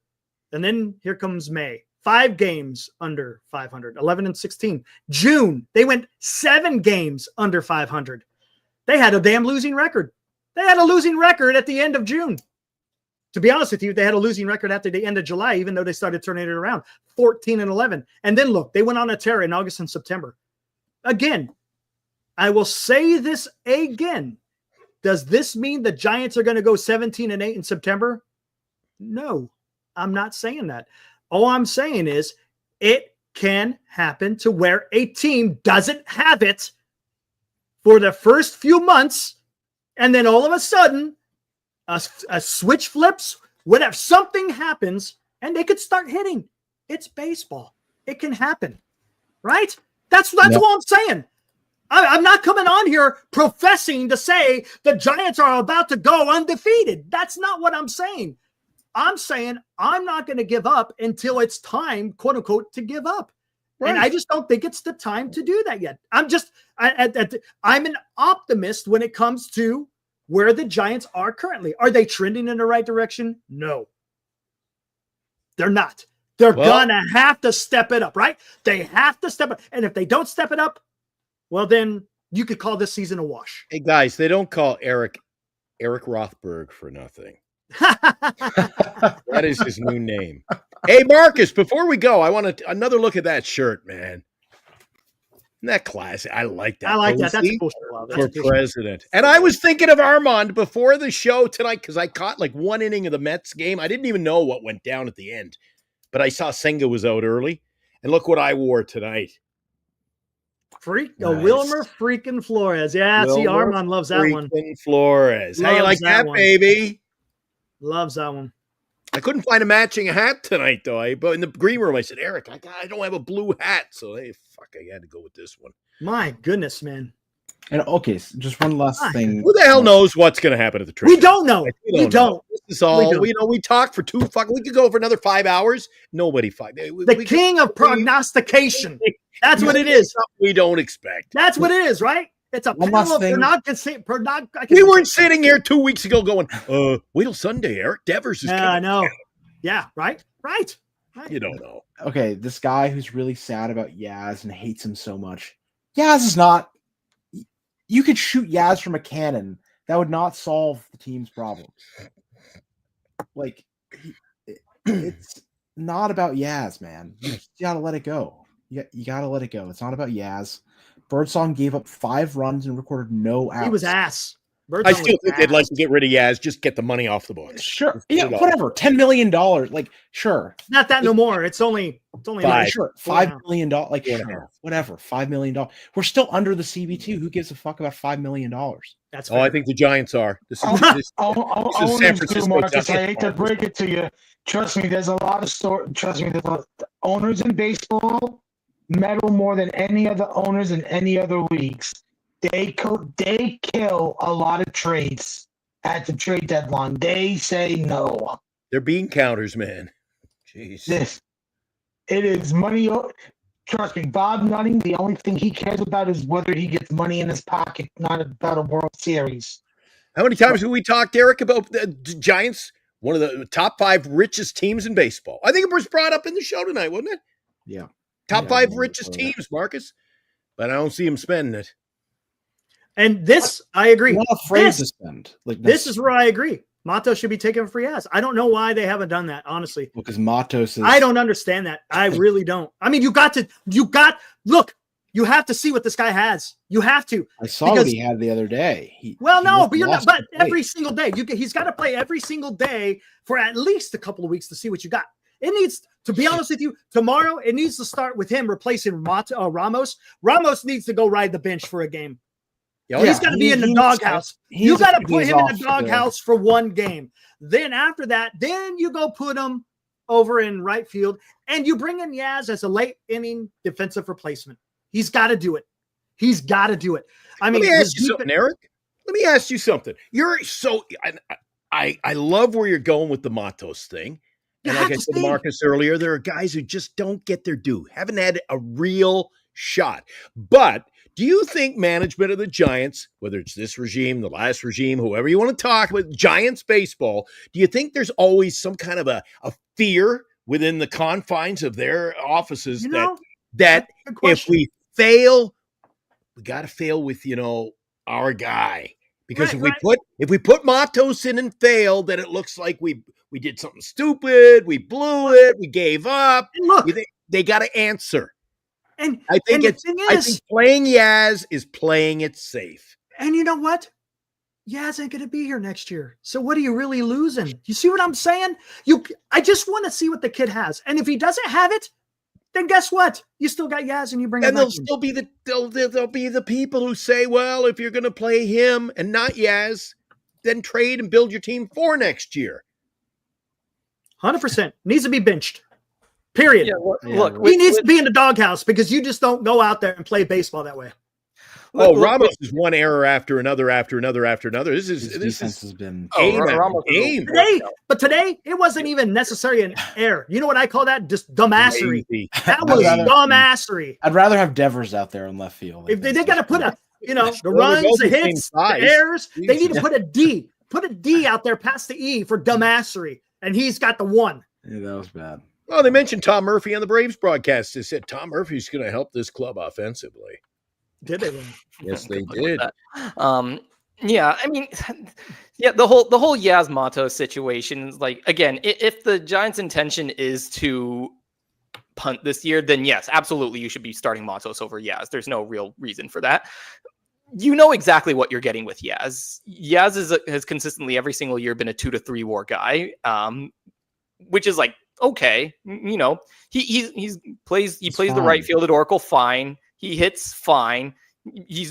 And then here comes May, 5 games under 500, 11-16. June, they went 7 games under 500. They had a damn losing record. They had a losing record at the end of June. To be honest with you, they had a losing record after the end of July, even though they started turning it around, 14-11. And then look, they went on a tear in August and September. Again, I will say this again. Does this mean the Giants are going to go 17-8 in September? No, I'm not saying that. All I'm saying is it can happen to where a team doesn't have it for the first few months, and then all of a sudden, a switch flips, whatever, something happens, and they could start hitting. It's baseball. It can happen, right? That's all I'm saying. I'm not coming on here professing to say the Giants are about to go undefeated. That's not what I'm saying. I'm saying I'm not going to give up until it's time, quote unquote, to give up. Right. And I just don't think it's the time to do that yet. I'm an optimist when it comes to where the Giants are currently. Are they trending in the right direction? No. They're not. They're going to have to step it up, right? They have to step it. And if they don't step it up, well, then you could call this season a wash. Hey, guys, they don't call Eric Rothberg for nothing. That is his new name. Hey, Marcus, before we go, I want another look at that shirt, man. Isn't that classic? I like that. I like that. That's a cool shirt. For president. And I was thinking of Armand before the show tonight because I caught like 1 inning of the Mets game. I didn't even know what went down at the end, but I saw Senga was out early. And look what I wore tonight. Nice. Wilmer freaking Flores. Yeah, see, Armand loves that one. Flores. How you like that, baby? Loves that one. I couldn't find a matching hat tonight, though. But in the green room, I said, Eric, I don't have a blue hat. So, hey, I had to go with this one. My goodness, man. And okay, so just one last thing. Who the hell knows what's going to happen at the trade? We don't know. We don't. This is all, we talk for we could go for another 5 hours. Nobody The king of prognostication. That's what it is. We don't expect. That's what it is, right? It's a panel of we weren't sitting here 2 weeks ago going, wait till Sunday, Eric Devers is coming. I know. Yeah, right. You don't know. Okay, this guy who's really sad about Yaz and hates him so much. Yaz is not. You could shoot Yaz from a cannon. That would not solve the team's problems. Like, it's not about Yaz, man. You gotta let it go. You gotta let it go. It's not about Yaz. Birdsong gave up 5 runs and recorded no outs. He was ass. I still think they'd like to get rid of Yaz, just get the money off the books. Sure. Yeah, whatever. $10 million. Like, sure. Not that no more. It's only $5. Sure. $5 million. Like, sure. Whatever. $5 million. We're still under the CB2. Who gives a fuck about $5 million? That's fair. I think the Giants are. This is San Francisco. Marcus, I hate to break it to you. Trust me, there's a lot of Trust me, there's owners in baseball meddle more than any other owners in any other leagues. They kill a lot of trades at the trade deadline. They say no. They're bean counters, man. Jeez. It is money. Trust me, Bob Nutting, the only thing he cares about is whether he gets money in his pocket, not about a World Series. How many times have we talked, Eric, about the Giants, one of the top 5 richest teams in baseball? I think it was brought up in the show tonight, wasn't it? Yeah. Top 5 richest teams, Marcus. But I don't see him spending it. And this, I agree. I'm not afraid to spend. Like this is where I agree. Matos should be taken free ass. I don't know why they haven't done that, honestly. Because Matos is. I don't understand that. I really don't. I mean, look, You have to see what this guy has. You have to. I saw what he had the other day. But you're not. But every single day, he's got to play every single day for at least a couple of weeks to see what you got. It needs, to be honest with you, tomorrow it needs to start with him replacing Ramos. Ramos needs to go ride the bench for a game. He's got to be in the doghouse. You got to put him in the doghouse for one game. Then after that, then you go put him over in right field, and you bring in Yaz as a late inning defensive replacement. He's got to do it. He's got to do it. I mean, let me ask you something, Eric. Let me ask you something. You're so I love where you're going with the Matos thing. And like I said to Marcus earlier, there are guys who just don't get their due, haven't had a real shot. But do you think management of the Giants, whether it's this regime, the last regime, whoever you want to talk about, Giants baseball, do you think there's always some kind of a fear within the confines of their offices that if we fail, we got to fail with, our guy? Because if we put Matos in and fail, then it looks like we did something stupid, we blew it, we gave up. And look, they got to answer. And I think playing Yaz is playing it safe. And you know what? Yaz ain't gonna be here next year. So what are you really losing? You see what I'm saying? I just want to see what the kid has. And if he doesn't have it, then guess what? You still got Yaz, and you bring him. And there'll be the people who say, well, if you're going to play him and not Yaz, then trade and build your team for next year. 100% needs to be benched. Period. Yeah, look, he needs to be in the doghouse because you just don't go out there and play baseball that way. Ramos is one error after another. This has been game. Today it wasn't even necessarily an error. You know what I call that? Just dumbassery. That was dumbassery. I'd rather have Devers out there in left field. If they got to put the runs, the hits, the errors, they need to put a D. Put a D out there past the E for dumbassery, and he's got the 1. Yeah, that was bad. Oh, they mentioned Tom Murphy on the Braves broadcast. They said Tom Murphy's going to help this club offensively. Did they? Yes, they did. Yeah, I mean, the whole Yaz Matos situation, like, again, if the Giants' intention is to punt this year, then yes, absolutely, you should be starting Matos over Yaz. There's no real reason for that. You know exactly what you're getting with Yaz. Yaz has consistently every single year been a 2 to 3 WAR guy, which is like, okay, he plays the right field at Oracle fine. He hits fine. He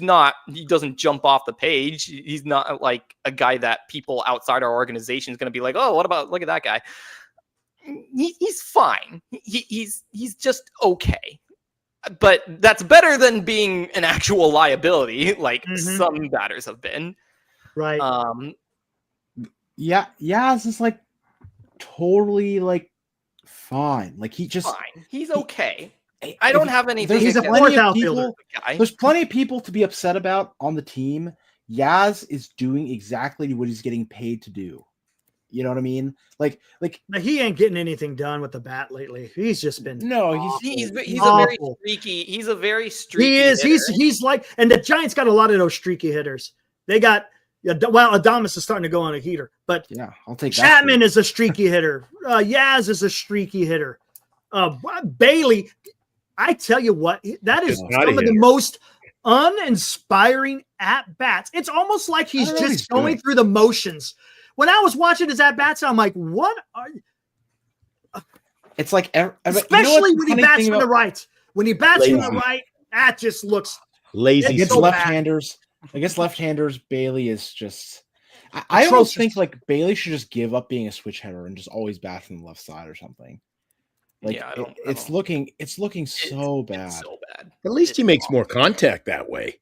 doesn't jump off the page. He's not like a guy that people outside our organization is going to be like, oh, look at that guy. He's fine. He's just okay. But that's better than being an actual liability like some batters have been. Right. Yaz is like totally like fine. Like fine. He's okay. I don't have anything. There's plenty of people to be upset about on the team. Yaz is doing exactly what he's getting paid to do. You know what I mean? Like he ain't getting anything done with the bat lately. He's just been he's a very streaky. He is. Hitter. He's like, and the Giants got a lot of those streaky hitters. They got Adames is starting to go on a heater, but yeah, I'll take Chapman is a streaky hitter. Yaz is a streaky hitter. Bailey. I tell you what, that is some of the most uninspiring at-bats. It's almost like he's just going through the motions. When I was watching his at-bats, I'm like, what are you? It's like, especially when he bats from the right. When he bats from the right, that just looks lazy. Against left-handers, Bailey is just... I almost think like Bailey should just give up being a switch hitter and just always bat from the left side or something. Like it's looking so bad. It's so bad. At least he makes more contact that way.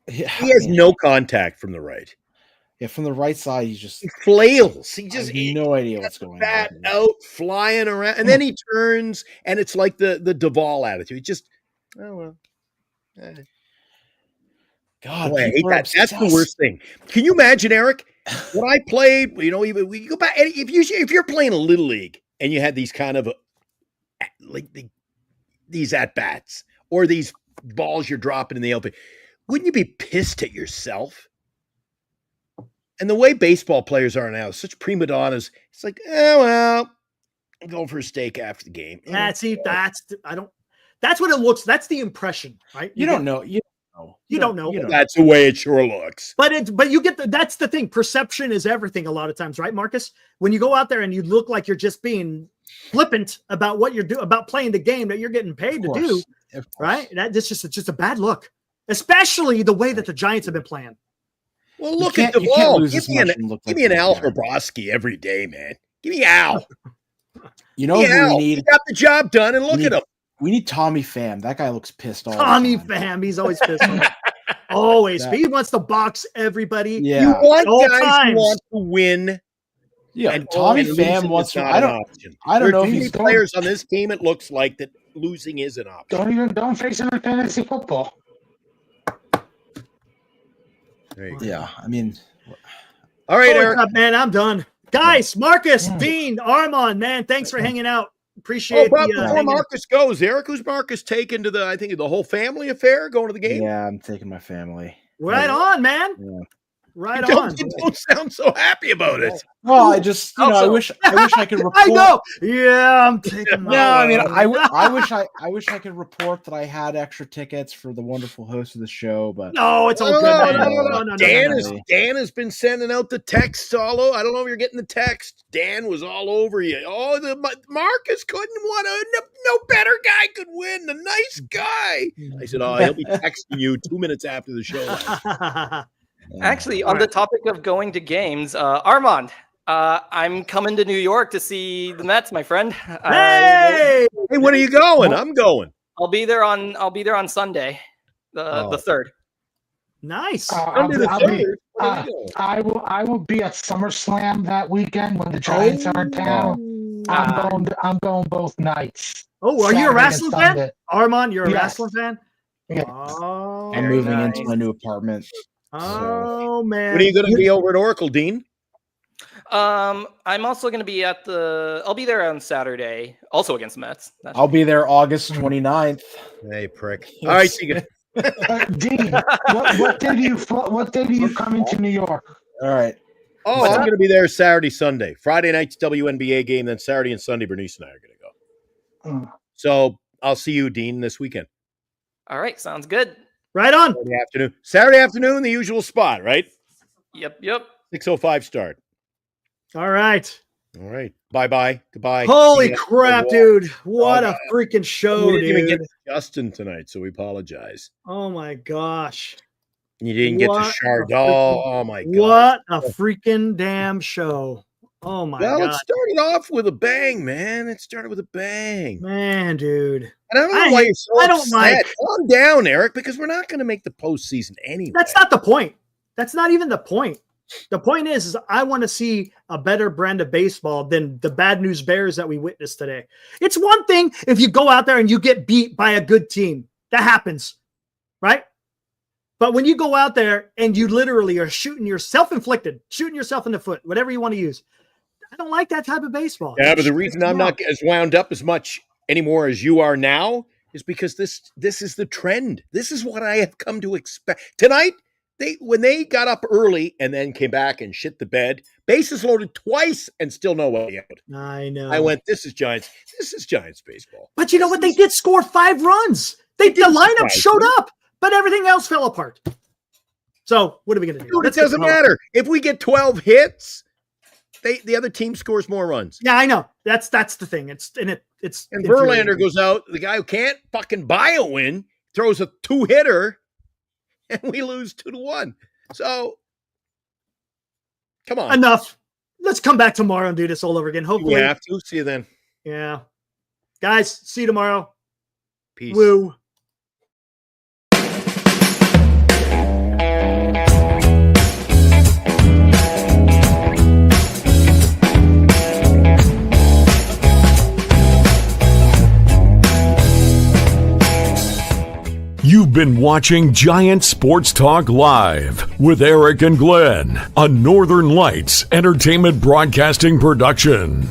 He has no contact from the right. Yeah, from the right side, he flails. He just has no idea what's going on. Bat out, flying around, and then he turns, and it's like the Duvall attitude. He just, God, boy, I hate that. That's the worst thing. Can you imagine, Eric? When I played, even we go back. If you're playing a little league and you had these kind of these at bats or these balls you're dropping in the open, wouldn't you be pissed at yourself? And the way baseball players are now, such prima donnas, it's like, I'm going for a steak after the game. That's That's what it looks. That's the impression, right? You don't know. You don't know. That's the way it sure looks. But you get that's the thing. Perception is everything a lot of times, right, Marcus? When you go out there and you look like you're just being flippant about what you're doing, about playing the game that you're getting paid to do, right? That's just a bad look, especially the way that the Giants have been playing. Well, look at the ball. Give me an Al Hrabosky every day, man. Give me Al. You know who we need? He got the job done, and look at him. We need Tommy Pham. That guy looks pissed off. Tommy Pham, he's always pissed off. Always. He wants to box everybody. Yeah. You want guys who want to win. Yeah, and Tommy Pham wants to. I don't know if he's players on this team. It looks like that losing is an option. Don't face him in fantasy football. Yeah, I mean, all right, Eric. Up, man, I'm done. Guys, Marcus, Dean, Armand, man, thanks for hanging out. Appreciate it. Before Marcus goes, Eric, who's Marcus taken to I think the whole family affair, going to the game? Yeah, I'm taking my family. Right on, man. Yeah. Right on. You don't sound so happy about it. Well, I just, I wish I could report. I go. Yeah, I'm taking. I mean, I wish I could report that I had extra tickets for the wonderful host of the show, but no, it's all good. No. Dan has been sending out the texts all over. I don't know if you're getting the text. Dan was all over you. Oh, Marcus couldn't want no better guy could win. The nice guy. I said, he'll be texting you 2 minutes after the show. Actually, on the topic of going to games, Armand, I'm coming to New York to see the Mets, my friend. Hey, when are you going? I'm going. I'll be there on Sunday, the 3rd. Nice. I will be at SummerSlam that weekend when the Giants are in town. I'm going both nights. Oh, are you a wrestling fan? Armand, you're a wrestling fan? Yes. Oh, I'm moving into my new apartment. Oh, man. When are you going to be over at Oracle, Dean? I'm also going to be I'll be there on Saturday, also against the Mets. I'll be there August 29th. Hey, prick. All right, see you. Dean, what day do you come into New York? All right. Oh, I'm going to be there Saturday, Sunday. Friday night's WNBA game, then Saturday and Sunday, Bernice and I are going to go. So I'll see you, Dean, this weekend. All right, sounds good. Right on. Saturday afternoon, the usual spot, right? Yep. 6:05 start. All right. Bye-bye. Goodbye. Holy crap, dude. What a freaking show, we didn't even dude. get to Justin tonight, so we apologize. Oh, my gosh. You didn't get to Chardol. Oh, my God. What a freaking damn show. Oh, my God. Well, it started off with a bang, man. Man, dude. And I don't know why you're so upset. Calm down, Eric, because we're not going to make the postseason anyway. That's not the point. That's not even the point. The point is I want to see a better brand of baseball than the bad news Bears that we witnessed today. It's one thing if you go out there and you get beat by a good team. That happens, right? But when you go out there and you literally are shooting yourself in the foot, whatever you want to use, I don't like that type of baseball. Yeah, but the reason I'm not as wound up as much anymore as you are now is because this is the trend. This is what I have come to expect. Tonight, when they got up early and then came back and shit the bed, bases loaded twice and still no way out. I know. I went, this is Giants baseball. But you know what? They did score 5 runs. The lineup showed up, but everything else fell apart. So what are we going to do? Dude, it doesn't matter. If we get 12 hits, the other team scores more runs. Yeah, I know. That's the thing. It's and Verlander goes out. The guy who can't fucking buy a win throws a 2-hitter, and we lose 2-1. So, come on. Enough. Let's come back tomorrow and do this all over again. Hopefully, we have to. See you then. Yeah, guys. See you tomorrow. Peace. Woo. You've been watching Giant Sports Talk Live with Eric and Glenn, a Northern Lights Entertainment Broadcasting production.